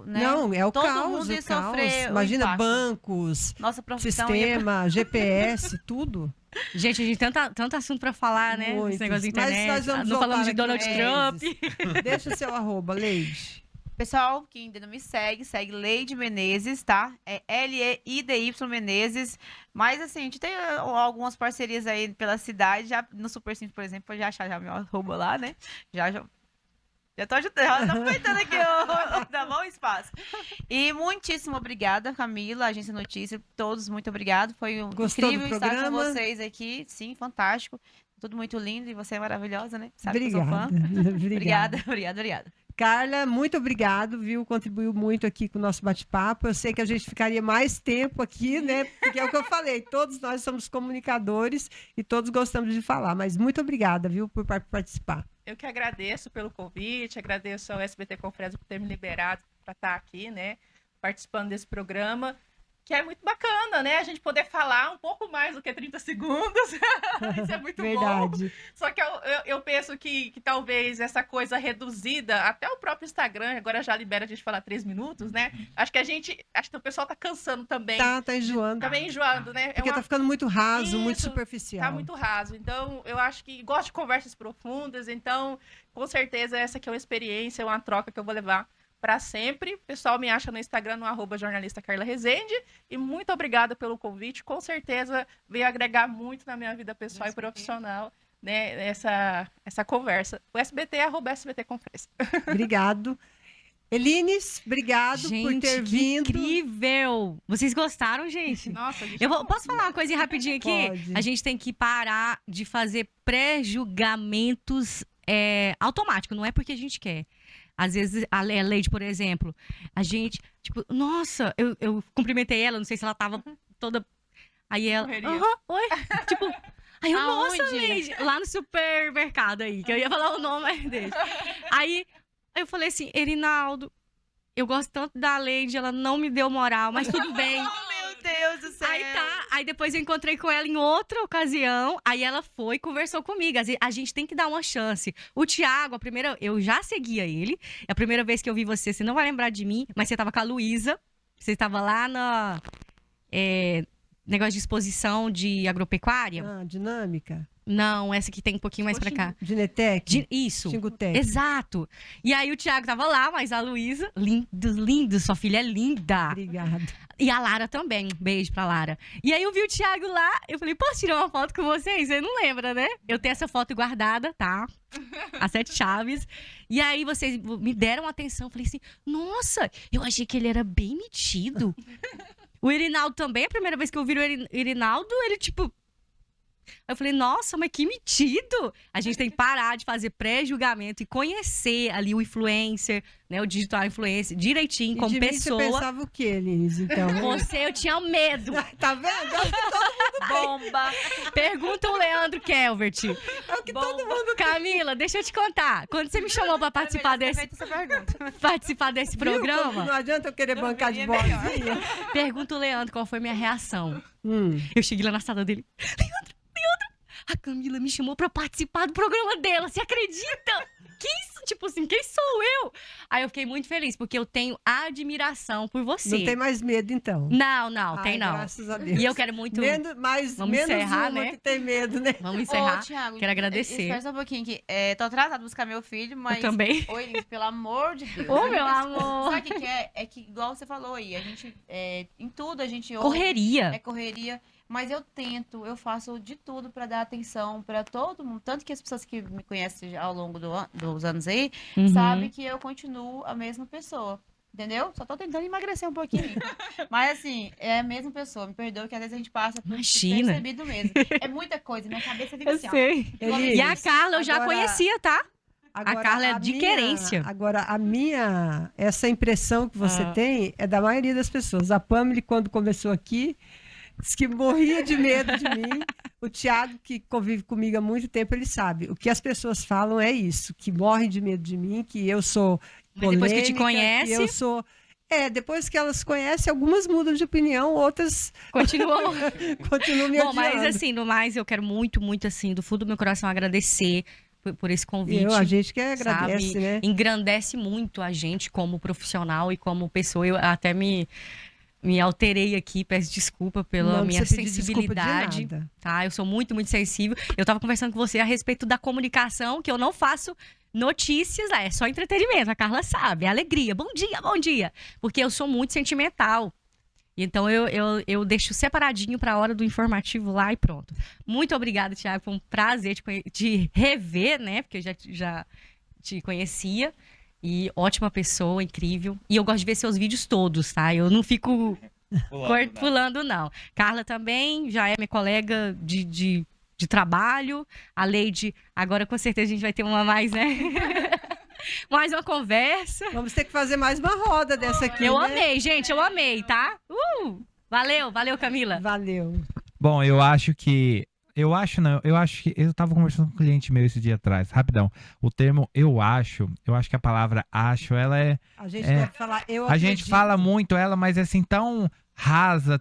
Speaker 5: né?
Speaker 1: Não, é o
Speaker 5: Todo
Speaker 1: caos.
Speaker 5: mundo ia
Speaker 1: o caos.
Speaker 5: sofrer o
Speaker 1: Imagina
Speaker 5: impacto.
Speaker 1: bancos,
Speaker 5: Nossa profissão ia...
Speaker 1: sistema, GPS, tudo.
Speaker 3: Gente, a gente tem tanto assunto pra falar, né?
Speaker 1: Muitos.
Speaker 3: Esse negócio de
Speaker 1: Mas
Speaker 3: internet.
Speaker 1: nós vamos
Speaker 3: Não falamos de
Speaker 1: voltar
Speaker 3: Donald
Speaker 1: aqui
Speaker 3: Trump.
Speaker 1: Deixa o seu @, Leide.
Speaker 5: Pessoal, que ainda não me segue Leide Menezes, tá? É Leidy Menezes. Mas assim, a gente tem algumas parcerias aí pela cidade. Já, no Super Simples, por exemplo, pode achar já meu @ lá, né? Já tô ajudando, já tô aproveitando aqui dá bom espaço. E muitíssimo obrigada, Camila, Agência Notícia, todos, muito obrigado. Foi
Speaker 1: Gostou do
Speaker 5: incrível estar com
Speaker 1: programa?
Speaker 5: vocês aqui. Sim, fantástico. Tudo muito lindo e você é maravilhosa, né? Sabe que eu sou
Speaker 1: Obrigada.
Speaker 5: fã.
Speaker 1: Obrigada.
Speaker 5: Obrigada.
Speaker 1: Carla, muito obrigado, viu? Contribuiu muito aqui com o nosso bate-papo. Eu sei que a gente ficaria mais tempo aqui, né? Porque é o que eu falei, todos nós somos comunicadores e todos gostamos de falar. Mas muito obrigada, viu, por participar.
Speaker 4: Eu que agradeço pelo convite, agradeço ao SBT Conferência por ter me liberado para estar aqui, né, participando desse programa, que é muito bacana, né, a gente poder falar um pouco mais do que 30 segundos. Isso é muito bom.
Speaker 1: Verdade.
Speaker 4: Só que eu penso que talvez essa coisa reduzida, até o próprio Instagram, agora já libera a gente falar 3 minutos, né? Acho que o pessoal tá cansando também.
Speaker 1: Tá enjoando.
Speaker 4: Tá bem enjoando, né?
Speaker 1: Porque tá ficando muito raso, muito
Speaker 4: Isso,
Speaker 1: superficial.
Speaker 4: Tá muito raso. Então, eu acho que gosto de conversas profundas. Então, com certeza, essa aqui é uma experiência, uma troca que eu vou levar para sempre. O pessoal me acha no Instagram, no @jornalista Carla Rezende. E muito obrigada pelo convite. Com certeza, veio agregar muito na minha vida pessoal e profissional, né, essa conversa. O SBT é @SBT Conferência.
Speaker 1: Obrigado. Elines, obrigado por ter vindo.
Speaker 3: Incrível! Vocês gostaram, gente?
Speaker 4: Nossa, gente.
Speaker 3: Posso falar uma coisinha rapidinho aqui?
Speaker 1: Pode.
Speaker 3: A gente tem que parar de fazer pré-julgamentos automáticos, não é porque a gente quer. Às vezes, a Leide, por exemplo, a gente, tipo, nossa, eu cumprimentei ela, não sei se ela tava toda. Aí ela.
Speaker 4: Correria.
Speaker 3: Oi. Tipo. Aí eu, nossa,
Speaker 5: Aonde?
Speaker 3: Leide, lá no supermercado aí, que eu ia falar o nome dele. Aí eu falei assim, Erinaldo, eu gosto tanto da Leide, ela não me deu moral, mas tudo bem.
Speaker 5: Meu Deus do céu.
Speaker 3: Aí tá, aí depois eu encontrei com ela em outra ocasião, aí ela foi e conversou comigo. A gente tem que dar uma chance. O Thiago, eu já seguia ele, a primeira vez que eu vi você não vai lembrar de mim, mas você tava com a Luísa, você tava lá na negócio de exposição de agropecuária.
Speaker 1: Dinâmica.
Speaker 3: Não, essa que tem um pouquinho mais pra cá.
Speaker 1: Ginetec.
Speaker 3: Isso.
Speaker 1: Xingotec.
Speaker 3: Exato. E aí o Thiago tava lá, mas a Luísa, lindo, sua filha é linda.
Speaker 1: Obrigada.
Speaker 3: E a Lara também, um beijo pra Lara. E aí eu vi o Thiago lá, eu falei, posso tirar uma foto com vocês? Você não lembra, né? Eu tenho essa foto guardada, tá? As 7 chaves. E aí vocês me deram atenção, eu falei assim, nossa, eu achei que ele era bem metido. O Erinaldo também, a primeira vez que eu vi o Erinaldo, ele tipo... Eu falei, nossa, mas que metido! A gente tem que parar de fazer pré-julgamento e conhecer ali o influencer, né? O digital influencer direitinho, como
Speaker 1: de mim
Speaker 3: pessoa.
Speaker 1: você pensava o quê, Elines? Então,
Speaker 3: Você, eu tinha medo.
Speaker 1: tá vendo? É o que todo
Speaker 5: Bomba.
Speaker 3: Pergunta o Leandro Kelvert.
Speaker 1: É o que todo mundo
Speaker 3: Camila, deixa eu te contar. Quando você me chamou pra participar desse
Speaker 1: viu?
Speaker 3: programa,
Speaker 1: Não adianta eu querer bancar de boazinha.
Speaker 3: pergunta o Leandro qual foi minha reação. Eu cheguei lá na sala dele. Leandro, a Camila me chamou pra participar do programa dela, você acredita? Que isso? Tipo assim, quem sou eu? Aí eu fiquei muito feliz, porque eu tenho admiração por você.
Speaker 1: Não tem mais medo, então.
Speaker 3: Não, tem
Speaker 1: Ai,
Speaker 3: não.
Speaker 1: Graças a Deus.
Speaker 3: E eu quero muito...
Speaker 1: Menos
Speaker 3: Vamos
Speaker 1: menos
Speaker 3: encerrar,
Speaker 1: uma
Speaker 3: né?
Speaker 1: que tem medo, né?
Speaker 3: Vamos encerrar.
Speaker 5: Ô, Thiago,
Speaker 3: Quero agradecer.
Speaker 5: Espera só um pouquinho que tô atrasada buscar meu filho, mas...
Speaker 3: Eu também.
Speaker 5: Oi, Liz, pelo amor de Deus.
Speaker 3: Ô, meu amor.
Speaker 5: Sabe o que é? É que, igual você falou aí, a gente, em tudo a gente ouve,
Speaker 3: Correria.
Speaker 5: é correria, mas eu faço de tudo pra dar atenção pra todo mundo. Tanto que as pessoas que me conhecem ao longo dos anos aí,
Speaker 3: Uhum.
Speaker 5: sabem que eu continuo a mesma pessoa. Entendeu? Só tô tentando emagrecer um pouquinho. Mas assim, é a mesma pessoa. Me perdoa que às vezes a gente passa por
Speaker 3: Imagina.
Speaker 5: despercebido mesmo. É muita coisa, minha cabeça fica
Speaker 3: Eu
Speaker 5: assim, ó.
Speaker 3: sei.
Speaker 1: Elis,
Speaker 3: E a Carla eu já
Speaker 1: agora-
Speaker 3: conhecia, tá?
Speaker 1: Agora,
Speaker 3: Carla é de querência.
Speaker 1: Agora, essa impressão que você tem é da maioria das pessoas. A Pamela, quando começou aqui, disse que morria de medo de mim. O Thiago, que convive comigo há muito tempo, ele sabe. O que as pessoas falam é isso, que morrem de medo de mim, que eu sou
Speaker 3: Mas depois que te
Speaker 1: polêmica,
Speaker 3: conhece-
Speaker 1: que eu sou... depois que elas conhecem, algumas mudam de opinião, outras
Speaker 3: Continuou.
Speaker 1: continuam me
Speaker 3: Bom, mas
Speaker 1: odiando.
Speaker 3: assim, no mais, eu quero muito, muito, assim, do fundo do meu coração agradecer por esse convite.
Speaker 1: A gente que agradece,
Speaker 3: sabe?
Speaker 1: né?
Speaker 3: Engrandece muito a gente como profissional e como pessoa. Eu até me alterei aqui, peço desculpa pela
Speaker 1: Não
Speaker 3: minha
Speaker 1: precisa pedir desculpa de
Speaker 3: sensibilidade.
Speaker 1: nada.
Speaker 3: Tá? Eu sou muito, muito sensível. Eu tava conversando com você a respeito da comunicação, que eu não faço notícias, é só entretenimento. A Carla sabe, é alegria. Bom dia, bom dia. Porque eu sou muito sentimental. Então eu deixo separadinho para a hora do informativo lá e pronto. Muito obrigada, Thiago. Foi um prazer te rever, né? Porque eu já te conhecia. E ótima pessoa, incrível. E eu gosto de ver seus vídeos todos, tá? Eu não fico pulando, não. Carla também já é minha colega de trabalho. A Leide, agora com certeza a gente vai ter uma mais, né? Mais uma conversa.
Speaker 1: Vamos ter que fazer mais uma roda dessa aqui,
Speaker 3: Eu
Speaker 1: né?
Speaker 3: amei, gente, eu amei, tá? Valeu, Camila.
Speaker 1: Valeu.
Speaker 2: Bom, eu acho que eu tava conversando com um cliente meu esse dia atrás, rapidão. O termo eu acho que a palavra acho, ela é
Speaker 1: A gente deve falar, eu
Speaker 2: a gente
Speaker 1: acredito.
Speaker 2: fala muito ela, mas é assim tão rasa,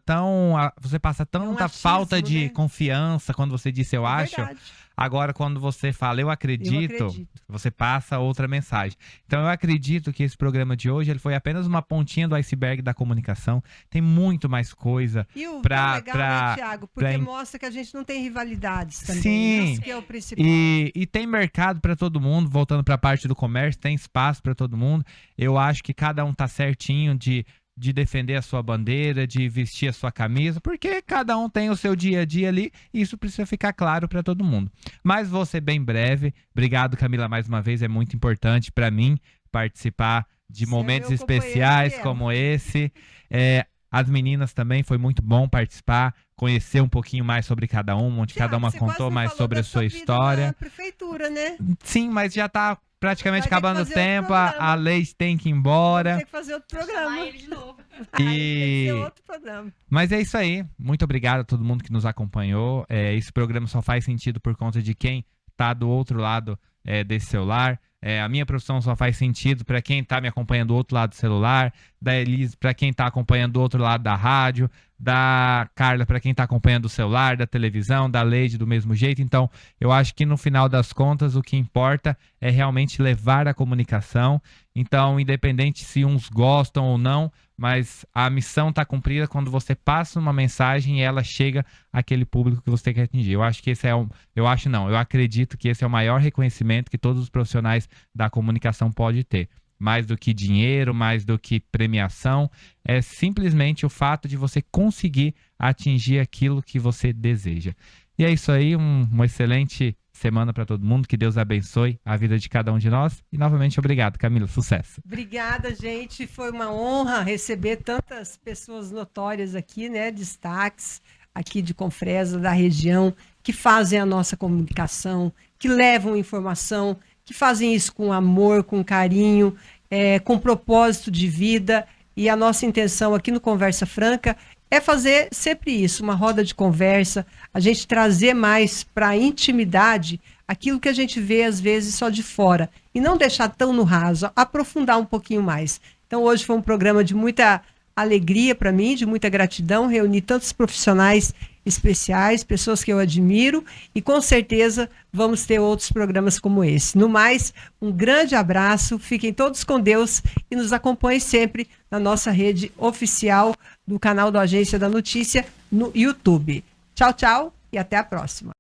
Speaker 2: você passa tanta
Speaker 1: achismo,
Speaker 2: falta de
Speaker 1: né?
Speaker 2: confiança quando você disse eu
Speaker 1: É
Speaker 2: acho.
Speaker 1: verdade.
Speaker 2: Agora, quando você fala eu acredito, você passa outra mensagem. Então, eu acredito que esse programa de hoje ele foi apenas uma pontinha do iceberg da comunicação. Tem muito mais coisa.
Speaker 1: E o
Speaker 2: Pra-
Speaker 1: legal,
Speaker 2: pra-
Speaker 1: né, Thiago? Porque
Speaker 2: pra-
Speaker 1: mostra que a gente não tem rivalidades também.
Speaker 2: Sim.
Speaker 1: Isso que é o principal.
Speaker 2: E tem mercado para todo mundo, voltando para a parte do comércio, tem espaço para todo mundo. Eu acho que cada um tá certinho de defender a sua bandeira, de vestir a sua camisa, porque cada um tem o seu dia a dia ali, e isso precisa ficar claro para todo mundo. Mas vou ser bem breve. Obrigado, Camila, mais uma vez. É muito importante para mim participar de
Speaker 1: Você é
Speaker 2: momentos
Speaker 1: meu companheiro
Speaker 2: especiais
Speaker 1: fiel.
Speaker 2: como esse. As meninas também, foi muito bom participar, conhecer um pouquinho mais sobre cada uma, onde cada
Speaker 1: Thiago,
Speaker 2: uma
Speaker 1: você quase
Speaker 2: contou
Speaker 1: não
Speaker 2: mais
Speaker 1: falou
Speaker 2: sobre
Speaker 1: da
Speaker 2: a sua
Speaker 1: vida
Speaker 2: história.
Speaker 1: na prefeitura, né?
Speaker 2: Sim, mas já tá praticamente
Speaker 1: Vai ter que
Speaker 2: acabando o
Speaker 1: fazer outro
Speaker 2: tempo,
Speaker 1: programa.
Speaker 2: a Leite tem que ir
Speaker 1: Vamos
Speaker 2: embora.
Speaker 1: ter que fazer outro programa.
Speaker 3: Chamar ele de novo.
Speaker 1: Aí tem que ser
Speaker 2: E...
Speaker 1: outro programa.
Speaker 2: Mas é isso aí. Muito obrigado a todo mundo que nos acompanhou. Esse programa só faz sentido por conta de quem tá do outro lado desse celular. A minha profissão só faz sentido para quem tá me acompanhando do outro lado do celular, da Elise para quem tá acompanhando do outro lado da rádio, da Carla para quem tá acompanhando do celular, da televisão, da Leide do mesmo jeito. Então, eu acho que no final das contas o que importa é realmente levar a comunicação. Então, independente se uns gostam ou não, mas a missão está cumprida quando você passa uma mensagem e ela chega àquele público que você quer atingir. Eu acho que esse eu acredito que esse é o maior reconhecimento que todos os profissionais da comunicação podem ter. Mais do que dinheiro, mais do que premiação, é simplesmente o fato de você conseguir atingir aquilo que você deseja. E é isso aí, uma excelente semana para todo mundo, que Deus abençoe a vida de cada um de nós. E novamente, obrigado, Camila, sucesso.
Speaker 1: Obrigada, gente. Foi uma honra receber tantas pessoas notórias aqui, né? Destaques aqui de Confresa, da região, que fazem a nossa comunicação, que levam informação, que fazem isso com amor, com carinho, com propósito de vida. E a nossa intenção aqui no Conversa Franca é fazer sempre isso, uma roda de conversa, a gente trazer mais para a intimidade aquilo que a gente vê às vezes só de fora e não deixar tão no raso, aprofundar um pouquinho mais. Então hoje foi um programa de muita alegria para mim, de muita gratidão, reuni tantos profissionais especiais, pessoas que eu admiro e com certeza vamos ter outros programas como esse. No mais, um grande abraço, fiquem todos com Deus e nos acompanhem sempre na nossa rede oficial do canal do Agência da Notícia no YouTube. Tchau, tchau e até a próxima.